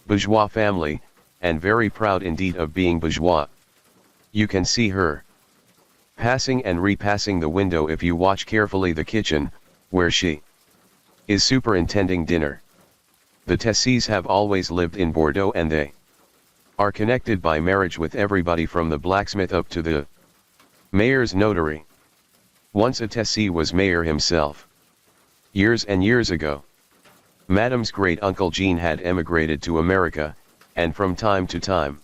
bourgeois family, and very proud indeed of being bourgeois. You can see her passing and repassing the window if you watch carefully the kitchen, where she is superintending dinner. The Tessies have always lived in Bordeaux, and they are connected by marriage with everybody from the blacksmith up to the mayor's notary. Once a Tessie was mayor himself. Years and years ago. Madame's great-uncle Jean had emigrated to America, and from time to time,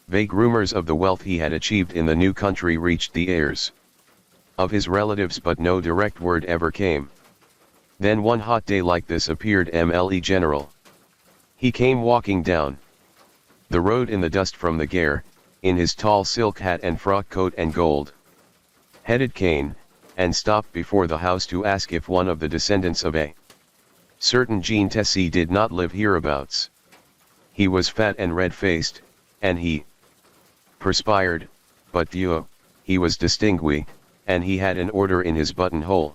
vague rumors of the wealth he had achieved in the new country reached the ears of his relatives, but no direct word ever came. Then one hot day like this appeared MLE General. He came walking down the road in the dust from the Gare, in his tall silk hat and frock coat and gold-headed cane, and stopped before the house to ask if one of the descendants of a certain Jean Tessie did not live hereabouts. He was fat and red-faced, and he perspired, but Dieu, he was distingué, and he had an order in his buttonhole.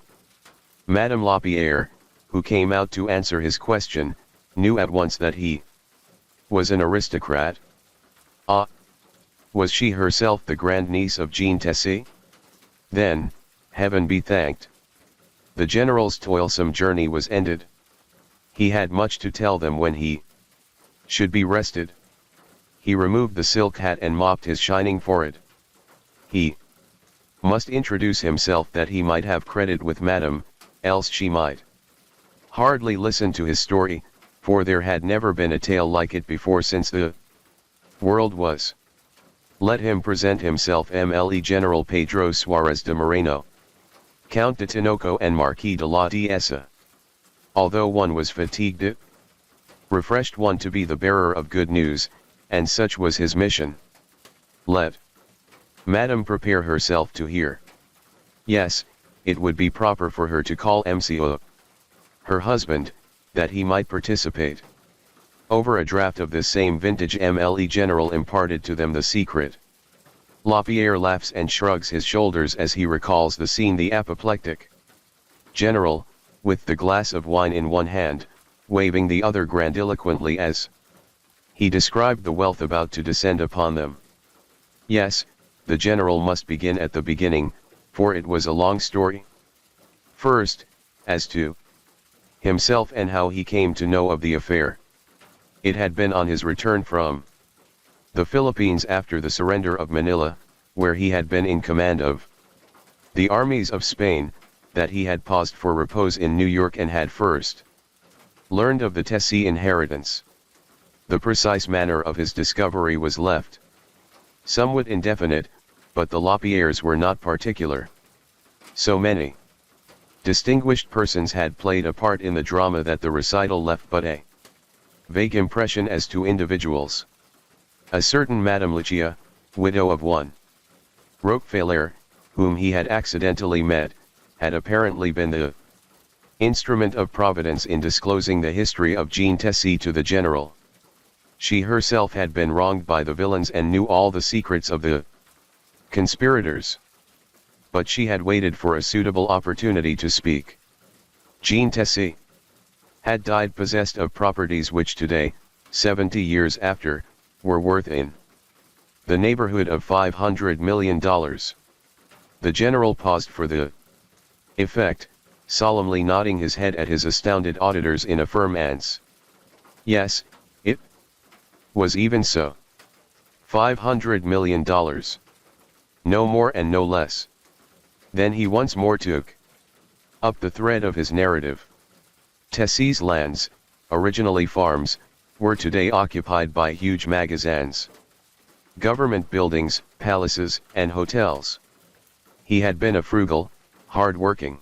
Madame Lapierre, who came out to answer his question, knew at once that he was an aristocrat. Ah! Was she herself the grandniece of Jean Tessie? Then, heaven be thanked, the general's toilsome journey was ended. He had much to tell them when he should be rested. He removed the silk hat and mopped his shining forehead. He must introduce himself that he might have credit with Madame, else she might hardly listen to his story, for there had never been a tale like it before since the world was. Let him present himself. MLE General Pedro Suarez de Moreno, Count de Tinoco and Marquis de la Dehesa. Although one was fatigued, refreshed one to be the bearer of good news, and such was his mission. Let Madame prepare herself to hear. Yes, it would be proper for her to call MCO, her husband, that he might participate. Over a draught of this same vintage, MLE General imparted to them the secret. Lapierre laughs and shrugs his shoulders as he recalls the scene. The apoplectic General, with the glass of wine in one hand, waving the other grandiloquently as he described the wealth about to descend upon them. Yes, the General must begin at the beginning, for it was a long story. First, as to himself and how he came to know of the affair. It had been on his return from the Philippines after the surrender of Manila, where he had been in command of the armies of Spain, that he had paused for repose in New York and had first learned of the Tessie inheritance. The precise manner of his discovery was left somewhat indefinite, but the Lapierres were not particular. So many distinguished persons had played a part in the drama that the recital left but a vague impression as to individuals. A certain Madame Lucia, widow of one Rockefeller, whom he had accidentally met, had apparently been the instrument of Providence in disclosing the history of Jean Tessie to the general. She herself had been wronged by the villains and knew all the secrets of the conspirators. But she had waited for a suitable opportunity to speak. Jean Tessie had died possessed of properties which today, 70 years after, were worth in the neighborhood of $500 million. The general paused for the effect, solemnly nodding his head at his astounded auditors in a firm answer. Yes, it was even so. $500 million. No more and no less. Then he once more took up the thread of his narrative. Tessie's lands, originally farms, were today occupied by huge magazines, government buildings, palaces, and hotels. He had been a frugal, hard-working,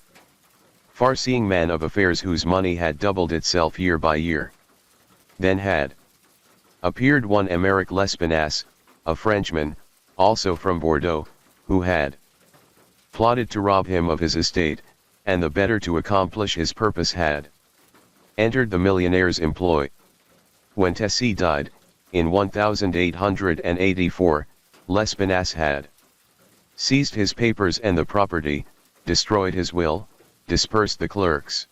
far-seeing man of affairs whose money had doubled itself year by year. Then had appeared one Émeric Lespinasse, a Frenchman, also from Bordeaux, who had plotted to rob him of his estate, and the better to accomplish his purpose had entered the millionaire's employ. When Tessie died, in 1884, Lespinasse had seized his papers and the property, destroyed his will, dispersed the clerks,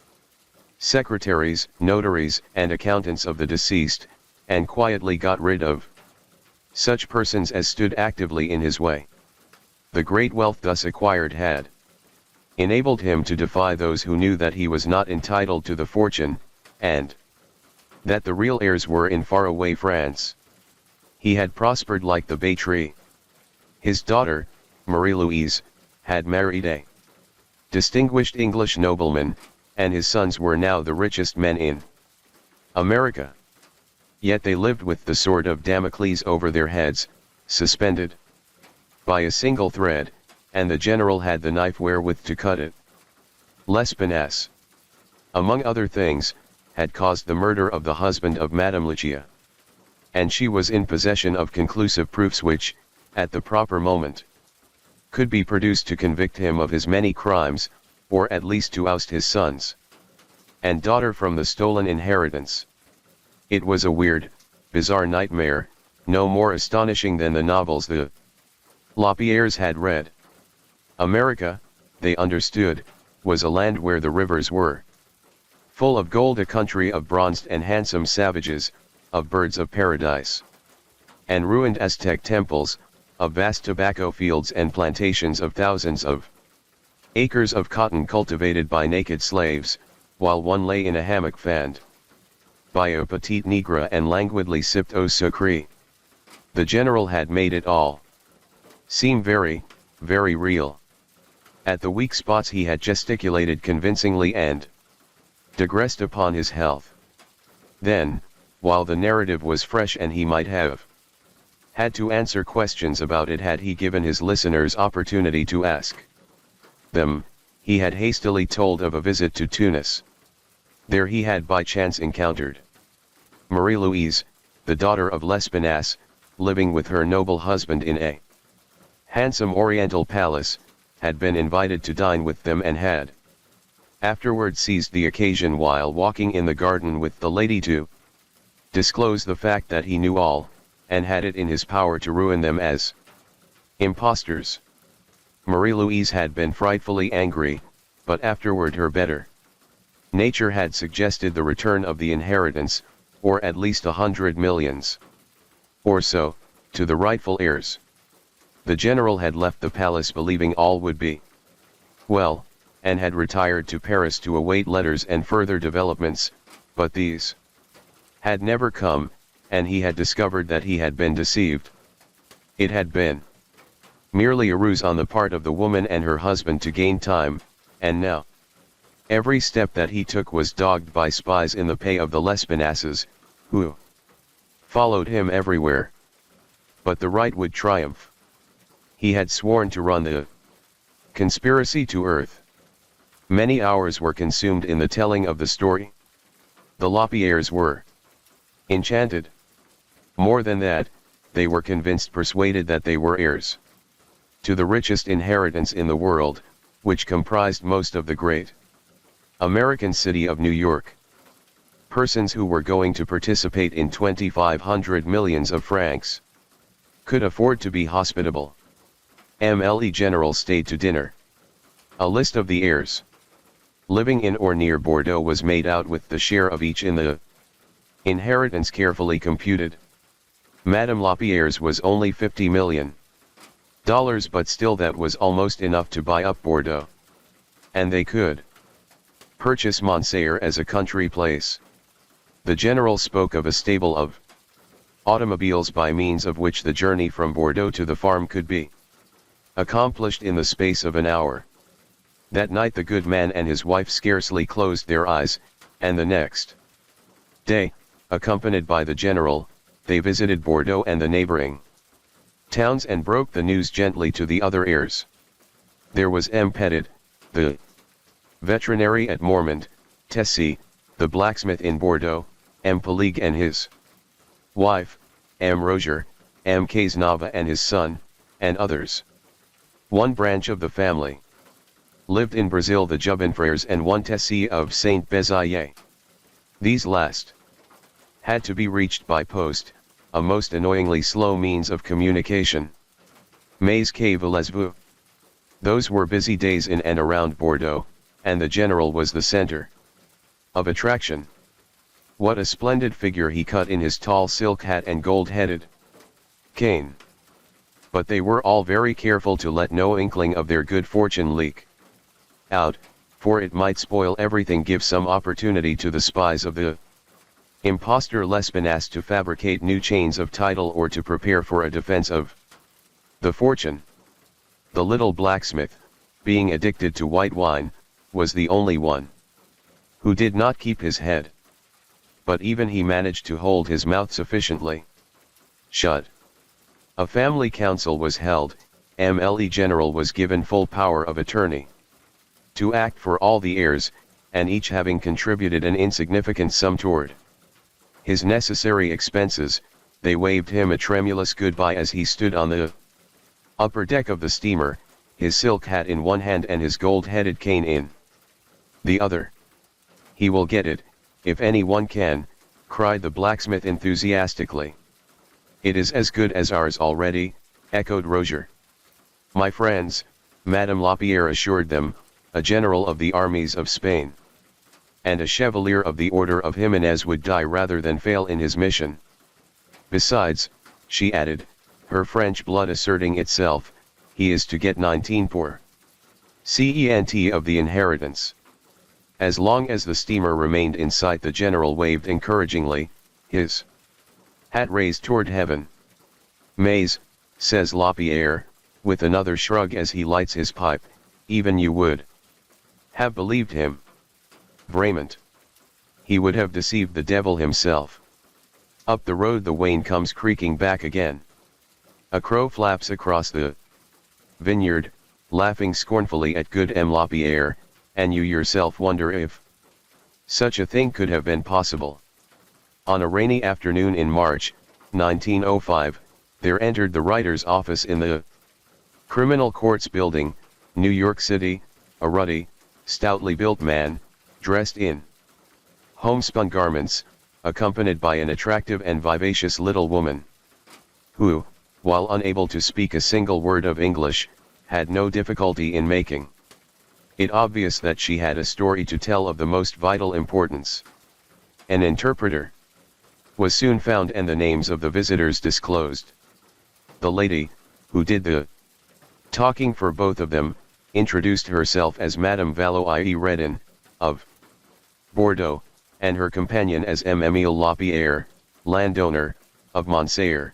secretaries, notaries, and accountants of the deceased, and quietly got rid of such persons as stood actively in his way. The great wealth thus acquired had enabled him to defy those who knew that he was not entitled to the fortune, and that the real heirs were in far-away France. He had prospered like the bay tree. His daughter, Marie-Louise, had married a distinguished English nobleman, and his sons were now the richest men in America. Yet they lived with the sword of Damocles over their heads, suspended by a single thread, and the general had the knife wherewith to cut it. Lespinasse, among other things, had caused the murder of the husband of Madame Lucia. And she was in possession of conclusive proofs which, at the proper moment, could be produced to convict him of his many crimes, or at least to oust his sons and daughter from the stolen inheritance. It was a weird, bizarre nightmare, no more astonishing than the novels the Lapierres had read. America, they understood, was a land where the rivers were full of gold, a country of bronzed and handsome savages, of birds of paradise, and ruined Aztec temples, of vast tobacco fields and plantations of thousands of acres of cotton cultivated by naked slaves, while one lay in a hammock fanned by a petite negra and languidly sipped eau sucrée. The general had made it all seem very, very real. At the weak spots he had gesticulated convincingly and digressed upon his health. Then, while the narrative was fresh and he might have had to answer questions about it had he given his listeners opportunity to ask them, he had hastily told of a visit to Tunis. There he had by chance encountered Marie-Louise, the daughter of Lespinasse, living with her noble husband in a handsome oriental palace, had been invited to dine with them and had afterward seized the occasion while walking in the garden with the lady to disclose the fact that he knew all, and had it in his power to ruin them as impostors. Marie-Louise had been frightfully angry, but afterward her better nature had suggested the return of the inheritance, or at least 100 millions or so, to the rightful heirs. The general had left the palace believing all would be well, and had retired to Paris to await letters and further developments, but these had never come, and he had discovered that he had been deceived. It had been merely a ruse on the part of the woman and her husband to gain time, and now every step that he took was dogged by spies in the pay of the Lespinasses, who followed him everywhere. But the right would triumph. He had sworn to run the conspiracy to earth. Many hours were consumed in the telling of the story. The Lapierres were enchanted. More than that, they were convinced, persuaded that they were heirs to the richest inheritance in the world, which comprised most of the great American city of New York. Persons who were going to participate in 2,500 millions of francs could afford to be hospitable. MLE General stayed to dinner. A list of the heirs living in or near Bordeaux was made out with the share of each in the inheritance carefully computed. Madame Lapierre's was only $50 million, but still that was almost enough to buy up Bordeaux. And they could purchase Montsert as a country place. The general spoke of a stable of automobiles by means of which the journey from Bordeaux to the farm could be accomplished in the space of an hour. That night the good man and his wife scarcely closed their eyes, and the next day, accompanied by the general, they visited Bordeaux and the neighboring towns and broke the news gently to the other heirs. There was M. Petit, the veterinary at Mormont, Tessie, the blacksmith in Bordeaux, M. Paligue and his wife, M. Roger, M. Cazenava and his son, and others. One branch of the family lived in Brazil, the Jubinfrères, and one Tessie of Saint Bézaille. These last had to be reached by post, a most annoyingly slow means of communication. Mais que voulez-vous? Those were busy days in and around Bordeaux, and the general was the center of attraction. What a splendid figure he cut in his tall silk hat and gold-headed cane. But they were all very careful to let no inkling of their good fortune leak out, for it might spoil everything, give some opportunity to the spies of the impostor Lespinasse to fabricate new chains of title or to prepare for a defense of the fortune. The little blacksmith, being addicted to white wine, was the only one who did not keep his head. But even he managed to hold his mouth sufficiently shut. A family council was held. MLE General was given full power of attorney to act for all the heirs, and each having contributed an insignificant sum toward his necessary expenses, they waved him a tremulous goodbye as he stood on the upper deck of the steamer, his silk hat in one hand and his gold-headed cane in the other. "He will get it, if anyone can," cried the blacksmith enthusiastically. "It is as good as ours already," echoed Roger. "My friends," Madame Lapierre assured them, a general of the armies of Spain and a chevalier of the Order of Jimenez would die rather than fail in his mission. "Besides," she added, her French blood asserting itself, "he is to get 19% of the inheritance." As long as the steamer remained in sight, the general waved encouragingly, his hat raised toward heaven. "Mais," says Lapierre, with another shrug as he lights his pipe, "even you would have believed him. Vraiment. He would have deceived the devil himself." Up the road the wain comes creaking back again. A crow flaps across the vineyard, laughing scornfully at good M. Lapierre, and you yourself wonder if such a thing could have been possible. On a rainy afternoon in March, 1905, there entered the writer's office in the Criminal Courts Building, New York City, a ruddy, stoutly built man, dressed in homespun garments, accompanied by an attractive and vivacious little woman, who, while unable to speak a single word of English, had no difficulty in making it obvious that she had a story to tell of the most vital importance. An interpreter was soon found and the names of the visitors disclosed. The lady, who did the talking for both of them, introduced herself as Madame Valois Redon, of Bordeaux, and her companion as M. Émile Lapierre, landowner, of Montsayer.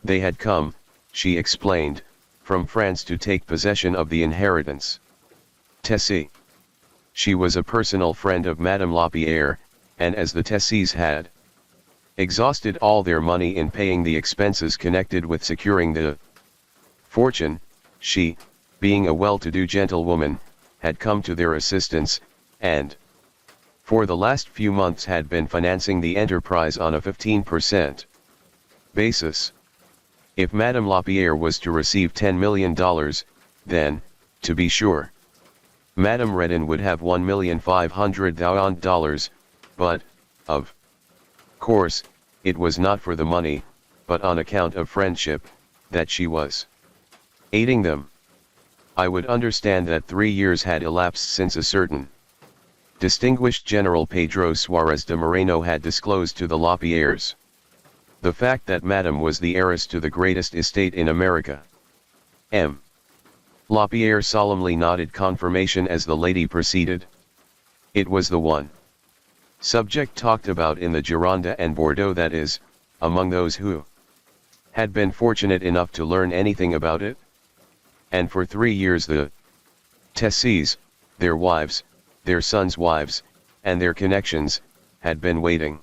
They had come, she explained, from France to take possession of the inheritance. Tessie. She was a personal friend of Madame Lapierre, and as the Tessies had exhausted all their money in paying the expenses connected with securing the fortune, she, being a well-to-do gentlewoman, had come to their assistance, and for the last few months had been financing the enterprise on a 15% basis. If Madame Lapierre was to receive $10 million, then, to be sure, Madame Redon would have $1,500,000, but, of course, it was not for the money, but on account of friendship, that she was aiding them. I would understand that 3 years had elapsed since a certain distinguished General Pedro Suarez de Moreno had disclosed to the Lapierres the fact that Madame was the heiress to the greatest estate in America. M. Lapierre solemnly nodded confirmation as the lady proceeded. It was the one subject talked about in the Gironde and Bordeaux, that is, among those who had been fortunate enough to learn anything about it. And for 3 years the Tessies, their wives, their sons' wives, and their connections, had been waiting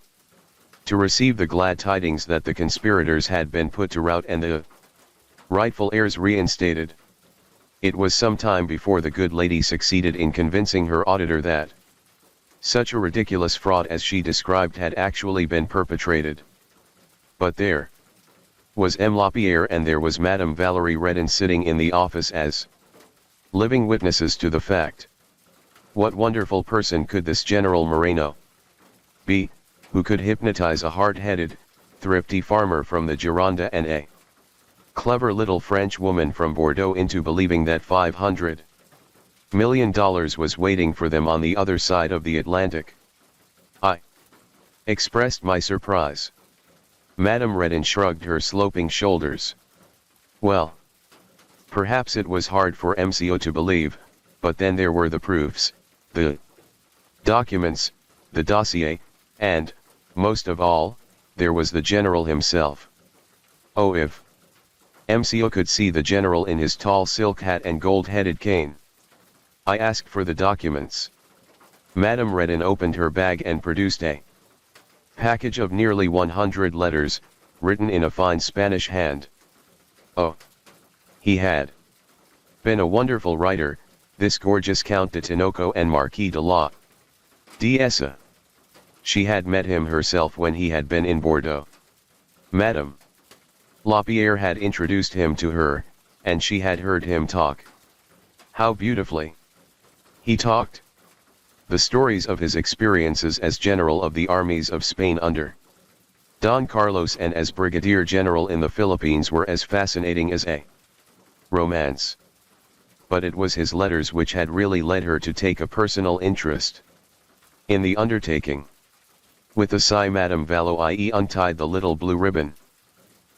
to receive the glad tidings that the conspirators had been put to rout and the rightful heirs reinstated. It was some time before the good lady succeeded in convincing her auditor that such a ridiculous fraud as she described had actually been perpetrated. But there was M. Lapierre and there was Madame Valerie Redon sitting in the office as living witnesses to the fact. What wonderful person could this General Moreno be, who could hypnotize a hard-headed, thrifty farmer from the Gironde and a clever little French woman from Bordeaux into believing that $500 million was waiting for them on the other side of the Atlantic? I expressed my surprise. Madame Redon shrugged her sloping shoulders. Well, perhaps it was hard for MCO to believe, but then there were the proofs, the documents, the dossier, and, most of all, there was the general himself. Oh, if MCO could see the general in his tall silk hat and gold-headed cane. I asked for the documents. Madame Redon opened her bag and produced a package of nearly 100 letters, written in a fine Spanish hand. Oh! He had been a wonderful writer, this gorgeous Count de Tinoco and Marquis de la Dehesa. She had met him herself when he had been in Bordeaux. Madame Lapierre had introduced him to her, and she had heard him talk. How beautifully he talked! The stories of his experiences as general of the armies of Spain under Don Carlos and as brigadier general in the Philippines were as fascinating as a romance. But it was his letters which had really led her to take a personal interest in the undertaking. With a sigh, Madame Valois untied the little blue ribbon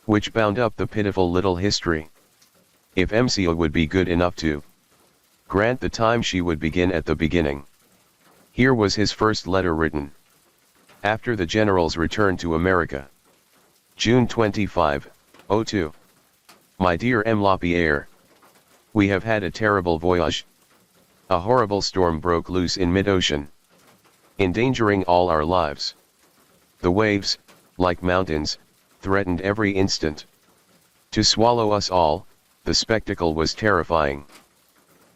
which bound up the pitiful little history. If MCO would be good enough to grant the time, she would begin at the beginning. Here was his first letter written after the general's return to America. June 25, 02. My dear M. Lapierre, we have had a terrible voyage. A horrible storm broke loose in mid-ocean, endangering all our lives. The waves, like mountains, threatened every instant to swallow us all. The spectacle was terrifying.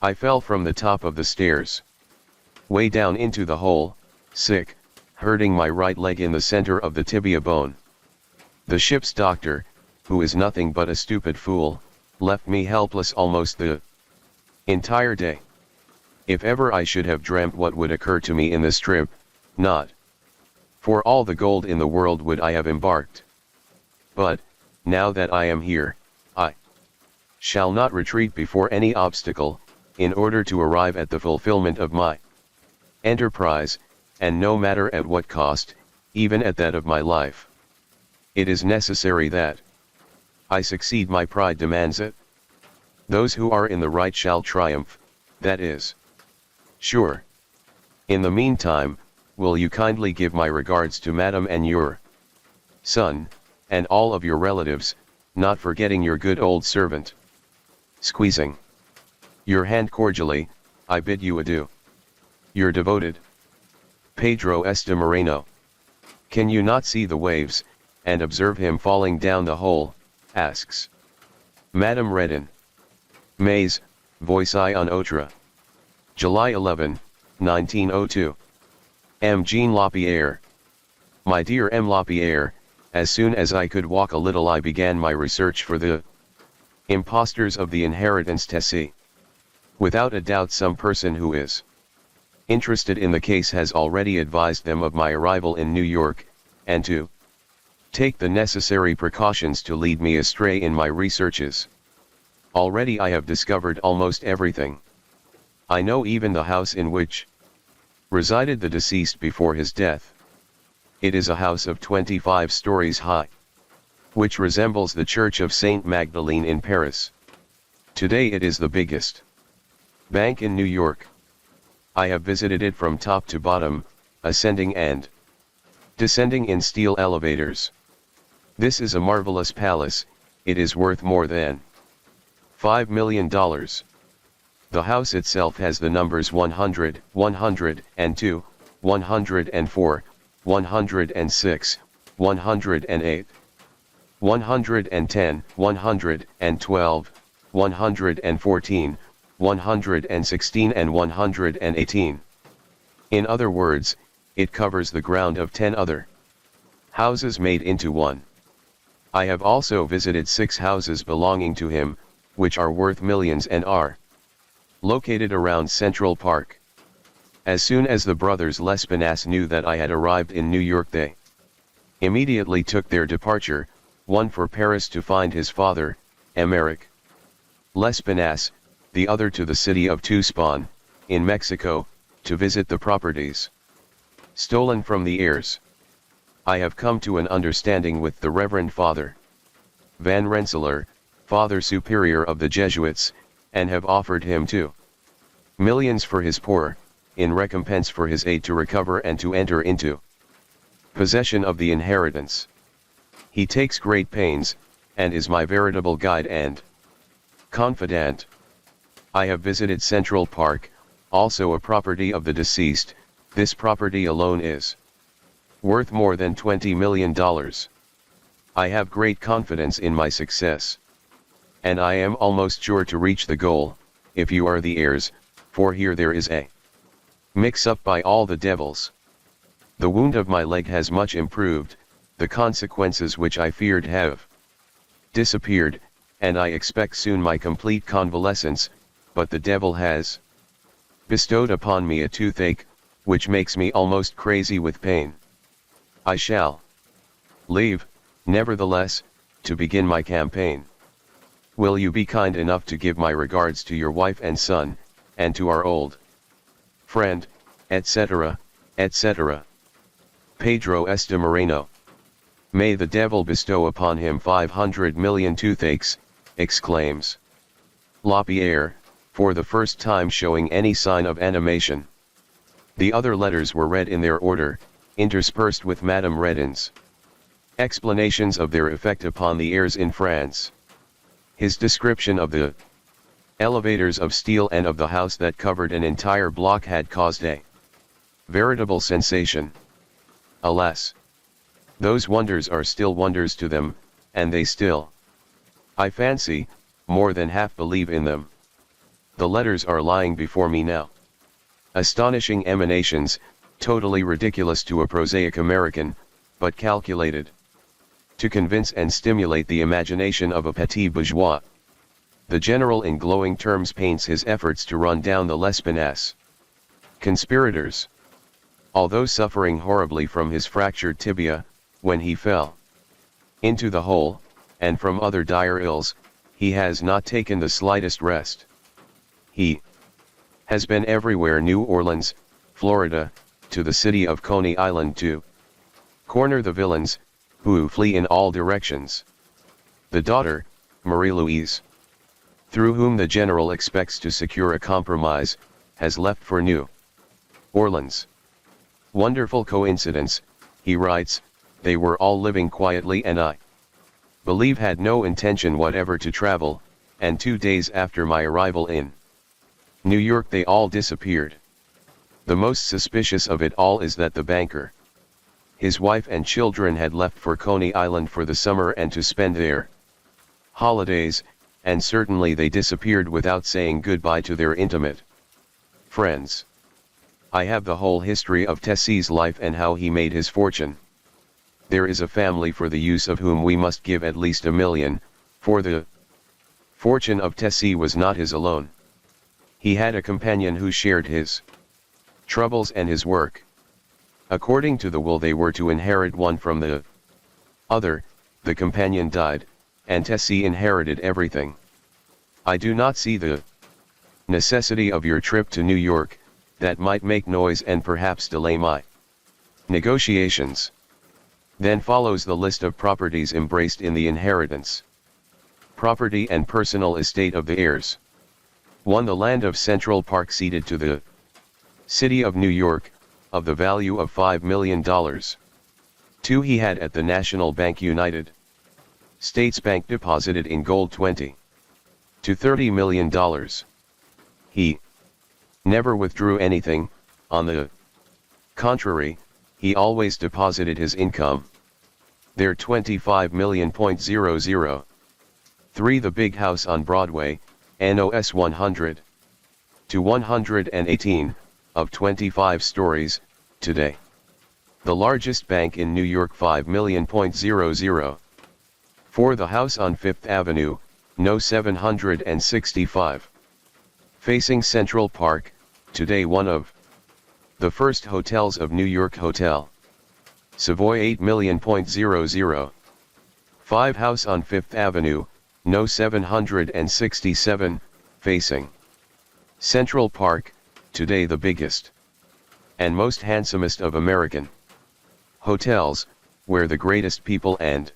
I fell from the top of the stairs, way down into the hole, sick, hurting my right leg in the center of the tibia bone. The ship's doctor, who is nothing but a stupid fool, left me helpless almost the entire day. If ever I should have dreamt what would occur to me in this trip, not for all the gold in the world would I have embarked. But, now that I am here, I shall not retreat before any obstacle, in order to arrive at the fulfillment of my enterprise, and no matter at what cost, even at that of my life. It is necessary that I succeed. My pride demands it. Those who are in the right shall triumph, that is sure. In the meantime, will you kindly give my regards to Madame and your son, and all of your relatives, not forgetting your good old servant. Squeezing your hand cordially, I bid you adieu. Your devoted Pedro de Moreno. Can you not see the waves, and observe him falling down the hole? Asks Madame Redon. Mais, voici un autre. July 11, 1902. M. Jean Lapierre. My dear M. Lapierre, as soon as I could walk a little I began my research for the impostors of the inheritance tesi. Without a doubt some person who is interested in the case has already advised them of my arrival in New York, and to take the necessary precautions to lead me astray in my researches. Already I have discovered almost everything. I know even the house in which resided the deceased before his death. It is a house of 25 stories high, which resembles the Church of Saint Magdalene in Paris. Today it is the biggest bank in New York. I have visited it from top to bottom, ascending and descending in steel elevators. This is a marvelous palace. It is worth more than $5 million. The house itself has the numbers 100, 102, 104, 106, 108, 110, 112, 114, 116 and 118. In other words, it covers the ground of 10 other houses made into one. I have also visited 6 houses belonging to him, which are worth millions and are located around Central Park. As soon as the brothers Lespinasse knew that I had arrived in New York they immediately took their departure, one for Paris to find his father, Émeric Lespinasse, the other to the city of Tuxpan, in Mexico, to visit the properties stolen from the heirs. I have come to an understanding with the Reverend Father Van Rensselaer, Father Superior of the Jesuits, and have offered him $2 million for his poor, in recompense for his aid to recover and to enter into possession of the inheritance. He takes great pains, and is my veritable guide and confidant. I have visited Central Park, also a property of the deceased. This property alone is worth more than $20 million. I have great confidence in my success, and I am almost sure to reach the goal, if you are the heirs, for here there is a mix-up by all the devils. The wound of my leg has much improved, the consequences which I feared have disappeared, and I expect soon my complete convalescence, but the devil has bestowed upon me a toothache, which makes me almost crazy with pain. I shall leave, nevertheless, to begin my campaign. Will you be kind enough to give my regards to your wife and son, and to our old friend, etc., etc. Pedro de Moreno. May the devil bestow upon him 500 million toothaches, exclaims Lapierre, for the first time showing any sign of animation. The other letters were read in their order, interspersed with Madame Redon's explanations of their effect upon the heirs in France. His description of the elevators of steel and of the house that covered an entire block had caused a veritable sensation. Alas! Those wonders are still wonders to them, and they still, I fancy, more than half believe in them. The letters are lying before me now. Astonishing emanations, totally ridiculous to a prosaic American, but calculated to convince and stimulate the imagination of a petit bourgeois. The general in glowing terms paints his efforts to run down the Lespinasse conspirators. Although suffering horribly from his fractured tibia, when he fell into the hole, and from other dire ills, he has not taken the slightest rest. He has been everywhere: New Orleans, Florida, to the city of Coney Island to corner the villains, who flee in all directions. The daughter, Marie-Louise, through whom the general expects to secure a compromise, has left for New Orleans. Wonderful coincidence, he writes, they were all living quietly and I believe had no intention whatever to travel, and 2 days after my arrival in New York they all disappeared. The most suspicious of it all is that the banker, his wife and children had left for Coney Island for the summer and to spend their holidays, and certainly they disappeared without saying goodbye to their intimate friends. I have the whole history of Tessie's life and how he made his fortune. There is a family for the use of whom we must give at least $1 million, for the fortune of Tessie was not his alone. He had a companion who shared his troubles and his work. According to the will they were to inherit one from the other, the companion died, and Tessie inherited everything. I do not see the necessity of your trip to New York, that might make noise and perhaps delay my negotiations. Then follows the list of properties embraced in the inheritance. Property and personal estate of the heirs. 1. The land of Central Park ceded to the City of New York, of the value of $5 million. 2. He had at the National Bank United States Bank deposited in gold $20 to $30 million. He never withdrew anything, on the contrary, he always deposited his income. There $25 million. 3. The big house on Broadway, NOS 100 to 118, of 25 stories, today the largest bank in New York. $5 million. 4. The house on Fifth Avenue, No. 765. Facing Central Park, today one of the first hotels of New York. Hotel Savoy. $8 million. 5. House on Fifth Avenue, No. 767, facing Central Park, today the biggest and most handsomest of American hotels, where the greatest people and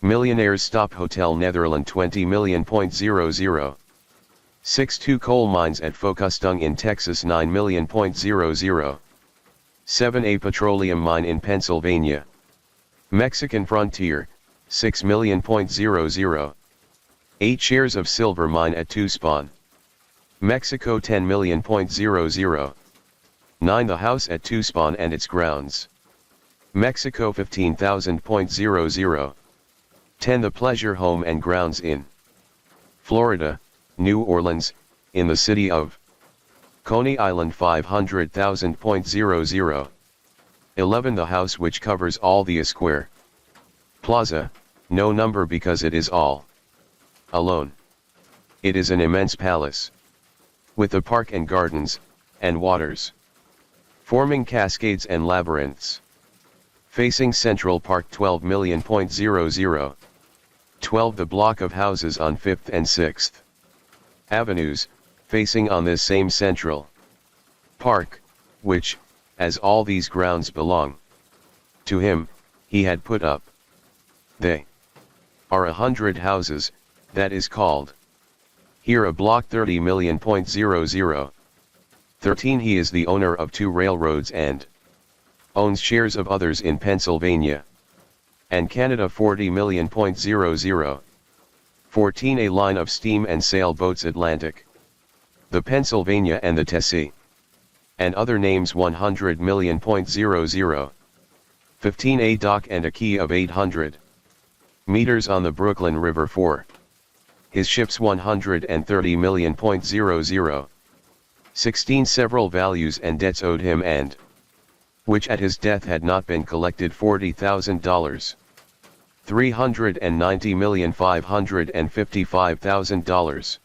millionaires stop. Hotel Netherland. $20 million. 6. 2 coal mines at Focustung in Texas. $9 million. 7. A petroleum mine in Pennsylvania, Mexican frontier, $6 million. 8 shares of silver mine at Tuxpan, Mexico. $10 million. 9. The house at Tuxpan and its grounds, Mexico. $15,000. 10. The pleasure home and grounds in Florida, New Orleans, in the city of Coney Island. $500,000. 11. The house which covers all the Square Plaza, no number because it is all alone. It is an immense palace, with a park and gardens, and waters, forming cascades and labyrinths. Facing Central Park. $12 million. 12. The block of houses on 5th and 6th Avenues, facing on this same Central Park, which, as all these grounds belong to him, he had put up. They are 100 houses, that is called here a block. $30 million. 13. He is the owner of 2 railroads and owns shares of others in Pennsylvania and Canada. $40 million. 14. A line of steam and sailboats, Atlantic, the Pennsylvania and the Tessie, and other names. $100 million. 15. A dock and a quay of 800 meters on the Brooklyn River. 4. His ships. $130 million. 16. Several values and debts owed him and which at his death had not been collected. $40,000. $390,555,000,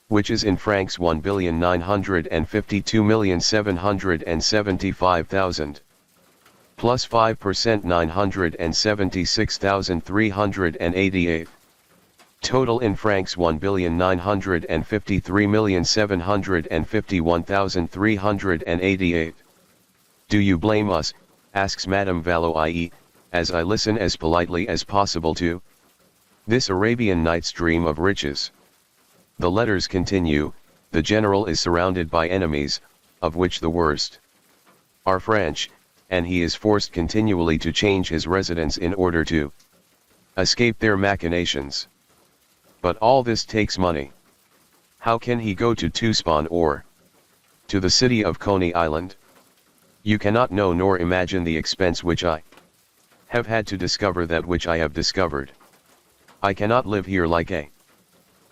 which is in francs $1,952,775,000, plus 5% $976,388. Total in francs $1,953,751,388. Do you blame us, asks Madame Valois, as I listen as politely as possible to this Arabian Nights dream of riches. The letters continue. The general is surrounded by enemies, of which the worst are French, and he is forced continually to change his residence in order to escape their machinations. But all this takes money. How can he go to Tucson or to the city of Coney Island? You cannot know nor imagine the expense which I have had to discover that which I have discovered. I cannot live here like a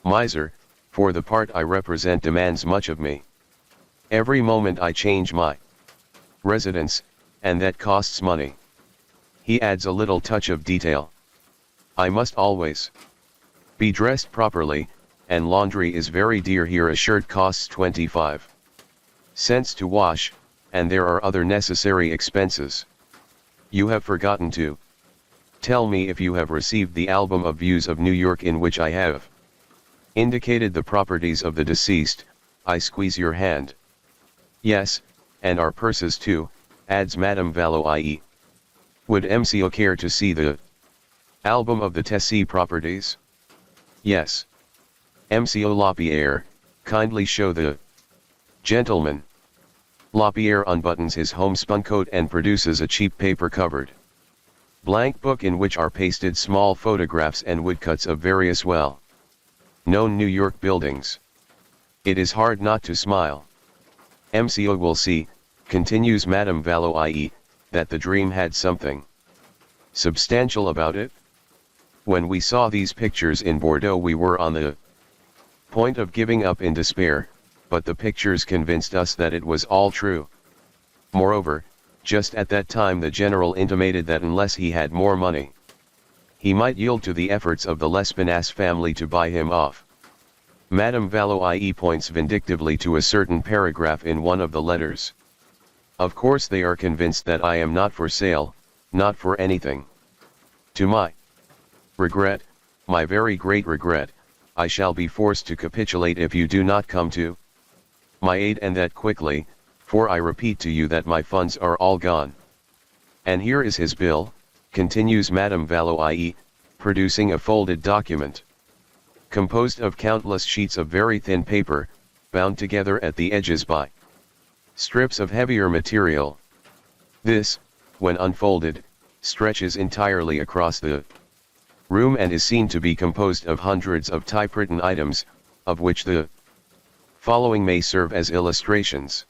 miser, for the part I represent demands much of me. Every moment I change my residence, and that costs money. He adds a little touch of detail. I must always be dressed properly, and laundry is very dear here. A shirt costs 25 cents to wash, and there are other necessary expenses. You have forgotten to tell me if you have received the album of views of New York in which I have indicated the properties of the deceased. I squeeze your hand. Yes, and our purses too, adds Madame Valois. Would MCO care to see the album of the Tessie properties? Yes. MCO Lapierre, kindly show the gentleman. Lapierre unbuttons his homespun coat and produces a cheap paper-covered blank book in which are pasted small photographs and woodcuts of various well-known New York buildings. It is hard not to smile. MCO will see, continues Madame Valois, that the dream had something substantial about it. When we saw these pictures in Bordeaux we were on the point of giving up in despair, but the pictures convinced us that it was all true. Moreover, just at that time the general intimated that unless he had more money, he might yield to the efforts of the Lespinasse family to buy him off. Madame Valois points vindictively to a certain paragraph in one of the letters. Of course they are convinced that I am not for sale, not for anything. To my regret, my very great regret, I shall be forced to capitulate if you do not come to my aid, and that quickly, for I repeat to you that my funds are all gone. And here is his bill, continues Madame Valois, producing a folded document, composed of countless sheets of very thin paper, bound together at the edges by strips of heavier material. This, when unfolded, stretches entirely across the room and is seen to be composed of hundreds of typewritten items, of which the following may serve as illustrations.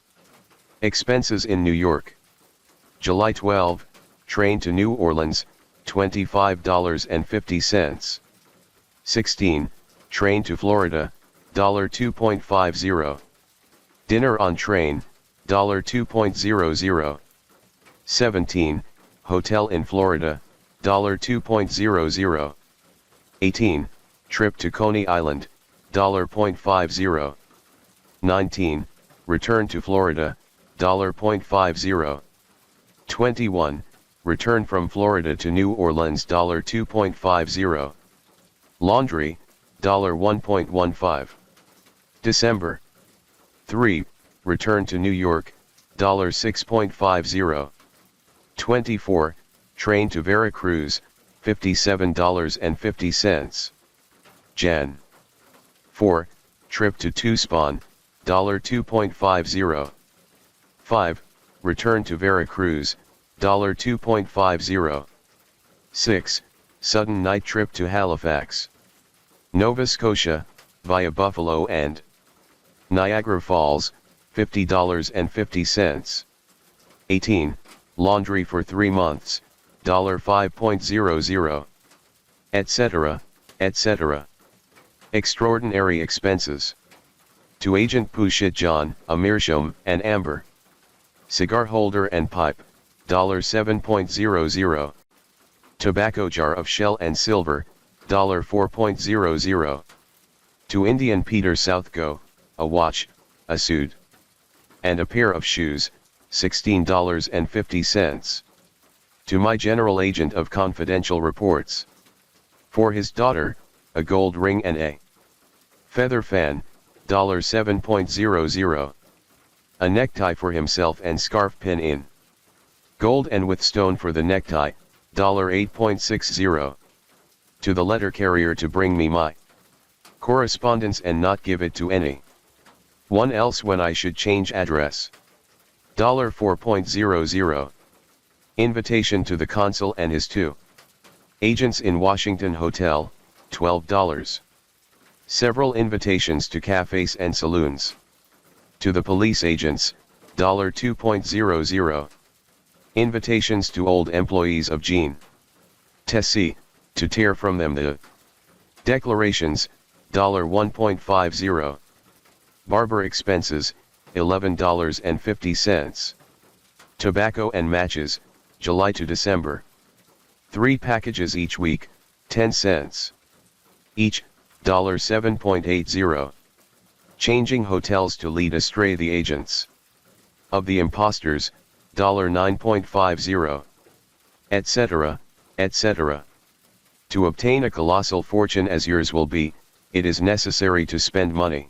Expenses in New York. July 12, train to New Orleans, $25.50. 16, train to Florida, $2.50. Dinner on train, $2.00. 17, hotel in Florida, $2.00. 18, trip to Coney Island, $0.50. 19, return to Florida, $0.50. 21, return from Florida to New Orleans, $2.50. Laundry, $1.15. December. 3, return to New York, $6.50. 24, train to Veracruz, $57.50. Jan. 4, trip to Tucson, $2.50. 5, return to Veracruz, $2.50. 6, sudden night trip to Halifax, Nova Scotia, via Buffalo and Niagara Falls, $50.50. 18, laundry for 3 months, $5.00. Etc., etc. Extraordinary expenses. To Agent Pouchet John, a meerschaum and amber cigar holder and pipe, $7.00. Tobacco jar of shell and silver, $4.00. To Indian Peter Southgo, a watch, a suit, and a pair of shoes, $16.50. To my general agent of confidential reports. For his daughter, a gold ring and a feather fan, $7.00. A necktie for himself and scarf pin in gold and with stone for the necktie, $8.60. To the letter carrier to bring me my correspondence and not give it to any one else when I should change address, $4.00. Invitation to the consul and his two agents in Washington hotel, $12. Several invitations to cafes and saloons. To the police agents, $2.00. Invitations to old employees of Jean Tessie, to tear from them the declarations, $1.50. Barber expenses, $11.50. Tobacco and matches, July to December. 3 packages each week, 10 cents each, $7.80. Changing hotels to lead astray the agents of the impostors, $9.50. Etc., etc. To obtain a colossal fortune as yours will be, it is necessary to spend money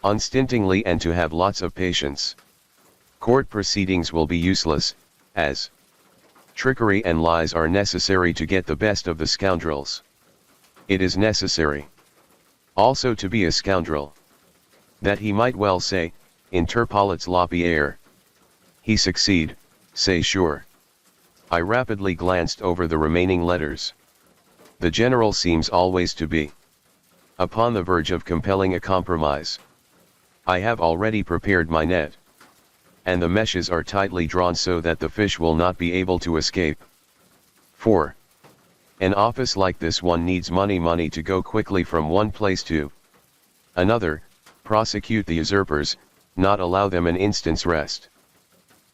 unstintingly and to have lots of patience. Court proceedings will be useless, as trickery and lies are necessary to get the best of the scoundrels. It is necessary also to be a scoundrel. That he might well say, interpolates Lapierre. He succeed, say sure. I rapidly glanced over the remaining letters. The general seems always to be upon the verge of compelling a compromise. I have already prepared my net, and the meshes are tightly drawn so that the fish will not be able to escape. 4. An office like this one needs money to go quickly from one place to another, prosecute the usurpers, not allow them an instant's rest.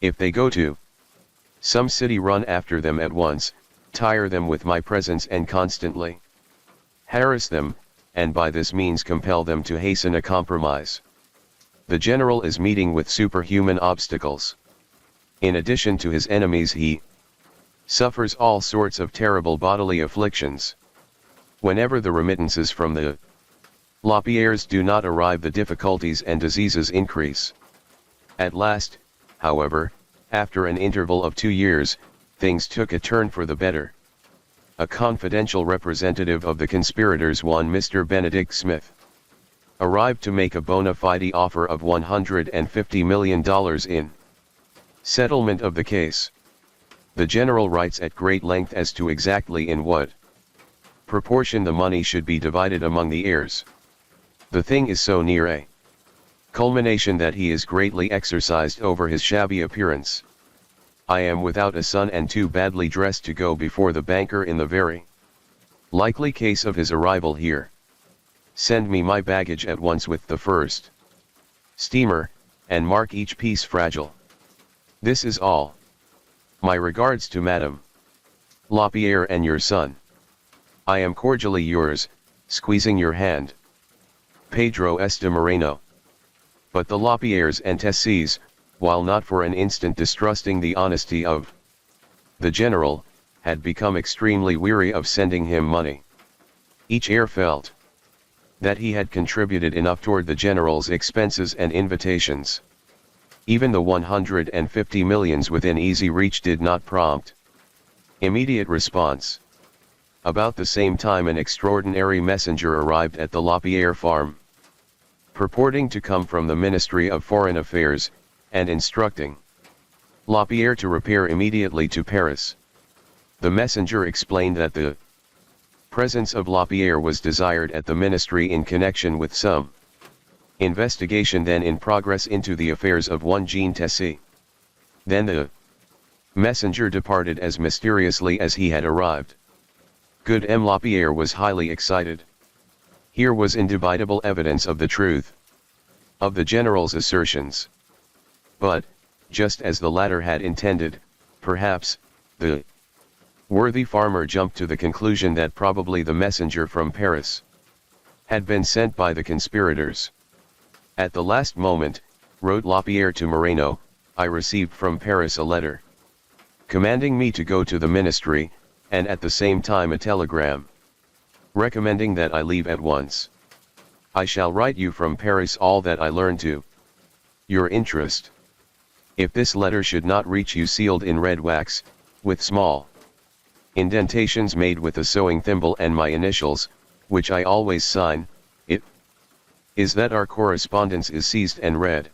If they go to some city, run after them at once, tire them with my presence and constantly harass them, and by this means compel them to hasten a compromise. The general is meeting with superhuman obstacles. In addition to his enemies, he suffers all sorts of terrible bodily afflictions. Whenever the remittances from the Lapierres do not arrive, the difficulties and diseases increase. At last, however, after an interval of 2 years, things took a turn for the better. A confidential representative of the conspirators, one Mr. Benedict Smith, arrived to make a bona fide offer of $150 million in settlement of the case. The general writes at great length as to exactly in what proportion the money should be divided among the heirs. The thing is so near a culmination that he is greatly exercised over his shabby appearance. I am without a son and too badly dressed to go before the banker in the very likely case of his arrival here. Send me my baggage at once with the first steamer, and mark each piece fragile. This is all. My regards to Madame Lapierre and your son. I am cordially yours, squeezing your hand. Pedro de Moreno. But the Lapierres and Tessies, while not for an instant distrusting the honesty of the general, had become extremely weary of sending him money. Each heir felt that he had contributed enough toward the general's expenses and invitations. Even the 150 millions within easy reach did not prompt immediate response. About the same time an extraordinary messenger arrived at the Lapierre farm, purporting to come from the Ministry of Foreign Affairs, and instructing Lapierre to repair immediately to Paris. The messenger explained that the presence of Lapierre was desired at the ministry in connection with some investigation then in progress into the affairs of one Jean Tessie. Then the messenger departed as mysteriously as he had arrived. Good M. Lapierre was highly excited. Here was indubitable evidence of the truth of the general's assertions. But, just as the latter had intended, perhaps, the worthy farmer jumped to the conclusion that probably the messenger from Paris had been sent by the conspirators. At the last moment, wrote Lapierre to Moreno, I received from Paris a letter commanding me to go to the ministry, and at the same time a telegram recommending that I leave at once. I shall write you from Paris all that I learn to your interest. If this letter should not reach you sealed in red wax, with small indentations made with a sewing thimble and my initials, which I always sign, it is that our correspondence is seized and read.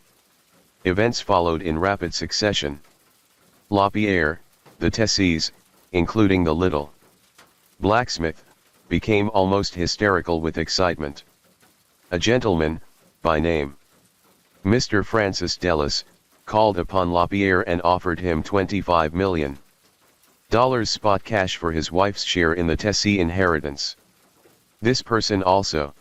Events followed in rapid succession. Lapierre, The Tessies, including the little blacksmith, became almost hysterical with excitement. A gentleman, by name Mr. Francis Dellis, called upon Lapierre and offered him $25 million spot cash for his wife's share in the Tessie inheritance. This person also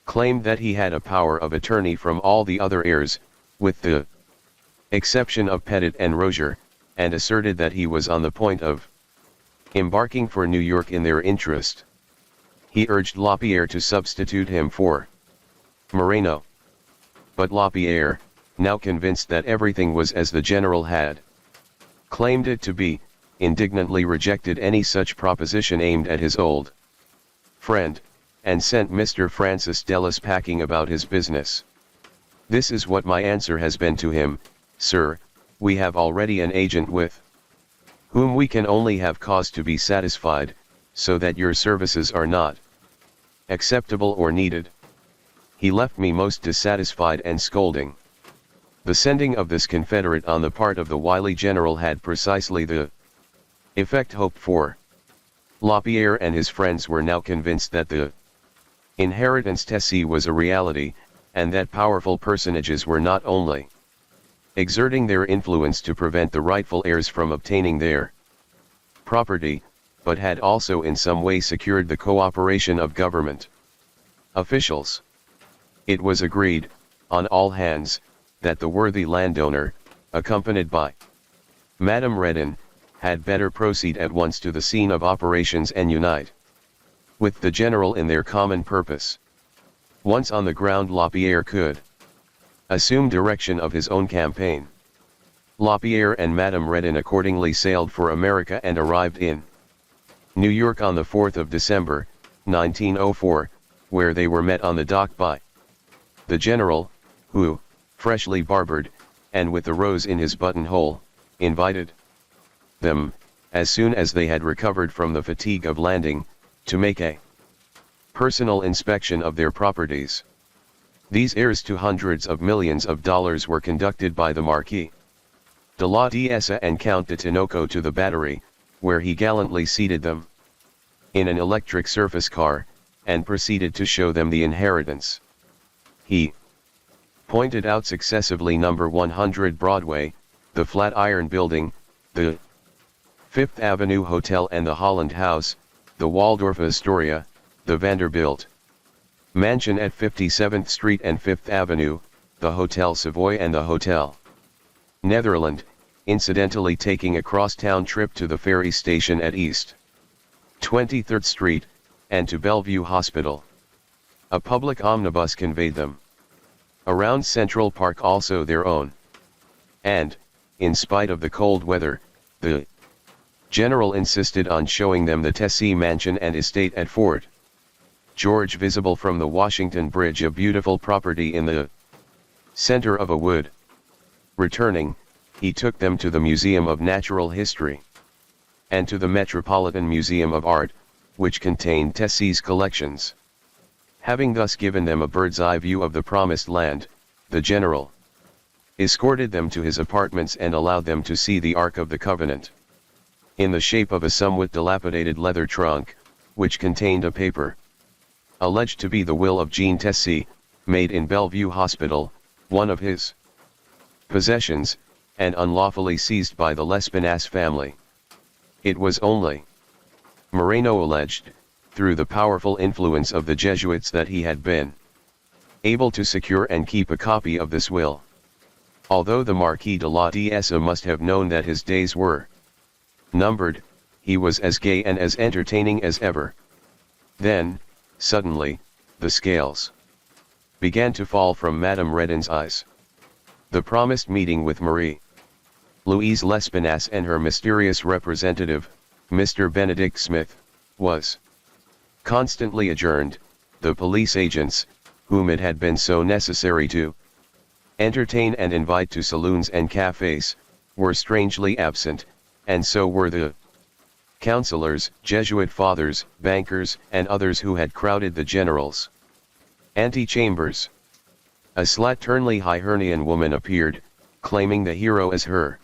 claimed that he had a power of attorney from all the other heirs, with the exception of Pettit and Rozier, and asserted that he was on the point of embarking for New York in their interest. He urged Lapierre to substitute him for Moreno. But Lapierre, now convinced that everything was as the general had claimed it to be, indignantly rejected any such proposition aimed at his old friend, and sent Mr. Francis Dellis packing about his business. This is what my answer has been to him, sir: we have already an agent with whom we can only have cause to be satisfied, so that your services are not acceptable or needed. He left me most dissatisfied and scolding. The sending of this confederate on the part of the wily general had precisely the effect hoped for. Lapierre and his friends were now convinced that the inheritance Tessie was a reality, and that powerful personages were not only exerting their influence to prevent the rightful heirs from obtaining their property, but had also in some way secured the cooperation of government officials. It was agreed, on all hands, that the worthy landowner, accompanied by Madame Redon, had better proceed at once to the scene of operations and unite with the general in their common purpose. Once on the ground, Lapierre could assume direction of his own campaign. Lapierre and Madame Redon accordingly sailed for America and arrived in New York on the 4th of December, 1904, where they were met on the dock by the general, who, freshly barbered, and with a rose in his buttonhole, invited them, as soon as they had recovered from the fatigue of landing, to make a personal inspection of their properties. These heirs to hundreds of millions of dollars were conducted by the Marquis de la Dehesa and Count de Tinoco to the Battery, where he gallantly seated them in an electric surface car, and proceeded to show them the inheritance. He pointed out successively number 100 Broadway, the Flatiron Building, the Fifth Avenue Hotel and the Holland House, the Waldorf Astoria, the Vanderbilt Mansion at 57th Street and 5th Avenue, the Hotel Savoy and the Hotel Netherland, incidentally taking a cross-town trip to the ferry station at East 23rd Street, and to Bellevue Hospital. A public omnibus conveyed them around Central Park, also their own. And, in spite of the cold weather, the general insisted on showing them the Tessie mansion and estate at Fort George, visible from the Washington Bridge, a beautiful property in the center of a wood. Returning, he took them to the Museum of Natural History and to the Metropolitan Museum of Art, which contained Tessie's collections. Having thus given them a bird's-eye view of the promised land, the general escorted them to his apartments and allowed them to see the Ark of the Covenant, in the shape of a somewhat dilapidated leather trunk, which contained a paper alleged to be the will of Jean Tessie, made in Bellevue Hospital, one of his possessions, and unlawfully seized by the Lespinasse family. It was only, Moreno alleged, through the powerful influence of the Jesuits that he had been able to secure and keep a copy of this will. Although the Marquis de la Dehesa must have known that his days were numbered, he was as gay and as entertaining as ever. Then, suddenly, the scales began to fall from Madame Redon's eyes. The promised meeting with Marie Louise Lespinasse and her mysterious representative, Mr. Benedict Smith, was constantly adjourned. The police agents, whom it had been so necessary to entertain and invite to saloons and cafes, were strangely absent, and so were the councillors, Jesuit fathers, bankers, and others who had crowded the general's antechambers. A slatternly Hibernian woman appeared, claiming the hero as her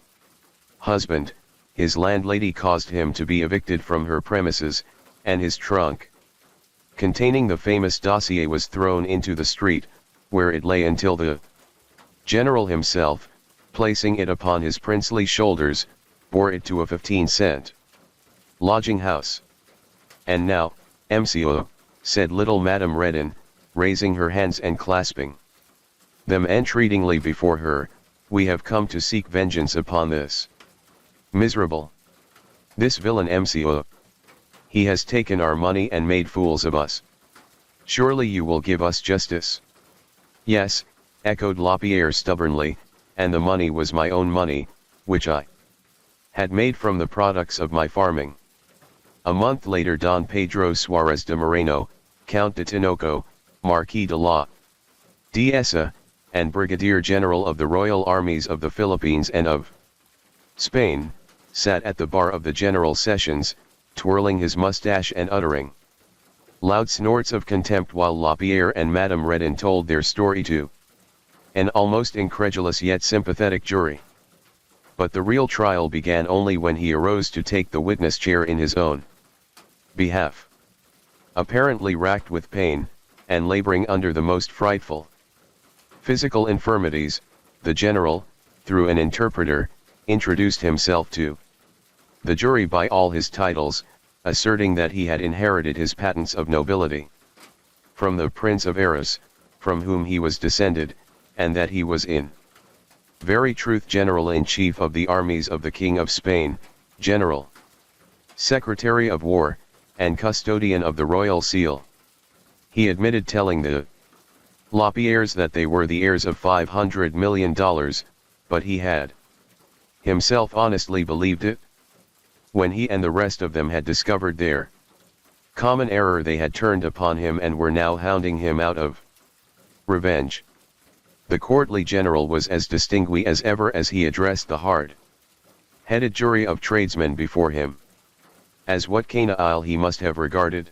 husband, his landlady caused him to be evicted from her premises, and his trunk, containing the famous dossier, was thrown into the street, where it lay until the general himself, placing it upon his princely shoulders, bore it to a 15-cent lodging house. "And now, MCO," said little Madame Redon, raising her hands and clasping them entreatingly before her, "we have come to seek vengeance upon this miserable, this villain MCO. He has taken our money and made fools of us. Surely you will give us justice." "Yes," echoed Lapierre stubbornly, "and the money was my own money, which I had made from the products of my farming." A month later Don Pedro Suarez de Moreno, Count de Tinoco, Marquis de la Dehesa, and Brigadier General of the Royal Armies of the Philippines and of Spain, sat at the bar of the General Sessions, twirling his mustache and uttering loud snorts of contempt while Lapierre and Madame Redon told their story to an almost incredulous yet sympathetic jury. But the real trial began only when he arose to take the witness chair in his own behalf. Apparently racked with pain, and laboring under the most frightful physical infirmities, the general, through an interpreter, introduced himself to the jury by all his titles, asserting that he had inherited his patents of nobility from the Prince of Arras, from whom he was descended, and that he was in very truth General-in-Chief of the armies of the King of Spain, General Secretary of War, and Custodian of the Royal Seal. He admitted telling the Lapierres that they were the heirs of $500 million, but he had himself honestly believed it. When he and the rest of them had discovered their common error, they had turned upon him and were now hounding him out of revenge. The courtly general was as distinguished as ever as he addressed the hard-headed jury of tradesmen before him. As what canaille he must have regarded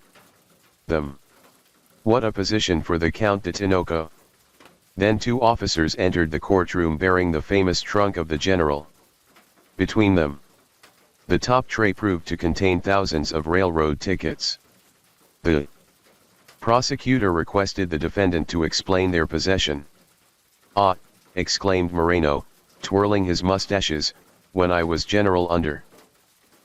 them. What a position for the Count de Tinoco! Then two officers entered the courtroom bearing the famous trunk of the general. Between them, the top tray proved to contain thousands of railroad tickets. The prosecutor requested the defendant to explain their possession. "Ah," exclaimed Moreno, twirling his mustaches, "when I was general under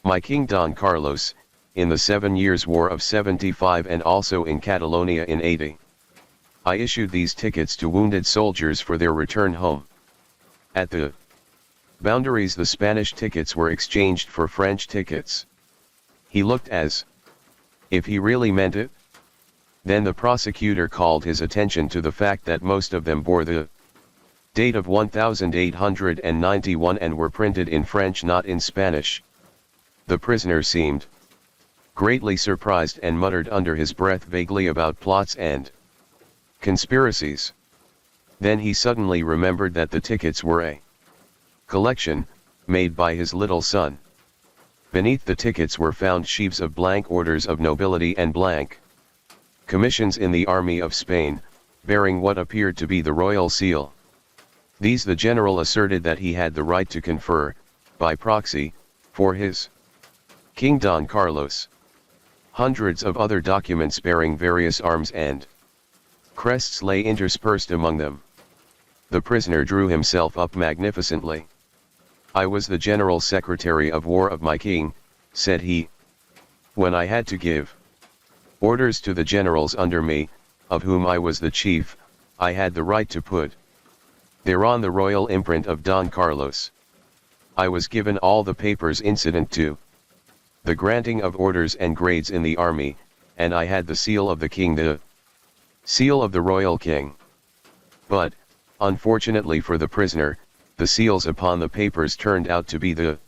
my King Don Carlos, in the 7 Years' War of '75 and also in Catalonia in '80, I issued these tickets to wounded soldiers for their return home. At the boundaries the Spanish tickets were exchanged for French tickets." He looked as if he really meant it. Then the prosecutor called his attention to the fact that most of them bore the date of 1891 and were printed in French, not in Spanish. The prisoner seemed greatly surprised and muttered under his breath vaguely about plots and conspiracies. Then he suddenly remembered that the tickets were a collection, made by his little son. Beneath the tickets were found sheaves of blank orders of nobility and blank commissions in the army of Spain, bearing what appeared to be the royal seal. These the general asserted that he had the right to confer, by proxy, for his King Don Carlos. Hundreds of other documents bearing various arms and crests lay interspersed among them. The prisoner drew himself up magnificently. "I was the General Secretary of War of my king," said he. "When I had to give orders to the generals under me, of whom I was the chief, I had the right to put thereon the royal imprint of Don Carlos. I was given all the papers incident to the granting of orders and grades in the army, and I had the seal of the king, the seal of the royal king. But, unfortunately for the prisoner, the seals upon the papers turned out to be the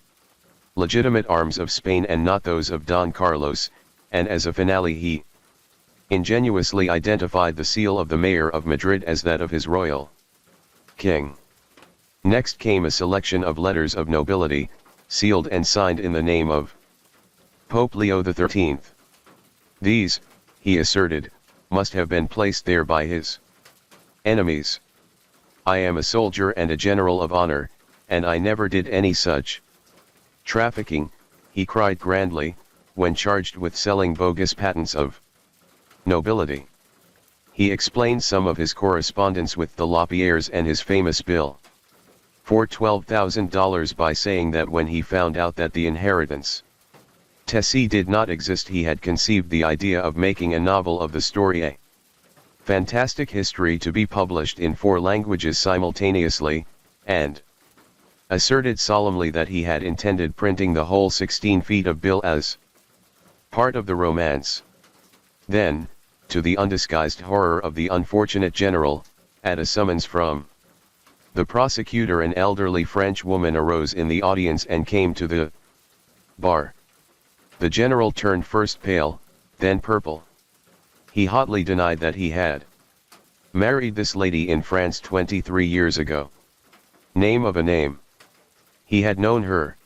legitimate arms of Spain and not those of Don Carlos, and as a finale he ingenuously identified the seal of the mayor of Madrid as that of his royal king. Next came a selection of letters of nobility, sealed and signed in the name of Pope Leo XIII. These, he asserted, must have been placed there by his enemies. I am a soldier and a general of honor, and I never did any such Trafficking, he cried grandly, when charged with selling bogus patents of nobility. He explained some of his correspondence with the Lapierres and his famous bill for $12,000 by saying that when he found out that the inheritance Tessie did not exist, he had conceived the idea of making a novel of the story, a fantastic history to be published in 4 languages simultaneously, and asserted solemnly that he had intended printing the whole 16 feet of bill as part of the romance. Then, to the undisguised horror of the unfortunate general, at a summons from the prosecutor, an elderly French woman arose in the audience and came to the bar. The general turned first pale, then purple. He hotly denied that he had married this lady in France 23 years ago. Name of a name. He had known her.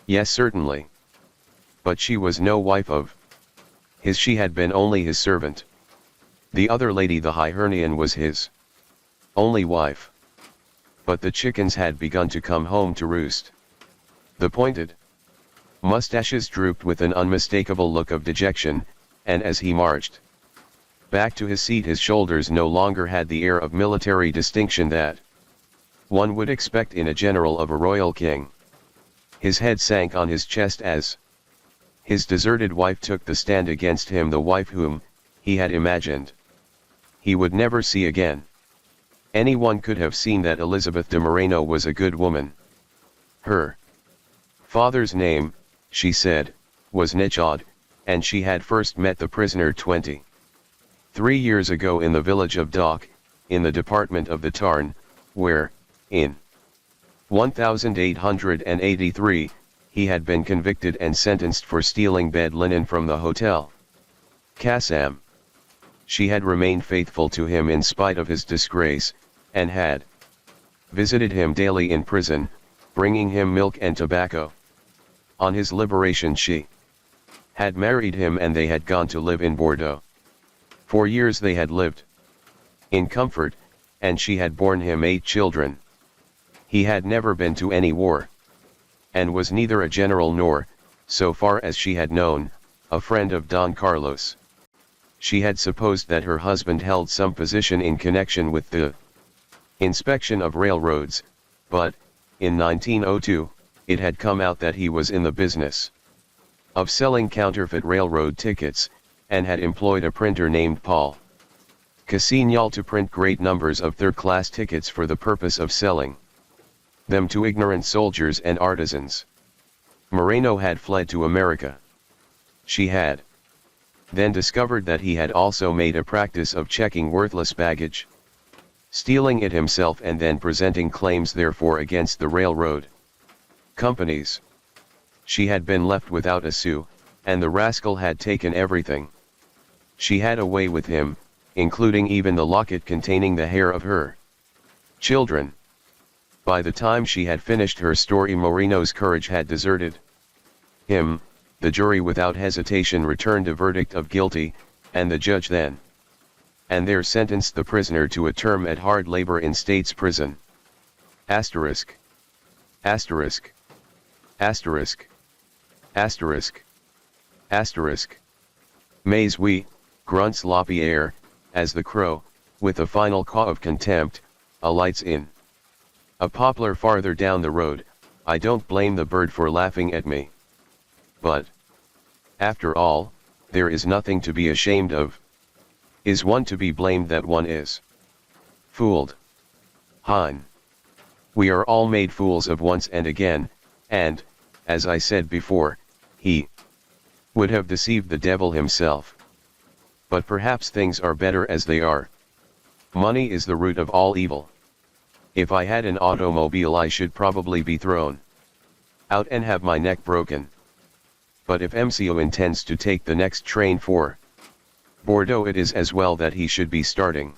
Yes, certainly. But she was no wife of his. She had been only his servant. The other lady, the Hibernian, was his only wife. But the chickens had begun to come home to roost. The pointed mustaches drooped with an unmistakable look of dejection, and as he marched back to his seat, his shoulders no longer had the air of military distinction that one would expect in a general of a royal king. His head sank on his chest as his deserted wife took the stand against him, the wife whom he had imagined he would never see again. Anyone could have seen that Elizabeth de Moreno was a good woman. Her father's name, she said, was Nichod, and she had first met the prisoner 23 years ago in the village of Dock, in the department of the Tarn, where, in 1883, he had been convicted and sentenced for stealing bed linen from the Hotel Kassam. She had remained faithful to him in spite of his disgrace, and had visited him daily in prison, bringing him milk and tobacco. On his liberation she had married him and they had gone to live in Bordeaux. For years they had lived in comfort, and she had borne him 8 children. He had never been to any war, and was neither a general nor, so far as she had known, a friend of Don Carlos. She had supposed that her husband held some position in connection with the inspection of railroads, but, in 1902, it had come out that he was in the business of selling counterfeit railroad tickets, and had employed a printer named Paul Cassignol to print great numbers of third-class tickets for the purpose of selling them to ignorant soldiers and artisans. Moreno had fled to America. She had then discovered that he had also made a practice of checking worthless baggage, stealing it himself and then presenting claims therefor against the railroad companies. She had been left without a sou, and the rascal had taken everything. She had a way with him, including even the locket containing the hair of her children. By the time she had finished her story, Moreno's courage had deserted him. The jury without hesitation returned a verdict of guilty, and the judge then and there sentenced the prisoner to a term at hard labor in state's prison. Asterisk. Asterisk. Asterisk. Asterisk. Asterisk. Mais oui, grunts Lapierre, as the crow, with a final caw of contempt, alights in a poplar farther down the road. I don't blame the bird for laughing at me. But, after all, there is nothing to be ashamed of. Is one to be blamed that one is fooled? Hein. We are all made fools of once and again, and, as I said before, he would have deceived the devil himself. But perhaps things are better as they are. Money is the root of all evil. If I had an automobile, I should probably be thrown out and have my neck broken. But if MCO intends to take the next train for Bordeaux, it is as well that he should be starting